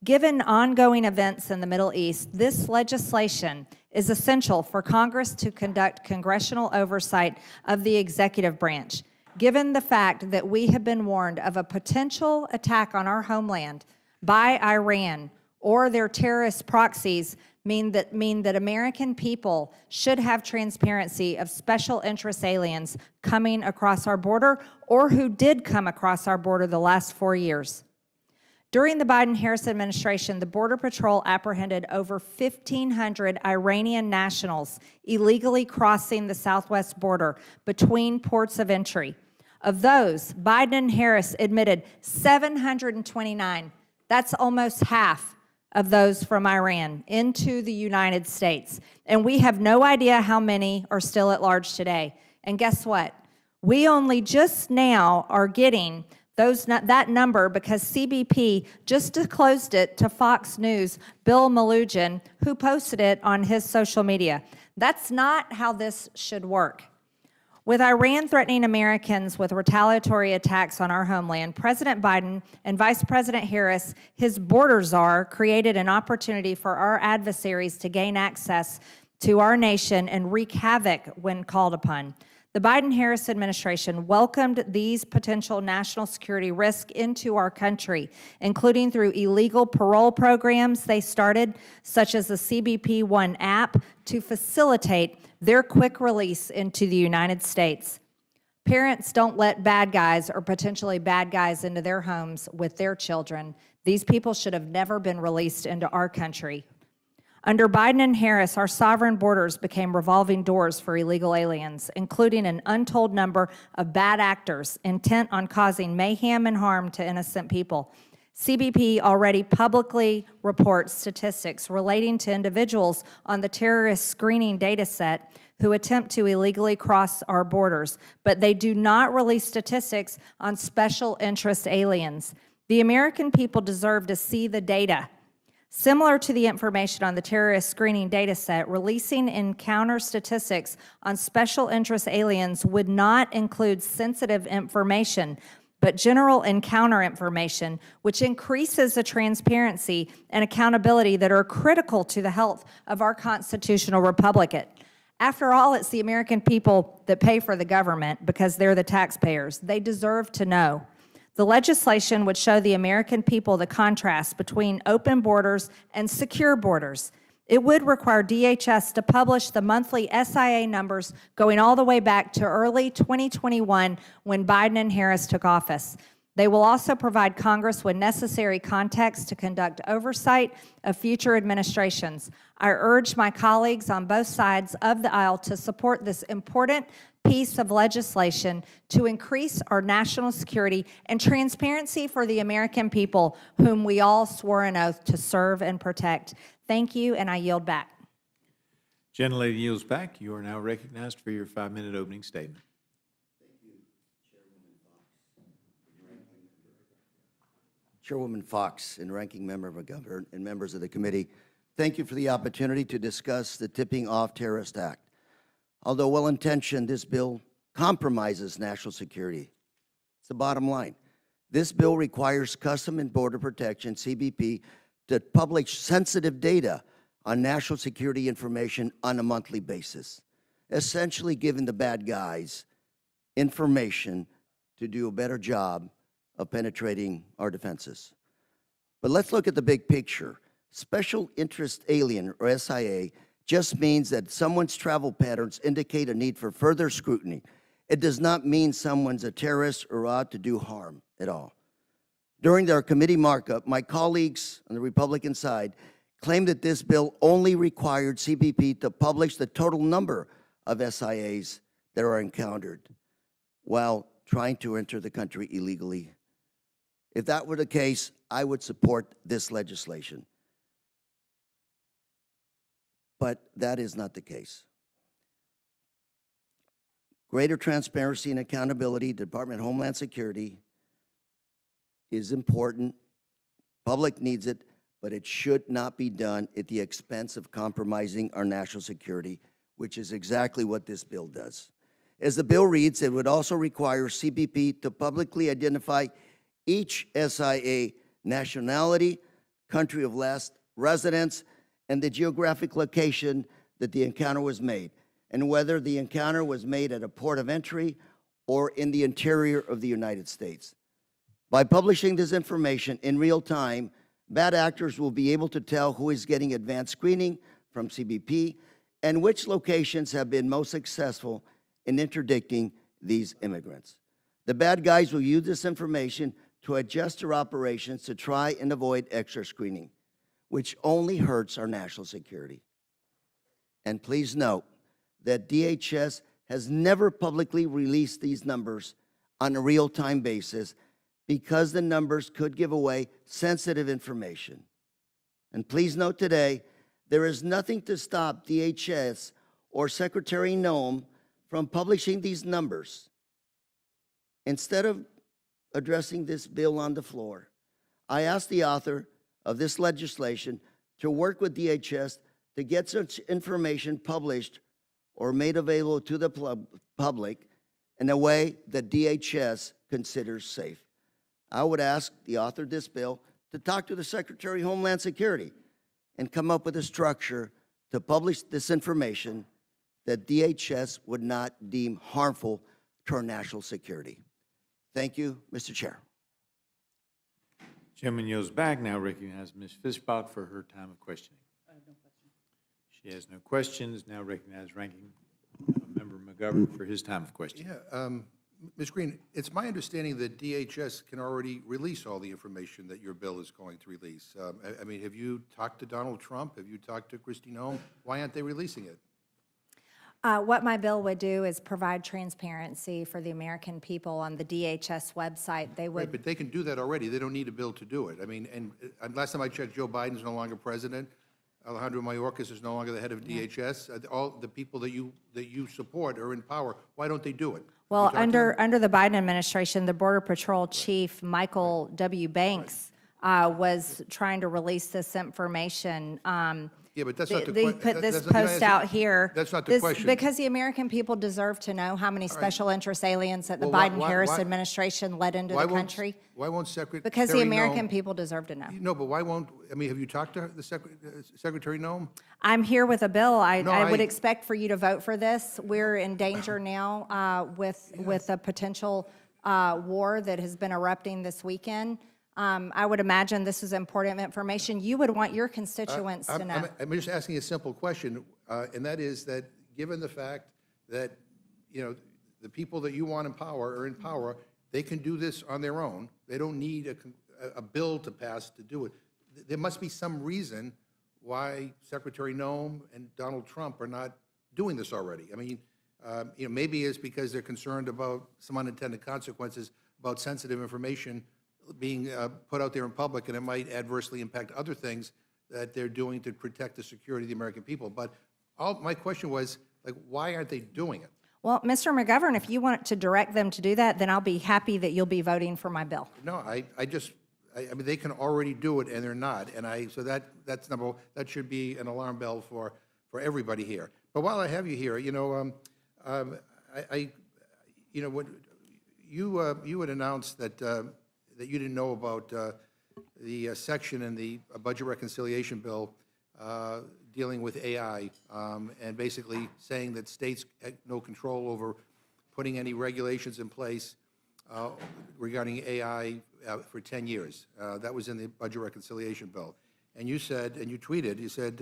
Given ongoing events in the Middle East, this legislation is essential for Congress to conduct congressional oversight of the executive branch. Given the fact that we have been warned of a potential attack on our homeland by Iran or their terrorist proxies, mean that American people should have transparency of special interest aliens coming across our border or who did come across our border the last 4 years. During the Biden-Harris administration, the Border Patrol apprehended over 1,500 Iranian nationals illegally crossing the southwest border between ports of entry. Of those, Biden and Harris admitted 729. That's almost half of those from Iran into the United States. And we have no idea how many are still at large today. And guess what? We only just now are getting that number because CBP just disclosed it to Fox News, Bill Malugin, who posted it on his social media. That's not how this should work. With Iran threatening Americans with retaliatory attacks on our homeland, President Biden and Vice President Harris, his border czar, created an opportunity for our adversaries to gain access to our nation and wreak havoc when called upon. The Biden-Harris administration welcomed these potential national security risks into our country, including through illegal parole programs they started, such as the CBP One app, to facilitate their quick release into the United States. Parents don't let bad guys or potentially bad guys into their homes with their children. These people should have never been released into our country. Under Biden and Harris, our sovereign borders became revolving doors for illegal aliens, including an untold number of bad actors intent on causing mayhem and harm to innocent people. CBP already publicly reports statistics relating to individuals on the terrorist screening data set who attempt to illegally cross our borders, but they do not release statistics on special interest aliens. The American people deserve to see the data. Similar to the information on the terrorist screening data set, releasing encounter statistics on special interest aliens would not include sensitive information, but general encounter information, which increases the transparency and accountability that are critical to the health of our constitutional republic. After all, it's the American people that pay for the government because they're the taxpayers. They deserve to know. The legislation would show the American people the contrast between open borders and secure borders. It would require DHS to publish the monthly SIA numbers going all the way back to early 2021 when Biden and Harris took office. They will also provide Congress with necessary context to conduct oversight of future administrations. I urge my colleagues on both sides of the aisle to support this important piece of legislation to increase our national security and transparency for the American people whom we all swore an oath to serve and protect. Thank you, and I yield back. Gentlelady yields back. You are now recognized for your 5-minute opening statement. Chairwoman Foxx and Ranking Member McGovern and members of the committee, thank you for the opportunity to discuss the Tipping Off Terrorist Act. Although well-intentioned, this bill compromises national security. It's the bottom line. This bill requires Customs and Border Protection, CBP, to publish sensitive data on national security information on a monthly basis, essentially giving the bad guys information to do a better job of penetrating our defenses. But let's look at the big picture. Special Interest Alien, or SIA, just means that someone's travel patterns indicate a need for further scrutiny. It does not mean someone's a terrorist or out to do harm at all. During our committee markup, my colleagues on the Republican side claimed that this bill only required CBP to publish the total number of SIAs that are encountered while trying to enter the country illegally. If that were the case, I would support this legislation. But that is not the case. Greater transparency and accountability, Department of Homeland Security is important. Public needs it, but it should not be done at the expense of compromising our national security, which is exactly what this bill does. As the bill reads, it would also require CBP to publicly identify each SIA nationality, country of last residence, and the geographic location that the encounter was made, and whether the encounter was made at a port of entry or in the interior of the United States. By publishing this information in real time, bad actors will be able to tell who is getting advanced screening from CBP and which locations have been most successful in interdicting these immigrants. The bad guys will use this information to adjust their operations to try and avoid extra screening, which only hurts our national security. And please note that DHS has never publicly released these numbers on a real-time basis because the numbers could give away sensitive information. And please note today, there is nothing to stop DHS or Secretary Noem from publishing these numbers. Instead of addressing this bill on the floor, I asked the author of this legislation to work with DHS to get such information published or made available to the public in a way that DHS considers safe. I would ask the author of this bill to talk to the Secretary of Homeland Security and come up with a structure to publish this information that DHS would not deem harmful to our national security. Thank you, Mr. Chair. Chairman yields back. Now recognize Ms. Fischbach for her time of questioning. I have no questions. She has no questions. Now recognize Ranking Member McGovern for his time of questioning. Yeah, Ms. Green, it's my understanding that DHS can already release all the information that your bill is going to release. I mean, have you talked to Donald Trump? Have you talked to Kristi Noem? Why aren't they releasing it? What my bill would do is provide transparency for the American people on the DHS website. They Right, would, but they can do that already. They don't need a bill to do it. I mean, and last time I checked, Joe Biden's no longer president. Alejandro Mayorkas is no longer the head of DHS. All the people that you support are in power. Why don't they do it? well, You talked to them? under the Biden administration, the Border Patrol Chief, Michael W. Banks, was trying to release this information. Yeah, but that's not the They que- put that- this that's- post out here. That's not the This- question. Because the American people deserve to know how many special interest aliens that the Well, Biden-Harris why- administration let into Why the won't- country. Why won't Secretary Because the Noem- American people deserve to know. No, but why won't, I mean, have you talked to the Secretary Noem? I'm here with a bill. No, I would I- expect for you to vote for this. We're in danger now with a potential war that has been erupting this weekend. I would imagine this is important information. You would want your constituents to know. I'm just asking a simple question, and that is that, given the fact that, you know, the people that you want in power are in power, they can do this on their own. They don't need a bill to pass to do it. There must be some reason why Secretary Noem and Donald Trump are not doing this already. I mean, you know, maybe it's because they're concerned about some unintended consequences about sensitive information being put out there in public, and it might adversely impact other things that they're doing to protect the security of the American people. But my question was, like, why aren't they doing it? Well, Mr. McGovern, if you want to direct them to do that, then I'll be happy that you'll be voting for my bill. No, I mean, they can already do it, and they're not. And so that's that should be an alarm bell for everybody here. But while I have you here, you know, you know, what you had announced that that you didn't know about the section in the budget reconciliation bill dealing with AI, and basically saying that states had no control over putting any regulations in place regarding AI for 10 years. That was in the budget reconciliation bill. And you said, and you tweeted, you said,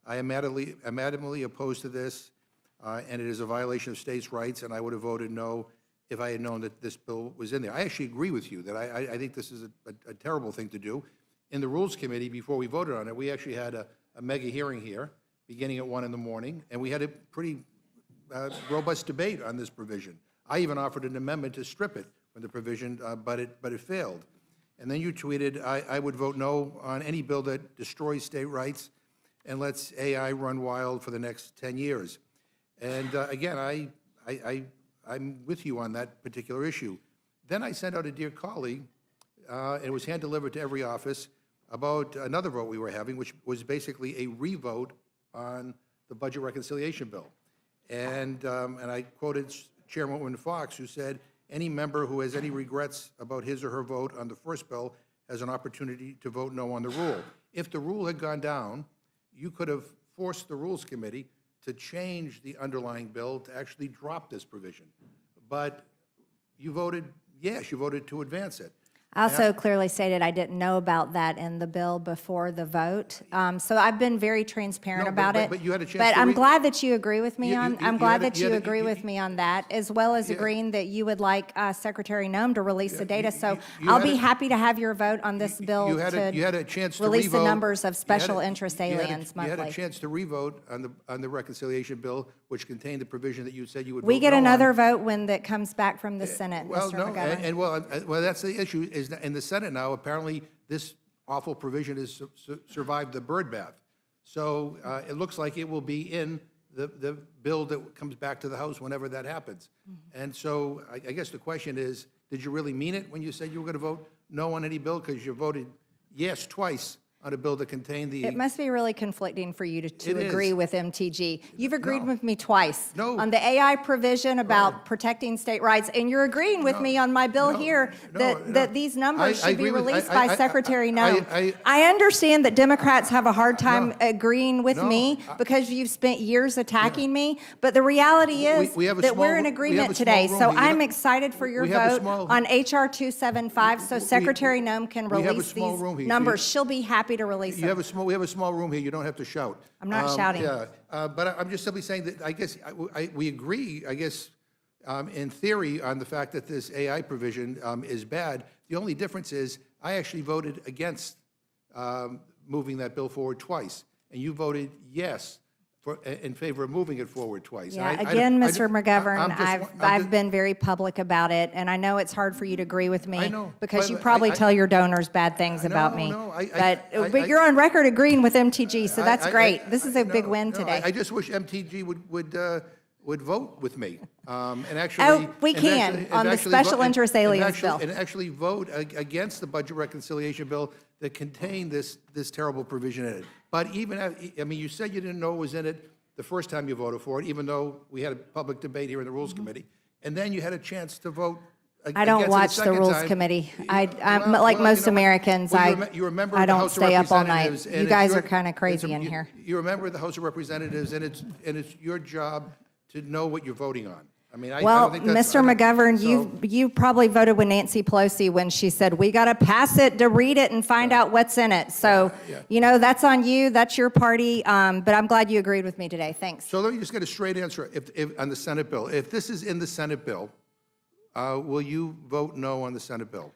I am adamantly opposed to this, and it is a violation of states' rights, and I would have voted no if I had known that this bill was in there. I actually agree with you that I think this is a terrible thing to do. In the Rules Committee, before we voted on it, we actually had a mega hearing here, beginning at 1 in the morning, and we had a pretty robust debate on this provision. I even offered an amendment to strip it from the provision, but it failed. And then you tweeted, I would vote no on any bill that destroys state rights and lets AI run wild for the next 10 years. And again, I'm with you on that particular issue. Then I sent out a dear colleague, and it was hand-delivered to every office, about another vote we were having, which was basically a revote on the budget reconciliation bill. And I quoted Chairwoman Foxx, who said, any member who has any regrets about his or her vote on the first bill has an opportunity to vote no on the rule. If the rule had gone down, you could have forced the Rules Committee to change the underlying bill to actually drop this provision. But you voted yes, you voted to advance it. I also clearly stated I didn't know about that in the bill before the vote. So I've been very transparent about it. But you had a chance But to I'm read- glad that you agree with me on, I'm glad that you had a- agree with me on that, as well as agreeing that you would like Secretary Noem to release the data. So you I'll had be a- happy to have your vote on this bill You had a chance to release the revote. numbers of You had special a- interest you had a- aliens You had a monthly. chance to revote on the reconciliation bill, which contained the provision that you said you would vote We get no on. another vote when that comes back from the Senate, Well, Mr. no, McGovern. and well, that's the issue, is that in the Senate now, apparently, this awful provision has survived the bird bath. So it looks like it will be in the bill that comes back to the House whenever that happens. And so I guess the question is, did you really mean it when you said you were going to vote no on any bill? Because you voted yes twice on a bill that contained the... It must be really conflicting for you It to is. agree with MTG. You've agreed with me twice. No. On the AI provision about protecting state rights, and you're agreeing with me on my bill here that these numbers I should be agree with- released I- by I- Secretary I- Noem. I understand that Democrats have a hard time No. agreeing with No. me because you've spent years attacking me, but the reality is we have a that we're in small- we have agreement a small today. room So here. I'm excited for your we have a vote small- on HR 275, so Secretary Noem can we have a release small these room here. numbers. She'll be happy to release them. We have a small room here, you don't have to shout. I'm not shouting. Yeah, but I'm just simply saying that I guess we agree, I guess, in theory, on the fact that this AI provision is bad. The only difference is I actually voted against moving that bill forward twice, and you voted yes in favor of moving it forward twice. Yeah, And again, I- Mr. McGovern, I'm just- I've been very public about it, and I know it's hard for you to agree with me. I know, Because but you probably I- tell your donors bad things about No, me. no, But you're on record agreeing with MTG, so that's great. This is a big no, win no, today. I just wish MTG would vote with me, and actually... we and can, actually- and on the actually special vote- interest and aliens actually- bill. And actually vote against the budget reconciliation bill that contained this terrible provision in it. But even, I mean, you said you didn't know it was in it the first time you voted for it, even though we had a public debate here in the Rules Committee, and then you had a chance to vote against it I a don't watch the second Rules time. Committee. I'm Well, like you most know what? Americans, Well, you're a member of I the don't House of stay up all night. Representatives, and You it's guys your- are kind of it's crazy a- in here. You're a member of the House of Representatives, and it's your job to know what you're voting on. I mean, I Well, don't think that's... Mr. I don't- McGovern, so- you probably voted with Nancy Pelosi when she said, we got to pass it to read it and find out what's in it. So, that's on you, that's your party, but I'm glad you agreed with me today. Thanks. So let me just get a straight answer if on the Senate bill. If this is in the Senate bill, will you vote no on the Senate bill?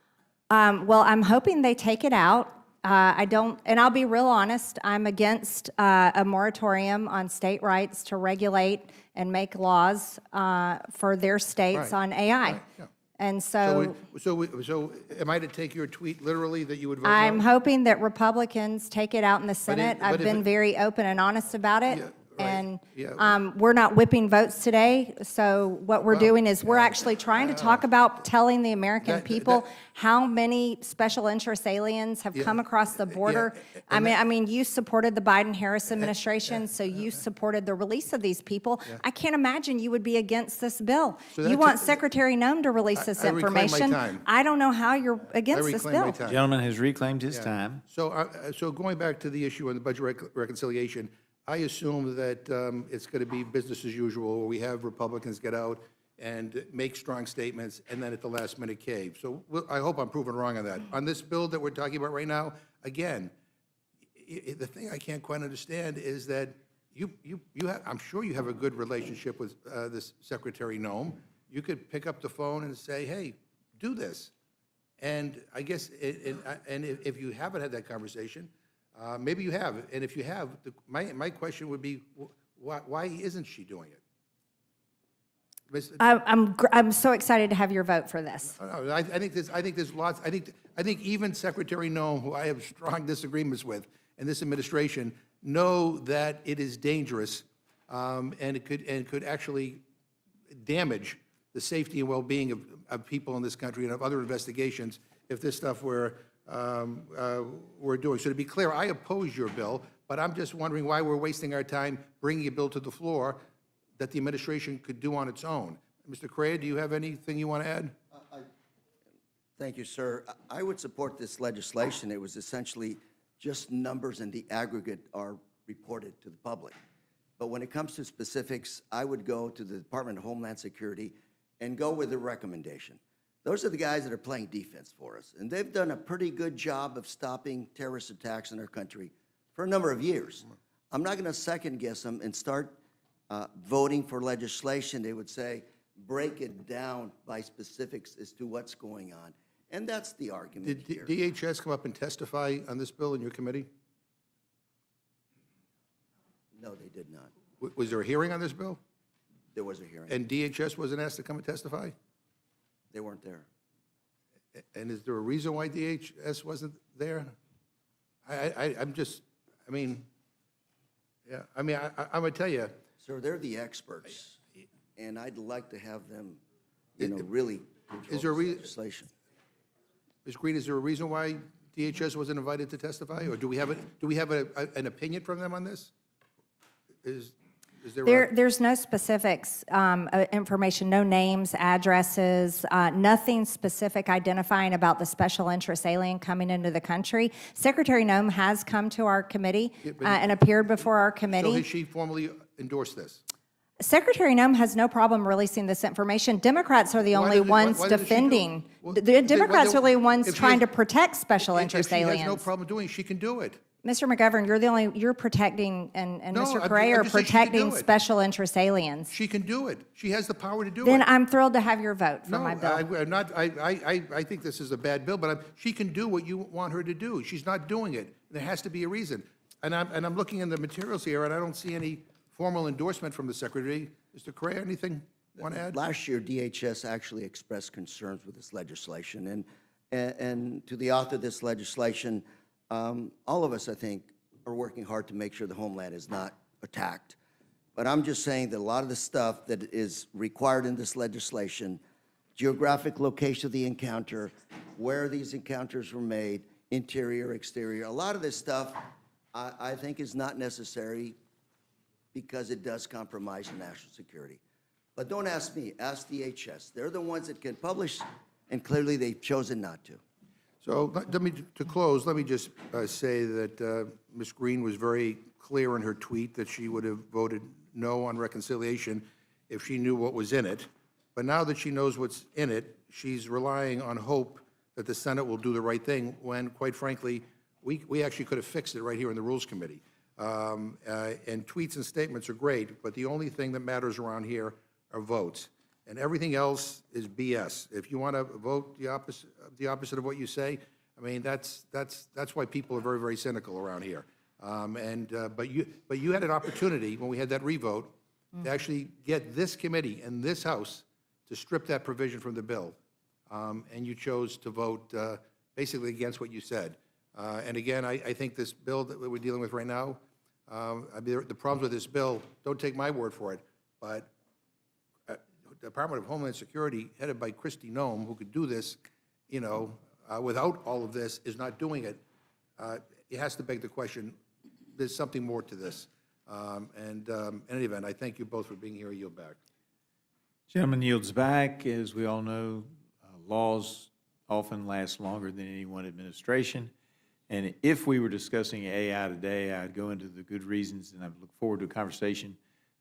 Well, I'm hoping they take it out. I don't, and I'll be real honest, I'm against a moratorium on state rights to regulate and make laws for their states Right, on AI. right, yeah. And So so am I to take your tweet literally that you would vote no? I'm hoping that Republicans take it out in the Senate. I've if been it- very open and honest about it. Yeah, right, And yeah. we're not whipping votes today. So what we're doing is we're actually trying to talk about telling the American That- people that- how many special interest aliens have come across the border. I and mean, you supported the Biden-Harris administration, so you supported the release of these people. I can't imagine you would be against this bill. So You that want took- Secretary Noem to release this I reclaim my information. time. I don't know how you're I against this reclaim my bill. time. Gentleman has reclaimed his time. So going back to the issue on the budget reconciliation, I assume that it's going to be business as usual, where we have Republicans get out and make strong statements, and then at the last minute cave. So I hope I'm proven wrong on that. On this bill that we're talking about right now, again, the thing I can't quite understand is that you have, I'm sure you have a good relationship with this Secretary Noem. You could pick up the phone and say, hey, do this. And I guess, and if you haven't had that conversation, maybe you have. And if you have, my question would be, why isn't she doing it? I'm so excited to have your vote for this. I think there's lots. I think even Secretary Noem, who I have strong disagreements with, and this administration know that it is dangerous, and it could actually damage the safety and well-being of people in this country and of other investigations if this stuff we're doing. So to be clear, I oppose your bill, but I'm just wondering why we're wasting our time bringing a bill to the floor that the administration could do on its own. Mr. Correa, do you have anything you want to add? Thank you, sir. I would support this legislation. It was essentially just numbers and the aggregate are reported to the public. But when it comes to specifics, I would go to the Department of Homeland Security and go with a recommendation. Those are the guys that are playing defense for us, and they've done a pretty good job of stopping terrorist attacks in our country for a number of years. I'm not going to second guess them and start voting for legislation. They would say, break it down by specifics as to what's going on. And that's the argument here. Did DHS come up and testify on this bill in your committee? No, they did not. Was there a hearing on this bill? There was a hearing. And DHS wasn't asked to come and testify? They weren't there. And is there a reason why DHS wasn't there? I'm just, I mean, yeah, I mean, I'm going to tell you. Sir, they're the experts, and I'd like to have them, you know, really Is there a control this legislation. Ms. Green, is there a reason why DHS wasn't invited to testify? Or do we have an opinion from them on this? Is there There's no specifics, information, no names, addresses, nothing specific identifying about the special interest alien coming into the country. Secretary Noem has come to our committee and appeared before our So committee. has she formally endorsed this? Secretary Noem has no problem releasing this information. Democrats are the Why only didn't- ones why didn't she do it? defending. Well, The Democrats are the ones if she trying has- to protect special interest If she has no aliens. problem doing it, she can do it. Mr. McGovern, you're protecting, and No, Mr. I Correa are just said she can do protecting it. special interest aliens. She can do it. She has the power to do Then it. I'm thrilled to have your vote for No, my bill. I'm not, I think this is a bad bill, but she can do what you want her to do. She's not doing it. There has to be a reason. And I'm looking in the materials here, and I don't see any formal endorsement from the Secretary. Mr. Correa, anything you want to add? Last year, DHS actually expressed concerns with this legislation, and to the author of this legislation, all of us, I think, are working hard to make sure the homeland is not attacked. But I'm just saying that a lot of the stuff that is required in this legislation, geographic location of the encounter, where these encounters were made, interior, exterior, a lot of this stuff I think is not necessary because it does compromise national security. But don't ask me, ask DHS. They're the ones that can publish, and clearly they've chosen not to. So to close, let me just say that Ms. Green was very clear in her tweet that she would have voted no on reconciliation if she knew what was in it. But now that she knows what's in it, she's relying on hope that the Senate will do the right thing when, quite frankly, we actually could have fixed it right here in the Rules Committee. And tweets and statements are great, but the only thing that matters around here are votes. And everything else is BS. If you want to vote the opposite of what you say, I mean, that's why people are very, very cynical around here. But you had an opportunity when we had that revote to actually get this committee and this House to strip that provision from the bill, and you chose to vote basically against what you said. And again, I think this bill that we're dealing with right now, I mean, the problems with this bill, don't take my word for it, but the Department of Homeland Security, headed by Kristi Noem, who could do this, you know, without all of this, is not doing it. It has to beg the question, there's something more to this. In any event, I thank you both for being here. I yield back. Gentleman yields back. As we all know, laws often last longer than any one administration. And if we were discussing AI today, I'd go into the good reasons, and I look forward to a conversation,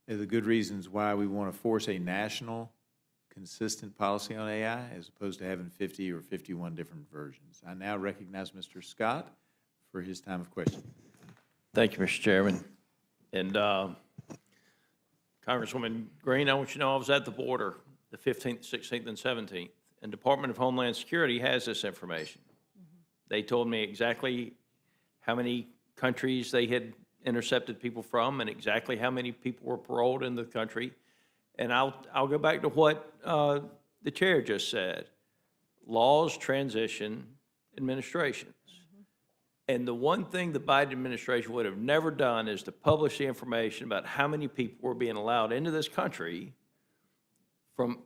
the good reasons why we want to force a national consistent policy on AI as opposed to having 50 or 51 different versions. I now recognize Mr. Scott for his time of questioning. Thank you, Mr. Chairman. And Congresswoman Green, I want you to know I was at the border the 15th, 16th, and 17th, and Department of Homeland Security has this information. They told me exactly how many countries they had intercepted people from and exactly how many people were paroled in the country. And I'll go back to what the chair just said. Laws transition administrations. And the one thing the Biden administration would have never done is to publish the information about how many people were being allowed into this country from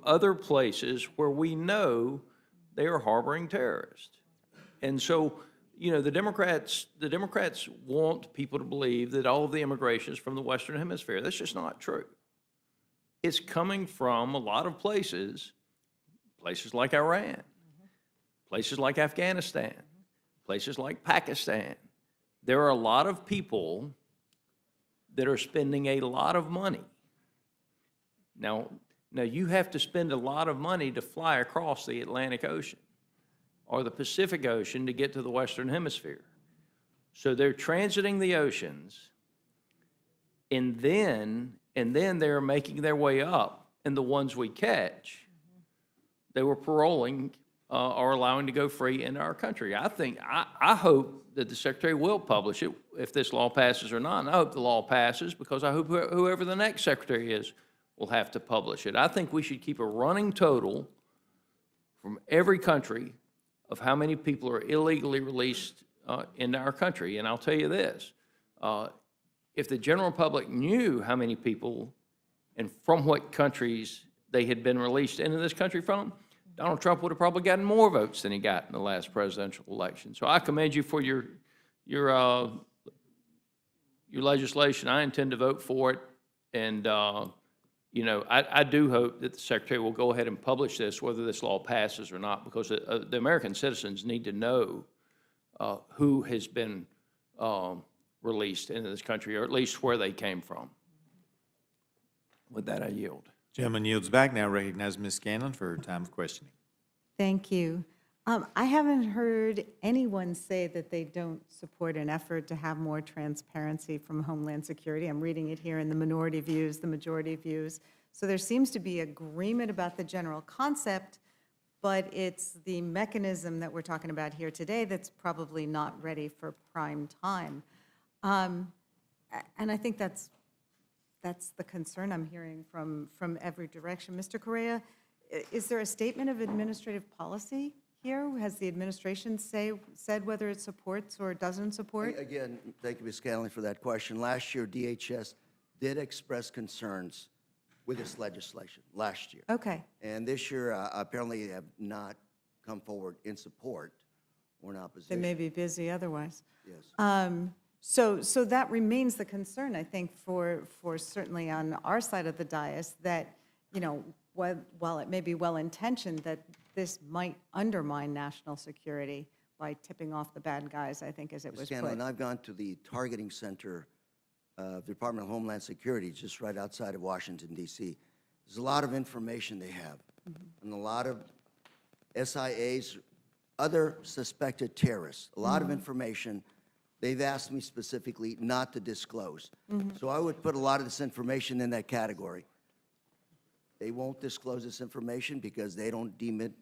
other places where we know they are harboring terrorists. And so, you know, the Democrats want people to believe that all of the immigration is from the Western Hemisphere. That's just not true. It's coming from a lot of places like Iran, places like Afghanistan, places like Pakistan. There are a lot of people that are spending a lot of money. Now you have to spend a lot of money to fly across the Atlantic Ocean or the Pacific Ocean to get to the Western Hemisphere. So they're transiting the oceans, and then they're making their way up, and the ones we catch, they were paroling or allowing to go free into our country. I hope that the Secretary will publish it if this law passes or not, and I hope the law passes because I hope whoever the next Secretary is will have to publish it. I think we should keep a running total from every country of how many people are illegally released into our country. And I'll tell you this, if the general public knew how many people and from what countries they had been released into this country from, Donald Trump would have probably gotten more votes than he got in the last presidential election. So I commend you for your legislation. I intend to vote for it. And, you know, I do hope that the Secretary will go ahead and publish this, whether this law passes or not, because the American citizens need to know who has been released into this country, or at least where they came from. With that, I yield. Gentleman yields back. Now recognize Ms. Scanlon for her time of questioning. Thank you. I haven't heard anyone say that they don't support an effort to have more transparency from Homeland Security. I'm reading it here in the minority views, the majority views. So there seems to be agreement about the general concept, but it's the mechanism that we're talking about here today that's probably not ready for prime time. And I think that's the concern I'm hearing from every direction. Mr. Correa, is there a statement of administrative policy here? Has the administration said whether it supports or doesn't support? Again, thank you, Ms. Scanlon, for that question. Last year, DHS did express concerns with this legislation, last year. Okay. And this year, apparently, they have not come forward in support or in opposition. They may be busy otherwise. Yes. So that remains the concern, I think, for certainly on our side of the dais, that, you know, while it may be well-intentioned, that this might undermine national security by tipping off the bad guys, I think, as it was put. Scanlon, I've gone to the targeting center of the Department of Homeland Security, just right outside of Washington, D.C. There's a lot of information they have, and a lot of SIAs, other suspected terrorists, a lot of information. They've asked me specifically not to disclose. So I would put a lot of this information in that category. They won't disclose this information because they don't deem it,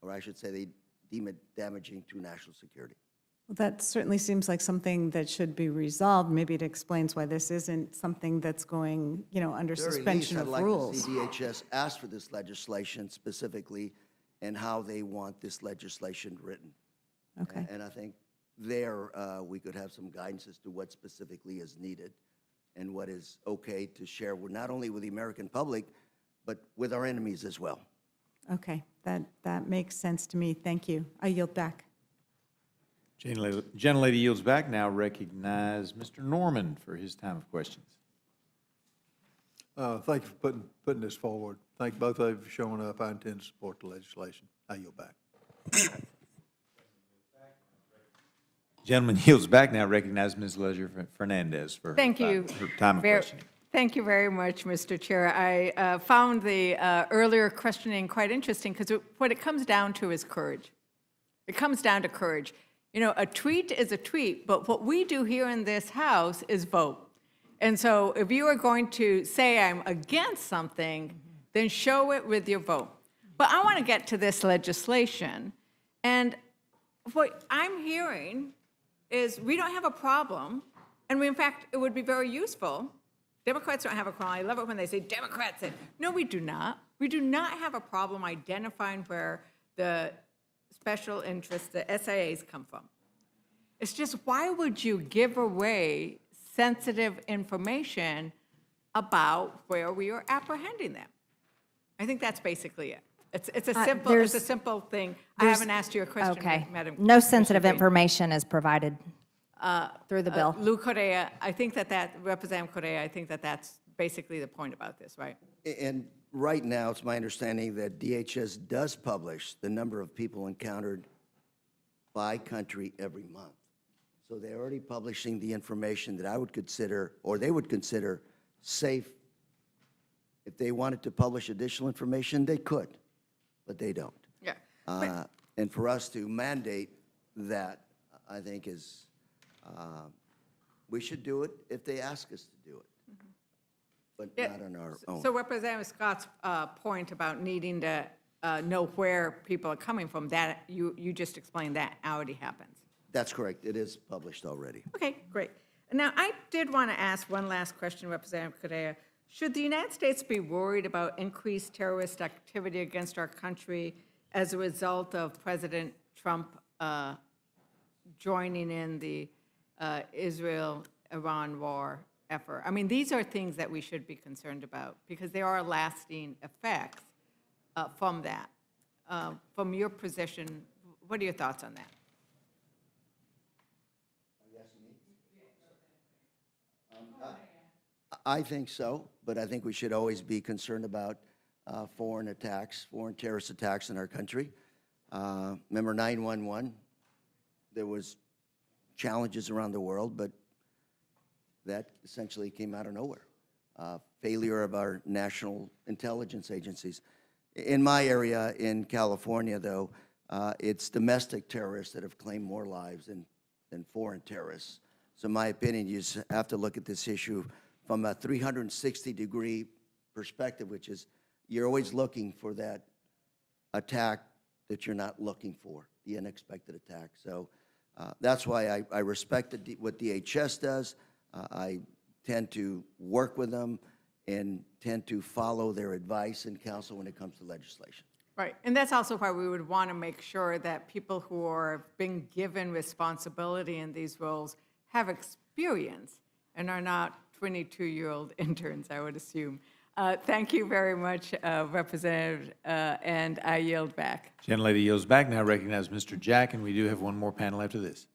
or I should say they deem it damaging to national security. Well, that certainly seems like something that should be resolved. Maybe it explains why this isn't something that's going, you know, under suspension of rules. I'd like to see DHS ask for this legislation specifically and how they want this legislation written. Okay. And I think there we could have some guidance as to what specifically is needed and what is okay to share with not only with the American public, but with our enemies as well. Okay, that makes sense to me. Thank you. I yield back. Gentlelady yields back. Now recognize Mr. Norman for his time of questions. Thank you for putting this forward. Thank both of you for showing up. I intend to support the legislation. I yield back. Gentleman yields back. Now recognize Ms. Leisure Fernandez for Thank her you. her time of questioning. Thank you very much, Mr. Chair. I found the earlier questioning quite interesting because what it comes down to is courage. It comes down to courage. You know, a tweet is a tweet, but what we do here in this House is vote. And so if you are going to say I'm against something, then show it with your vote. But I want to get to this legislation. And what I'm hearing is we don't have a problem. And in fact, it would be very useful. Democrats don't have a problem. I love it when they say Democrats say, no, we do not. We do not have a problem identifying where the special interests, the SIAs, come from. It's just, why would you give away sensitive information about where we are apprehending them? I think that's basically it. It's a simple thing. I haven't asked you a question, Okay. Madam. No sensitive information is provided through the bill. Lou Correa, I think Representative Correa, I think that's basically the point about this, right? And right now, it's my understanding that DHS does publish the number of people encountered by country every month. So they're already publishing the information that I would consider, or they would consider, safe. If they wanted to publish additional information, they could, but they don't. Yeah. And for us to mandate that, I think is, we should do it if they ask us to do it, but not on our own. So Representative Scott's point about needing to know where people are coming from, that you just explained that already happens. That's correct. It is published already. Okay, great. Now, I did want to ask one last question, Representative Correa. Should the United States be worried about increased terrorist activity against our country as a result of President Trump joining in the Israel-Iran war effort? I mean, these are things that we should be concerned about because there are lasting effects from that. From your position, what are your thoughts on that? I think so, but I think we should always be concerned about foreign attacks, foreign terrorist attacks in our country. Remember 9/11? There was challenges around the world, but that essentially came out of nowhere. Failure of our national intelligence agencies. In my area in California, though, it's domestic terrorists that have claimed more lives than foreign terrorists. So in my opinion, you just have to look at this issue from a 360-degree perspective, which is you're always looking for that attack that you're not looking for, the unexpected attack. So that's why I respect what DHS does. I tend to work with them and tend to follow their advice and counsel when it comes to legislation. Right, and that's also why we would want to make sure that people who are being given responsibility in these roles have experience and are not 22-year-old interns, I would assume. Thank you very much, Representative, and I yield back. Gentlelady yields back. Now recognize Mr. Jack, and we do have one more panel after this.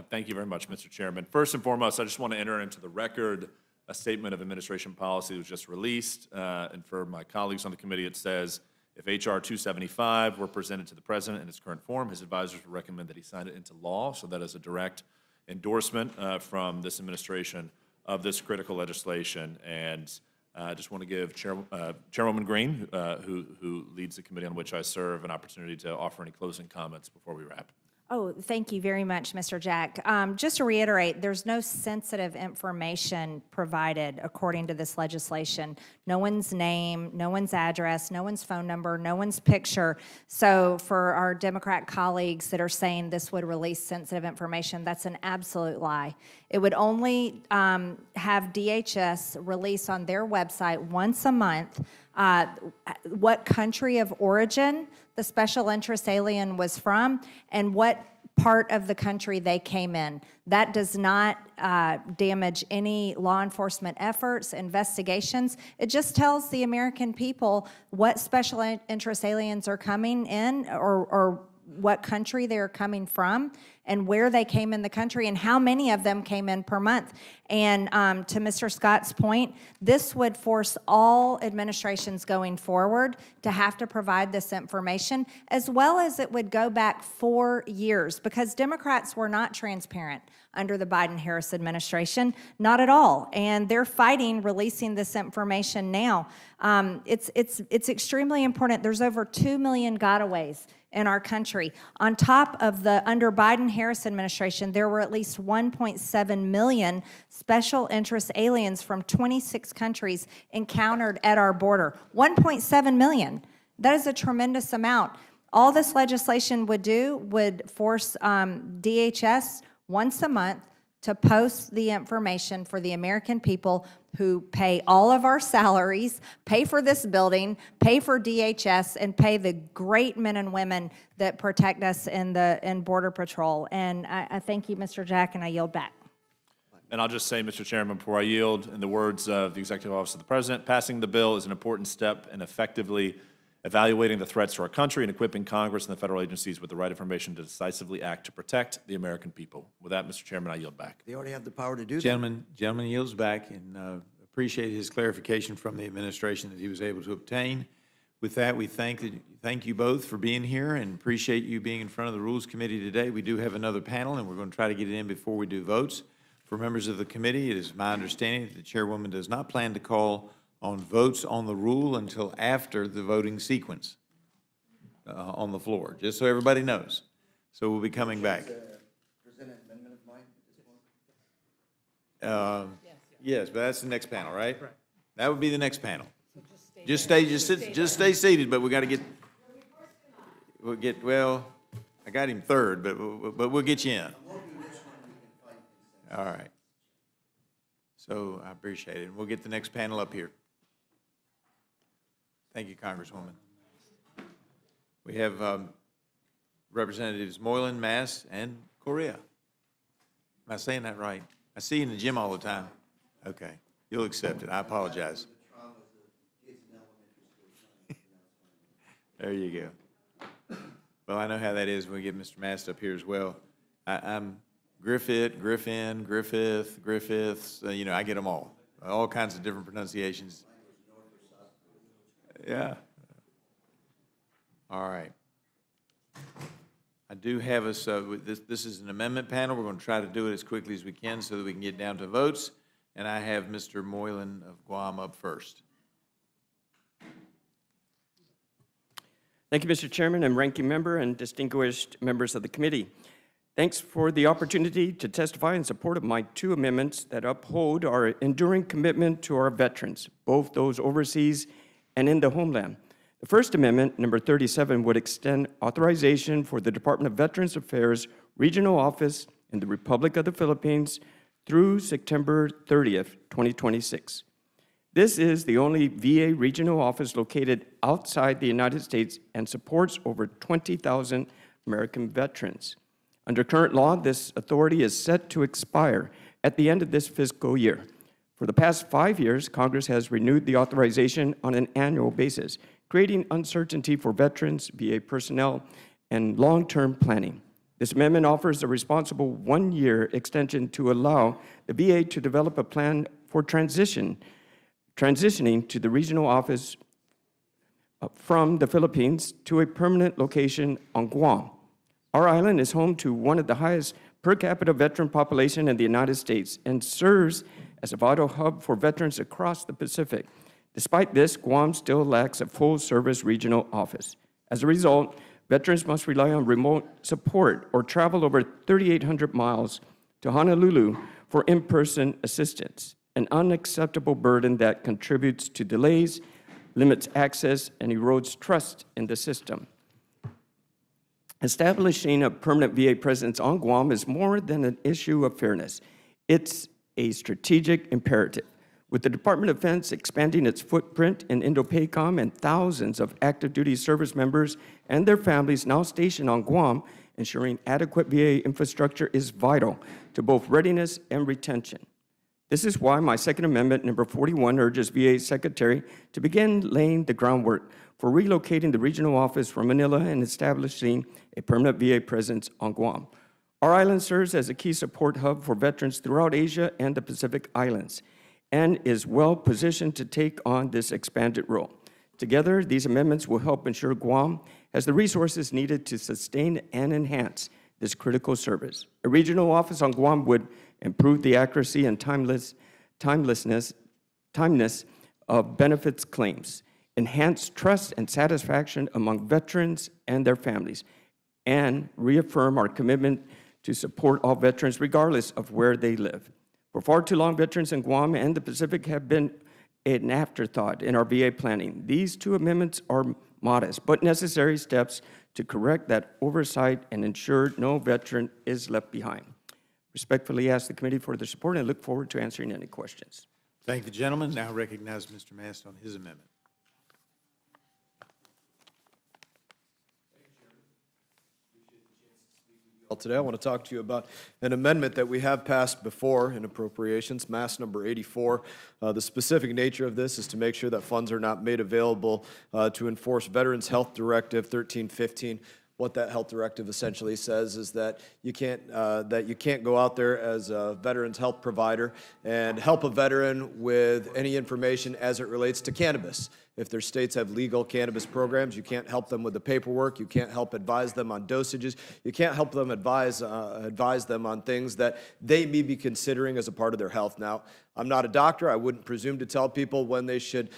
Thank you very much, Mr. Chairman. First and foremost, I just want to enter into the record a statement of administration policy that was just released. And for my colleagues on the committee, it says, if H.R. 275 were presented to the President in its current form, his advisors would recommend that he sign it into law. So that is a direct endorsement from this administration of this critical legislation. And I just want to give Chairwoman Green, who leads the committee on which I serve, an opportunity to offer any closing comments before we wrap. Oh, thank you very much, Mr. Jack. Just to reiterate, there's no sensitive information provided according to this legislation. No one's name, no one's address, no one's phone number, no one's picture. So for our Democrat colleagues that are saying this would release sensitive information, that's an absolute lie. It would only have DHS release on their website once a month what country of origin the special interest alien was from and what part of the country they came in. That does not damage any law enforcement efforts, investigations. It just tells the American people what special interest aliens are coming in or what country they're coming from and where they came in the country and how many of them came in per month. And to Mr. Scott's point, this would force all administrations going forward to have to provide this information, as well as it would go back 4 years, because Democrats were not transparent under the Biden-Harris administration, not at all. And they're fighting releasing this information now. It's extremely important. There's over 2 million gotaways in our country. On top of the under Biden-Harris administration, there were at least 1.7 million special interest aliens from 26 countries encountered at our border. 1.7 million. That is a tremendous amount. All this legislation would do would force DHS once a month to post the information for the American people who pay all of our salaries, pay for this building, pay for DHS, and pay the great men and women that protect us in Border Patrol. And I thank you, Mr. Jack, and I yield back. And I'll just say, Mr. Chairman, before I yield, in the words of the Executive Office of the President, passing the bill is an important step in effectively evaluating the threats to our country and equipping Congress and the federal agencies with the right information to decisively act to protect the American people. With that, Mr. Chairman, I yield back. They already have the power to do that. Gentleman yields back, and appreciate his clarification from the administration that he was able to obtain. With that, we thank you both for being here and appreciate you being in front of the Rules Committee today. We do have another panel, and we're going to try to get it in before we do votes. For members of the committee, it is my understanding that the chairwoman does not plan to call on votes on the rule until after the voting sequence on the floor, just so everybody knows. So we'll be coming back. Yes, but that's the next panel, right? That would be the next panel. Just stay seated, but we got to well, I got him third, but we'll get you in. All right. So I appreciate it. We'll get the next panel up here. Thank you, Congresswoman. We have Representatives Moylan, Mass, and Correa. Am I saying that right? I see you in the gym all the time. Okay, you'll accept it. I apologize. There you go. Well, I know how that is when we get Mr. Mast up here as well. I'm Griffith, Griffin, Griffith, Griffiths, you know, I get them all kinds of different pronunciations. Yeah. All right. I do have us, this is an amendment panel. We're going to try to do it as quickly as we can so that we can get down to votes. And I have Mr. Moylan of Guam up first. Thank you, Mr. Chairman and Ranking Member and distinguished members of the committee. Thanks for the opportunity to testify in support of my 2 amendments that uphold our enduring commitment to our veterans, both those overseas and in the homeland. The first amendment, number 37, would extend authorization for the Department of Veterans Affairs Regional Office in the Republic of the Philippines through September 30th, 2026. This is the only VA regional office located outside the United States and supports over 20,000 American veterans. Under current law, this authority is set to expire at the end of this fiscal year. For the past 5 years, Congress has renewed the authorization on an annual basis, creating uncertainty for veterans, VA personnel, and long-term planning. This amendment offers a responsible 1-year extension to allow the VA to develop a plan for transitioning to the regional office from the Philippines to a permanent location on Guam. Our island is home to one of the highest per capita veteran population in the United States and serves as a vital hub for veterans across the Pacific. Despite this, Guam still lacks a full-service regional office. As a result, veterans must rely on remote support or travel over 3,800 miles to Honolulu for in-person assistance, an unacceptable burden that contributes to delays, limits access, and erodes trust in the system. Establishing a permanent VA presence on Guam is more than an issue of fairness. It's a strategic imperative. With the Department of Defense expanding its footprint in Indo-PACOM and thousands of active duty service members and their families now stationed on Guam, ensuring adequate VA infrastructure is vital to both readiness and retention. This is why my Second Amendment, number 41, urges VA Secretary to begin laying the groundwork for relocating the regional office from Manila and establishing a permanent VA presence on Guam. Our island serves as a key support hub for veterans throughout Asia and the Pacific Islands, and is well positioned to take on this expanded role. Together, these amendments will help ensure Guam has the resources needed to sustain and enhance this critical service. A regional office on Guam would improve the accuracy and timelessness of benefits claims, enhance trust and satisfaction among veterans and their families, and reaffirm our commitment to support all veterans regardless of where they live. For far too long, veterans in Guam and the Pacific have been an afterthought in our VA planning. These two amendments are modest but necessary steps to correct that oversight and ensure no veteran is left behind. Respectfully ask the committee for their support and look forward to answering any questions. Thank the gentleman. Now recognize Mr. Mast on his amendment. Today, I want to talk to you about an amendment that we have passed before in Appropriations, Mass number 84. The specific nature of this is to make sure that funds are not made available to enforce Veterans Health Directive 1315. What that health directive essentially says is that you can't go out there as a veterans health provider and help a veteran with any information as it relates to cannabis. If their states have legal cannabis programs, you can't help them with the paperwork. You can't help advise them on dosages. You can't help them advise them on things that they may be considering as a part of their health. Now, I'm not a doctor. I wouldn't presume to tell people when they should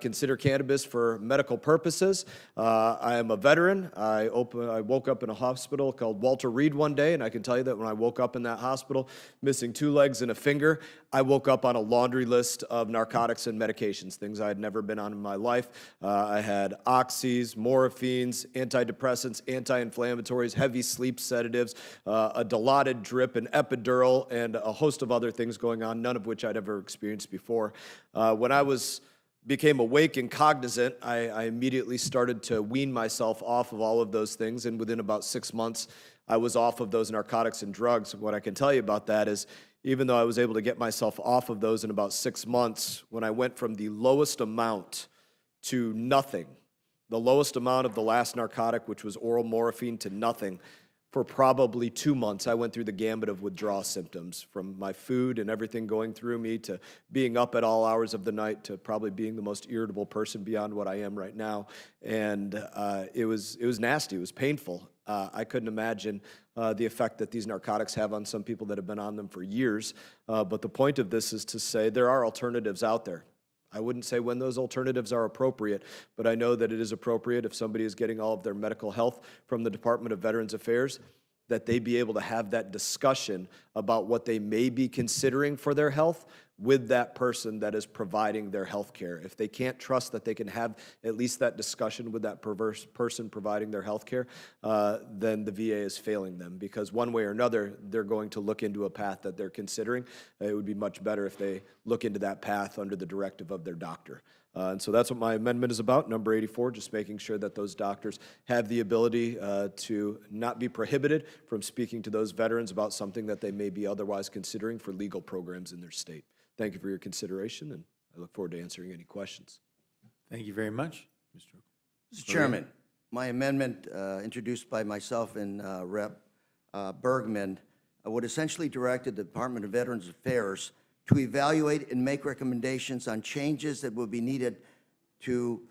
consider cannabis for medical purposes. I am a veteran. I woke up in a hospital called Walter Reed one day, and I can tell you that when I woke up in that hospital, missing 2 legs and a finger, I woke up on a laundry list of narcotics and medications, things I had never been on in my life. I had oxys, morphines, antidepressants, anti-inflammatories, heavy sleep sedatives, a Dilaudid drip, an epidural, and a host of other things going on, none of which I'd ever experienced before. When I became awake and cognizant, I immediately started to wean myself off of all of those things, and within about 6 months, I was off of those narcotics and drugs. What I can tell you about that is, even though I was able to get myself off of those in about 6 months, when I went from the lowest amount to nothing, the lowest amount of the last narcotic, which was oral morphine, to nothing, for probably 2 months, I went through the gambit of withdrawal symptoms, from my food and everything going through me to being up at all hours of the night to probably being the most irritable person beyond what I am right now. And it was nasty. It was painful. I couldn't imagine the effect that these narcotics have on some people that have been on them for years. But the point of this is to say there are alternatives out there. I wouldn't say when those alternatives are appropriate, but I know that it is appropriate if somebody is getting all of their medical health from the Department of Veterans Affairs, that they be able to have that discussion about what they may be considering for their health with that person that is providing their health care. If they can't trust that they can have at least that discussion with that perverse person providing their health care, then the VA is failing them, because one way or another, they're going to look into a path that they're considering. It would be much better if they look into that path under the directive of their doctor. And so that's what my amendment is about, number 84, just making sure that those doctors have the ability to not be prohibited from speaking to those veterans about something that they may be otherwise considering for legal programs in their state. Thank you for your consideration, and I look forward to answering any questions. Thank you very much. Mr. Chairman, my amendment introduced by myself and Rep. Bergman would essentially direct the Department of Veterans Affairs to evaluate and make recommendations on changes that will be needed to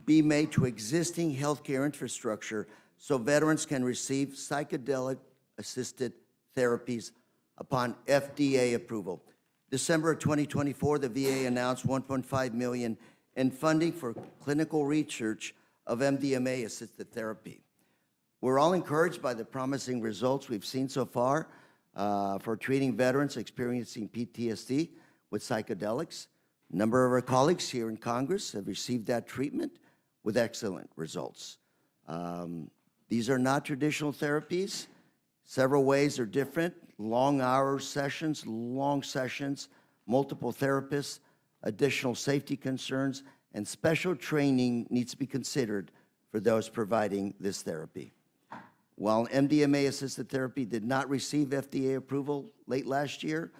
be made to existing healthcare infrastructure so veterans can receive psychedelic-assisted therapies upon FDA approval. December of 2024, the VA announced $1.5 million in funding for clinical research of MDMA-assisted therapy. We're all encouraged by the promising results we've seen so far for treating veterans experiencing PTSD with psychedelics. A number of our colleagues here in Congress have received that treatment with excellent results. These are not traditional therapies. Several ways are different: long hour sessions, long sessions, multiple therapists, additional safety concerns, and special training needs to be considered for those providing this therapy. While MDMA-assisted therapy did not receive FDA approval late last year,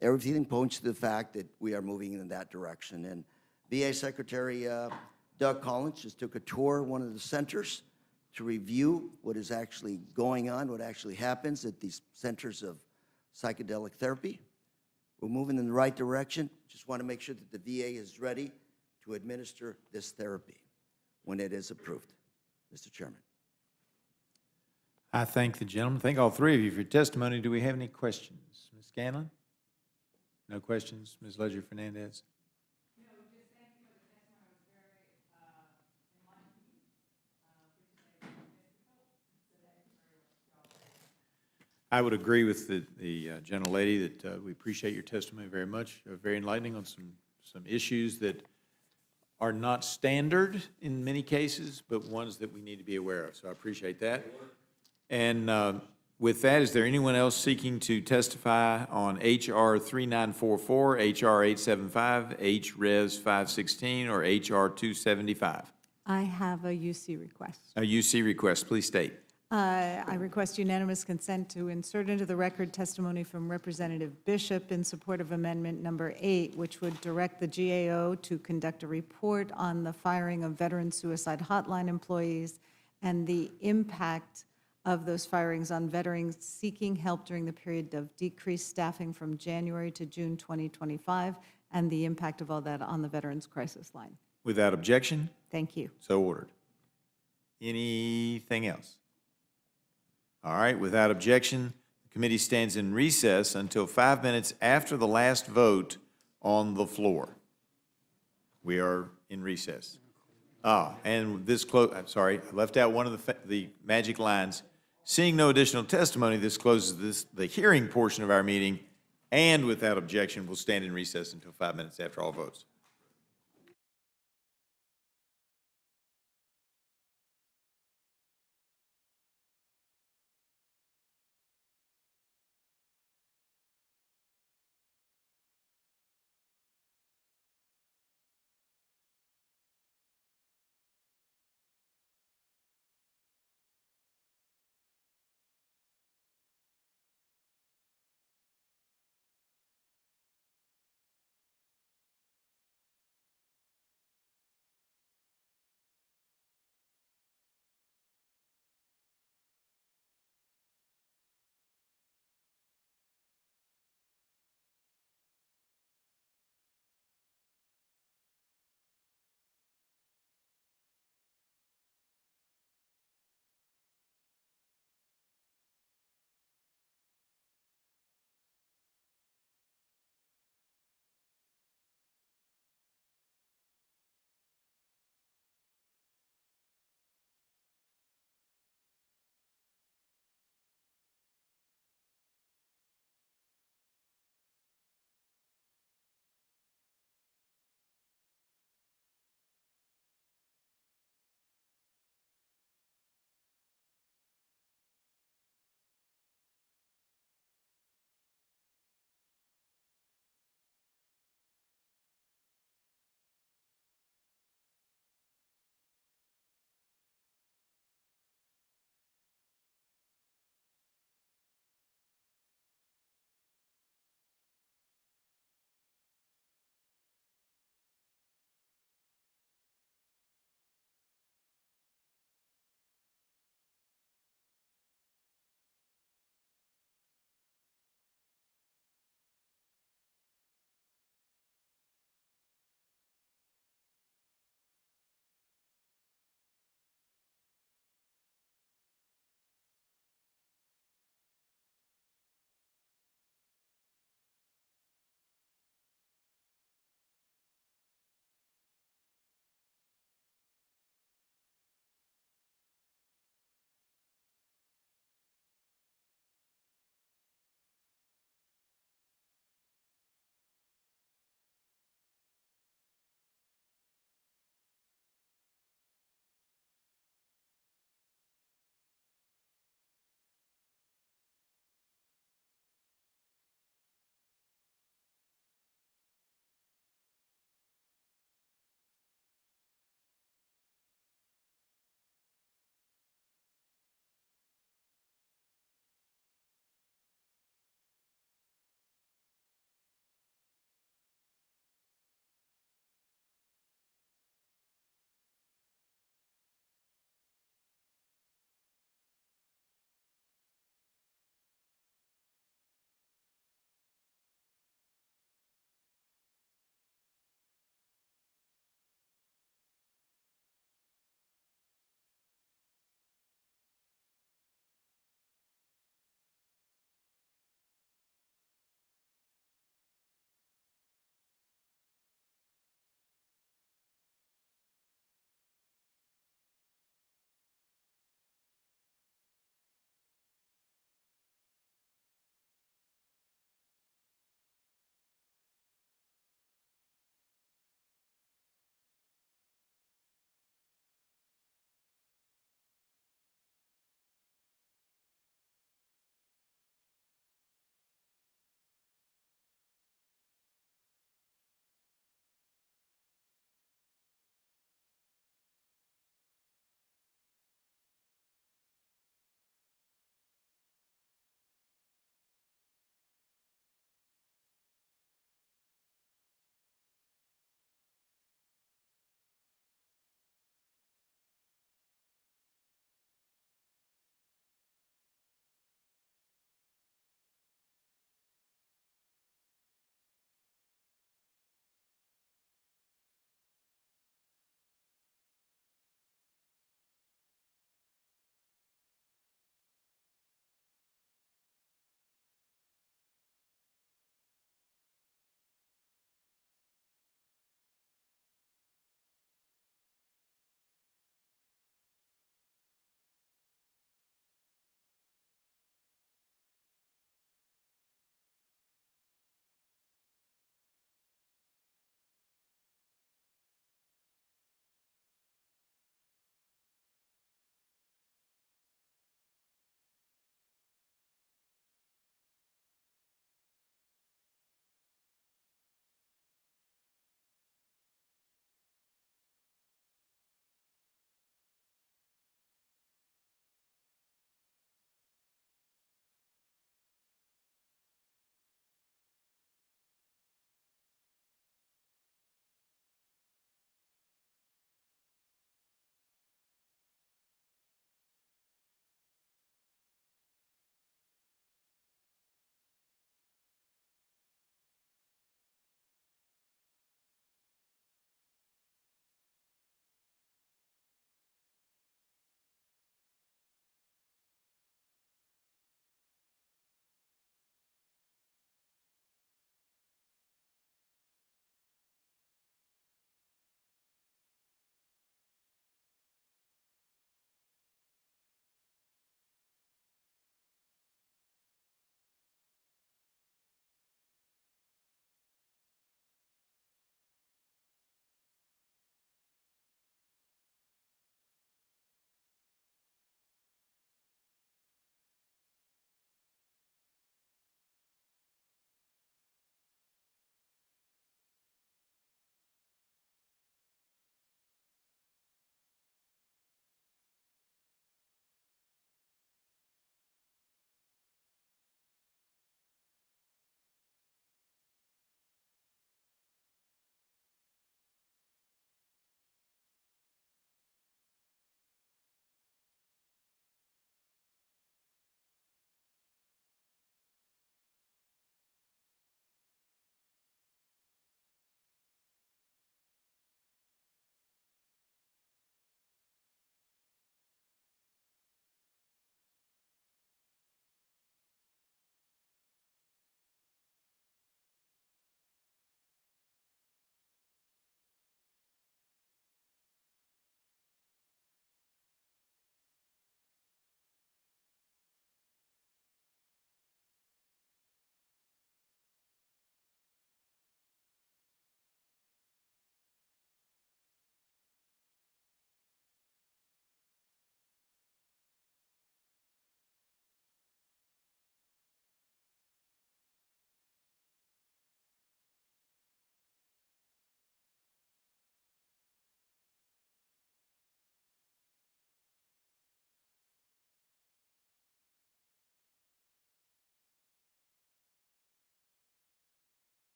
everything points to the fact that we are moving in that direction. And VA Secretary Doug Collins just took a tour of one of the centers to review what is actually going on, what actually happens at these centers of psychedelic therapy. We're moving in the right direction. Just want to make sure that the VA is ready to administer this therapy when it is approved. Mr. Chairman. I thank the gentleman, thank all three of you for your testimony. Do we have any questions? Ms. Scanlon? No questions? Ms. Ledger-Fernandez? I would agree with the gentlelady that we appreciate your testimony very much, very enlightening on some issues that are not standard in many cases, but ones that we need to be aware of. So I appreciate that. And with that, is there anyone else seeking to testify on H.R. 3944, H.R. 875, H.Res. 516, or H.R. 275? I have a UC request. A UC request, please state. I request unanimous consent to insert into the record testimony from Representative Bishop in support of Amendment Number 8, which would direct the GAO to conduct a report on the firing of veteran suicide hotline employees and the impact of those firings on veterans seeking help during the period of decreased staffing from January to June 2025, and the impact of all that on the Veterans Crisis Line. Without objection? Thank you. So ordered. Anything else? All right, without objection, the committee stands in recess until 5 minutes after the last vote on the floor. We are in recess. And this I'm sorry, I left out one of the magic lines. Seeing no additional testimony, this closes the hearing portion of our meeting, and without objection, we'll stand in recess until 5 minutes after all votes.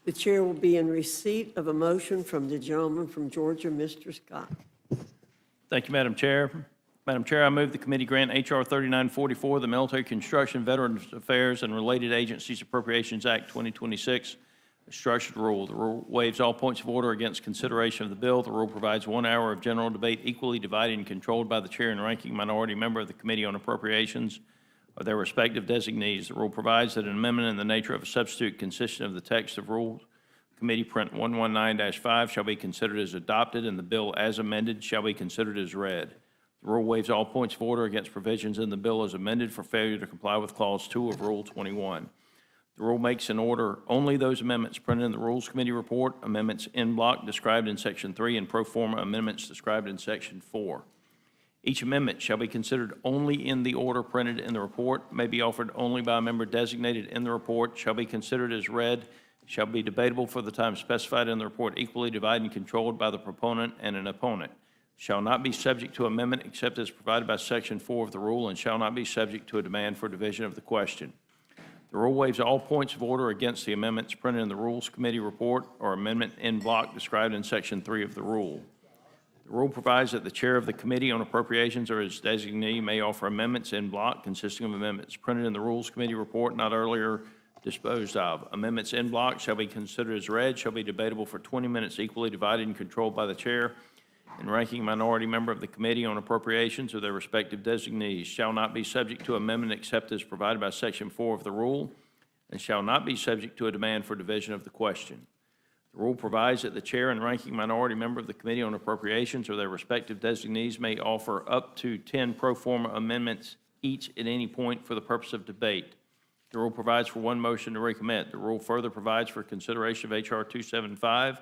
The chair will be in receipt of a motion from the gentleman from Georgia, Mr. Scott. Thank you, Madam Chair. Madam Chair, I move the committee grant H.R. 3944, the Military Construction, Veterans Affairs, and Related Agencies Appropriations Act 2026, a structured rule. The rule waives all points of order against consideration of the bill. The rule provides 1 hour of general debate equally divided and controlled by the chair and ranking minority member of the Committee on Appropriations or their respective designees. The rule provides that an amendment in the nature of a substitute consistent of the text of Rule Committee Print 119-5 shall be considered as adopted, and the bill as amended shall be considered as read. The rule waives all points of order against provisions in the bill as amended for failure to comply with Clause 2 of Rule 21. The rule makes in order only those amendments printed in the Rules Committee report, amendments en bloc described in Section 3, and pro forma amendments described in Section 4. Each amendment shall be considered only in the order printed in the report, may be offered only by a member designated in the report, shall be considered as read, shall be debatable for the time specified in the report, equally divided and controlled by the proponent and an opponent, shall not be subject to amendment except as provided by Section 4 of the rule, and shall not be subject to a demand for division of the question. The rule waives all points of order against the amendments printed in the Rules Committee report or amendment en bloc described in Section 3 of the rule. The rule provides that the chair of the Committee on Appropriations or his designee may offer amendments en bloc consisting of amendments printed in the Rules Committee report not earlier disposed of. Amendments en bloc shall be considered as read, shall be debatable for 20 minutes equally divided and controlled by the chair and ranking minority member of the Committee on Appropriations or their respective designees, shall not be subject to amendment except as provided by Section 4 of the rule, and shall not be subject to a demand for division of the question. The rule provides that the chair and ranking minority member of the Committee on Appropriations or their respective designees may offer up to 10 pro forma amendments each at any point for the purpose of debate. The rule provides for one motion to recommit. The rule further provides for consideration of H.R. 275,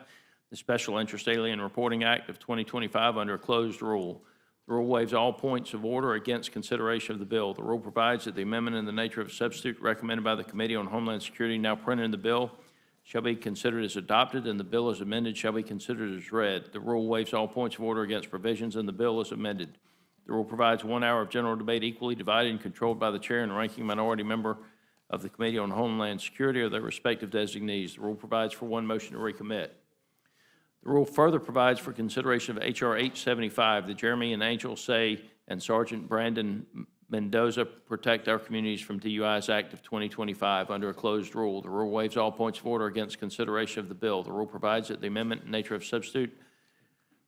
the Special Interest Alien Reporting Act of 2025 under a closed rule. The rule waives all points of order against consideration of the bill. The rule provides that the amendment in the nature of a substitute recommended by the Committee on Homeland Security now printed in the bill shall be considered as adopted, and the bill as amended shall be considered as read. The rule waives all points of order against provisions in the bill as amended. The rule provides 1 hour of general debate equally divided and controlled by the chair and ranking minority member of the Committee on Homeland Security or their respective designees. The rule provides for one motion to recommit. The rule further provides for consideration of H.R. 875, the Jeremy and Angel Seay and Sergeant Brandon Mendoza Protect Our Communities from DUIs Act of 2025 under a closed rule. The rule waives all points of order against consideration of the bill. The rule provides that the amendment in nature of substitute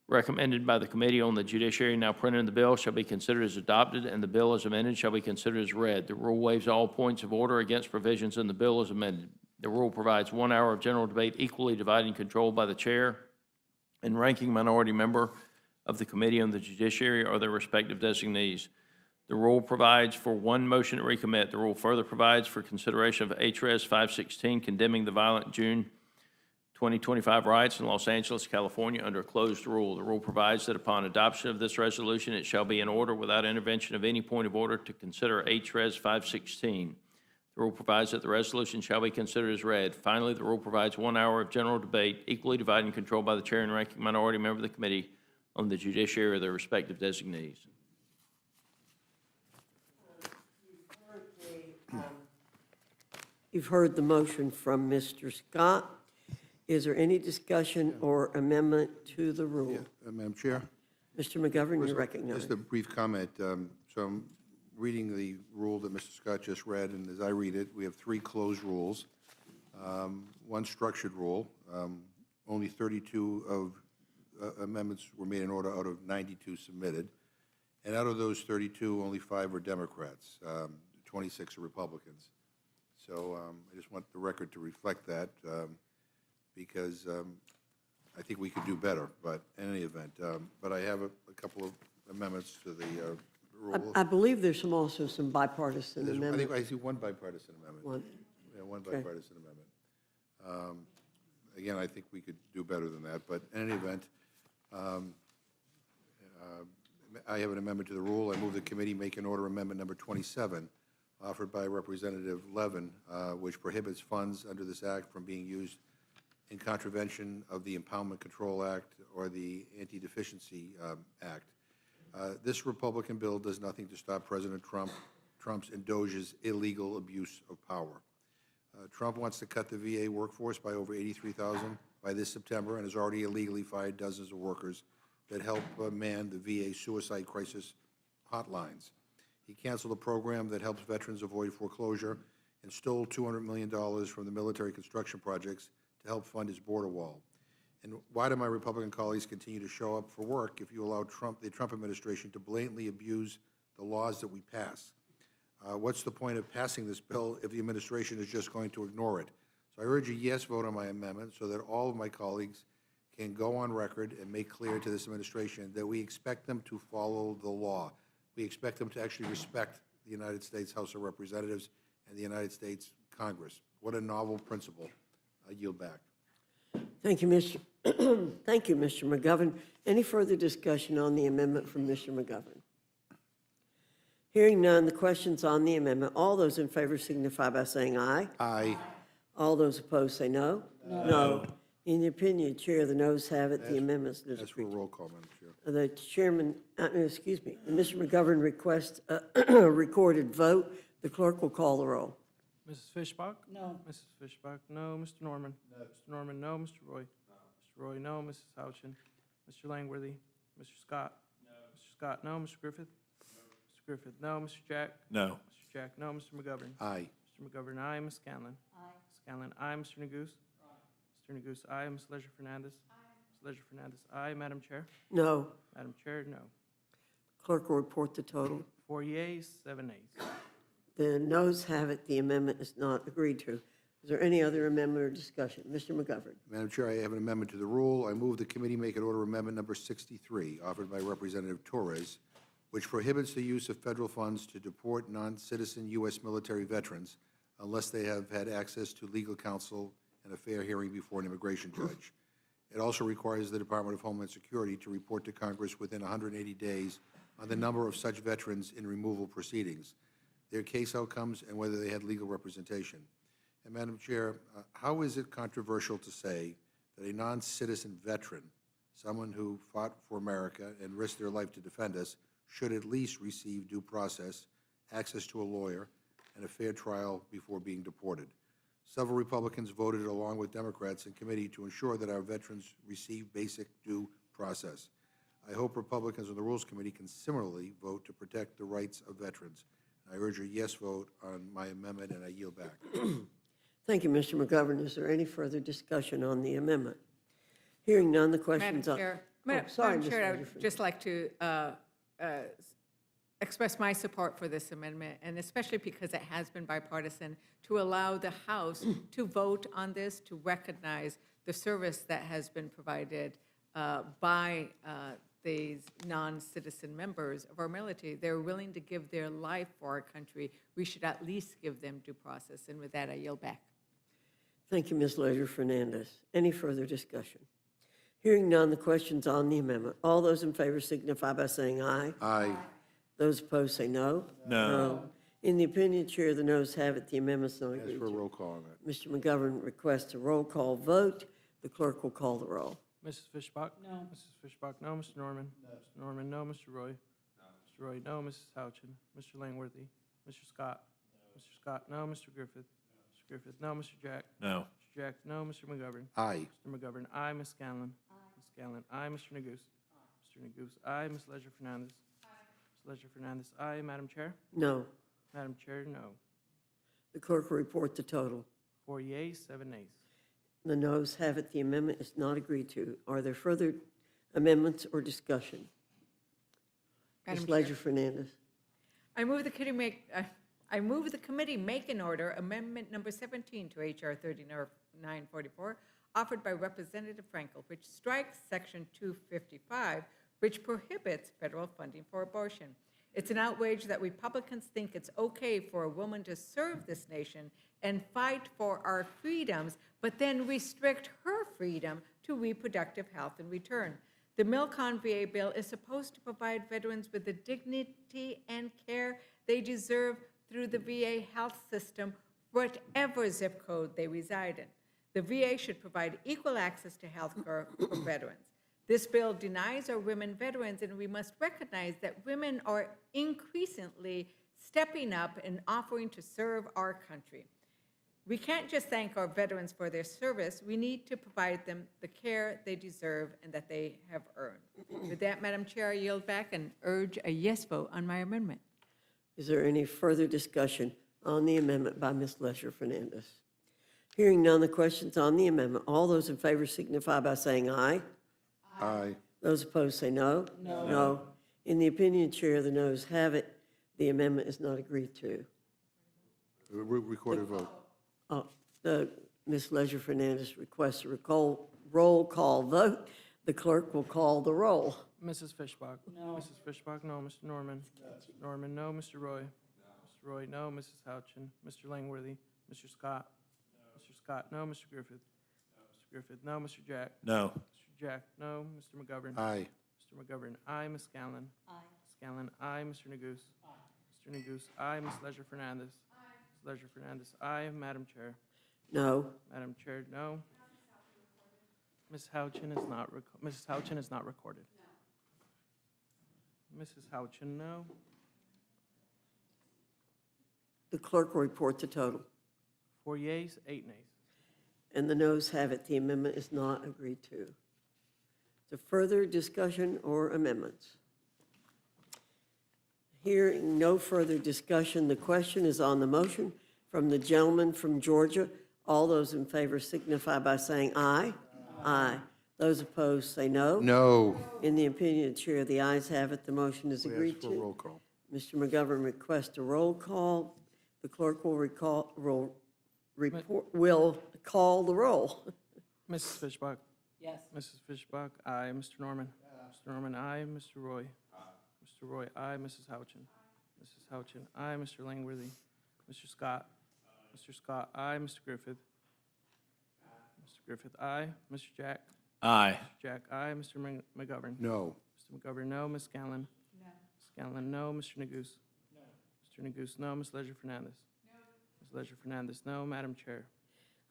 recommended by the Committee on the Judiciary now printed in the bill shall be considered as adopted, and the bill as amended shall be considered as read. The rule waives all points of order against provisions in the bill as amended. The rule provides 1 hour of general debate equally divided and controlled by the chair and ranking minority member of the Committee on the Judiciary or their respective designees. The rule provides for one motion to recommit. The rule further provides for consideration of HRS 516, condemning the violent June 2025 riots in Los Angeles, California, under a closed rule. The rule provides that upon adoption of this resolution, it shall be in order without intervention of any point of order to consider HRS 516. The rule provides that the resolution shall be considered as read. Finally, the rule provides 1 hour of general debate, equally divided and controlled by the chair and ranking minority member of the Committee on the Judiciary or their respective designees. You've heard the motion from Mr. Scott. Is there any discussion or amendment to the rule? Madam Chair? Mr. McGovern, you're recognized. Just a brief comment. So I'm reading the rule that Mr. Scott just read, and as I read it, we have 3 closed rules, one structured rule. Only 32 of amendments were made in order out of 92 submitted. And out of those 32, only 5 are Democrats, 26 are Republicans. So I just want the record to reflect that because I think we could do better, but in any event. But I have a couple of amendments to the rule. I believe there's also some bipartisan I amendments. think I see one bipartisan amendment. One. Yeah, one Okay. bipartisan amendment. Again, I think we could do better than that, but in any event, I have an amendment to the rule. I move the committee make an order amendment number 27, offered by Representative Levin, which prohibits funds under this act from being used in contravention of the Impoundment Control Act or the Anti-Deficiency Act. This Republican bill does nothing to stop President Trump's and Doge's illegal abuse of power. Trump wants to cut the VA workforce by over 83,000 by this September and has already illegally fired dozens of workers that help man the VA suicide crisis hotlines. He canceled a program that helps veterans avoid foreclosure and stole $200 million from the military construction projects to help fund his border wall. And why do my Republican colleagues continue to show up for work if you allow the Trump administration to blatantly abuse the laws that we pass? What's the point of passing this bill if the administration is just going to ignore it? So I urge a yes vote on my amendment so that all of my colleagues can go on record and make clear to this administration that we expect them to follow the law. We expect them to actually respect the United States House of Representatives and the United States Congress. What a novel principle. I yield back. Thank you, Mr. Thank you, Mr. McGovern. Any further discussion on the amendment from Mr. McGovern? Hearing none, the question's on the amendment. All those in favor signify by saying aye. Aye. All those opposed say no. No. In the opinion of the chair, the noes have it. The amendment's That's for a roll call, Madam Chair. The chairman, excuse me, Mr. McGovern requests a recorded vote. The clerk will call the roll. Mrs. Fishbach? No. Mrs. Fishbach, no. Mr. Norman? No. Mr. Norman, no. Mr. Roy? No. Mr. Roy, no. Mrs. Houchin? Mr. Langworthy? Mr. Scott? No. Mr. Scott, no. Mr. Griffith? No. Mr. Griffith, no. Mr. Jack? No. Mr. Jack, no. Mr. McGovern? Aye. Mr. McGovern, aye. Ms. Scanlon? Aye. Ms. Scanlon, aye. Mr. Neguse? Aye. Mr. Neguse, aye. Ms. Leisure Fernandez? Aye. Ms. Leisure Fernandez, aye. Madam Chair? No. Madam Chair, no. Clerk will report the total. 4 yeas, 7 nays. The noes have it. The amendment is not agreed to. Is there any other amendment or discussion? Mr. McGovern. Madam Chair, I have an amendment to the rule. I move the committee make an order amendment number 63, offered by Representative Torres, which prohibits the use of federal funds to deport non-citizen U.S. military veterans unless they have had access to legal counsel and a fair hearing before an immigration judge. It also requires the Department of Homeland Security to report to Congress within 180 days on the number of such veterans in removal proceedings, their case outcomes, and whether they had legal representation. And Madam Chair, how is it controversial to say that a non-citizen veteran, someone who fought for America and risked their life to defend us, should at least receive due process, access to a lawyer, and a fair trial before being deported? Several Republicans voted along with Democrats in committee to ensure that our veterans receive basic due process. I hope Republicans on the Rules Committee can similarly vote to protect the rights of veterans. I urge a yes vote on my amendment, and I yield back. Thank you, Mr. McGovern. Is there any further discussion on the amendment? Hearing none, the question's Madam on. Chair, Sorry, Madam Ms. Chair, I Leisure. would just like to express my support for this amendment, and especially because it has been bipartisan, to allow the House to vote on this, to recognize the service that has been provided by these non-citizen members of our military. They're willing to give their life for our country. We should at least give them due process. And with that, I yield back. Thank you, Ms. Leisure Fernandez. Any further discussion? Hearing none, the question's on the amendment. All those in favor signify by saying aye. Aye. Those opposed say no. No. In the opinion of the chair, the noes have it. The amendment's not Ask agreed for a to. roll call on that. Mr. McGovern requests a roll call vote. The clerk will call the roll. Mrs. Fishbach? No. Mrs. Fishbach, no. Mr. Norman? No. Mr. Norman, no. Mr. Roy? No. Mr. Roy, no. Mrs. Houchin? Mr. Langworthy? Mr. Scott? No. Mr. Scott, no. Mr. Griffith? No. Mr. Griffith, no. Mr. Jack? No. Mr. Jack, no. Mr. McGovern? Aye. Mr. McGovern, aye. Ms. Scanlon? Aye. Ms. Scanlon, aye. Mr. Neguse? Mr. Neguse, aye. Ms. Leisure Fernandez? Ms. Leisure Fernandez, aye. Madam Chair? No. Madam Chair, no. The clerk will report the total. 4 yeas, 7 nays. The noes have it. The amendment is not agreed to. Are there further amendments or discussion? Madam Ms. Chair. Leisure Fernandez. I move the committee make an order amendment number 17 to H.R. 3944, offered by Representative Frankel, which strikes Section 255, which prohibits federal funding for abortion. It's an outrage that Republicans think it's okay for a woman to serve this nation and fight for our freedoms, but then restrict her freedom to reproductive health in return. The Milcon VA bill is supposed to provide veterans with the dignity and care they deserve through the VA health system, whatever zip code they reside in. The VA should provide equal access to health care for veterans. This bill denies our women veterans, and we must recognize that women are increasingly stepping up and offering to serve our country. We can't just thank our veterans for their service. We need to provide them the care they deserve and that they have earned. With that, Madam Chair, I yield back and urge a yes vote on my amendment. Is there any further discussion on the amendment by Ms. Leisure Fernandez? Hearing none, the question's on the amendment. All those in favor signify by saying aye. Aye. Those opposed say no. No. No. In the opinion chair, the noes have it. The amendment is not agreed to. Recorded vote. Ms. Leisure Fernandez requests a roll call vote. The clerk will call the roll. Mrs. Fishbach? No. Mrs. Fishbach, no. Mr. Norman? Mr. Norman, no. Mr. Roy? No. Mr. Roy, no. Mrs. Houchin? Mr. Langworthy? Mr. Scott? No. Mr. Scott, no. Mr. Griffith? No. Mr. Griffith, no. Mr. Jack? No. Mr. Jack, no. Mr. McGovern? Aye. Mr. McGovern, aye. Ms. Scanlon? Aye. Ms. Scanlon, aye. Mr. Neguse? Aye. Mr. Neguse, aye. Ms. Leisure Fernandez? Aye. Ms. Leisure Fernandez, aye. Madam Chair? No. Madam Chair, no. Ms. Houchin is not, Mrs. Houchin is not recorded. No. Mrs. Houchin, no. The clerk will report the total. 4 yeas, 8 nays. And the noes have it. The amendment is not agreed to. Is there further discussion or amendments? Hearing no further discussion, the question is on the motion from the gentleman from Georgia. All those in favor signify by saying aye. Aye. Those opposed say no. No. In the opinion of the chair, the ayes have it. The motion is We agreed ask for to. a roll call. Mr. McGovern requests a roll call. The clerk will will call the roll. Mrs. Fishbach? Yes. Mrs. Fishbach, aye. Mr. Norman? Mr. Norman, aye. Mr. Roy? Mr. Roy, aye. Mrs. Houchin? Mrs. Houchin, aye. Mr. Langworthy? Mr. Scott? Mr. Scott, aye. Mr. Griffith? Mr. Griffith, aye. Mr. Jack? Aye. Mr. Jack, aye. Mr. McGovern? No. Mr. McGovern, no. Ms. Scanlon? No. Ms. Scanlon, no. Mr. Neguse? No. Mr. Neguse, no. Ms. Leisure Fernandez? No. Ms. Leisure Fernandez, no. Madam Chair?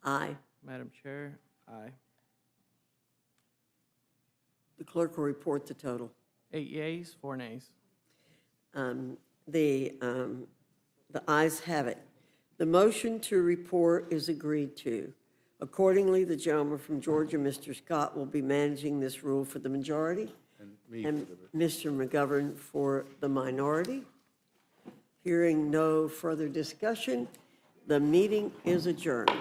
Aye. Madam Chair, aye. The clerk will report the total. 8 yeas, 4 nays. The ayes have it. The motion to report is agreed to. Accordingly, the gentleman from Georgia, Mr. Scott, will be managing this rule for the majority, And me. and Mr. McGovern for the minority. Hearing no further discussion, the meeting is adjourned.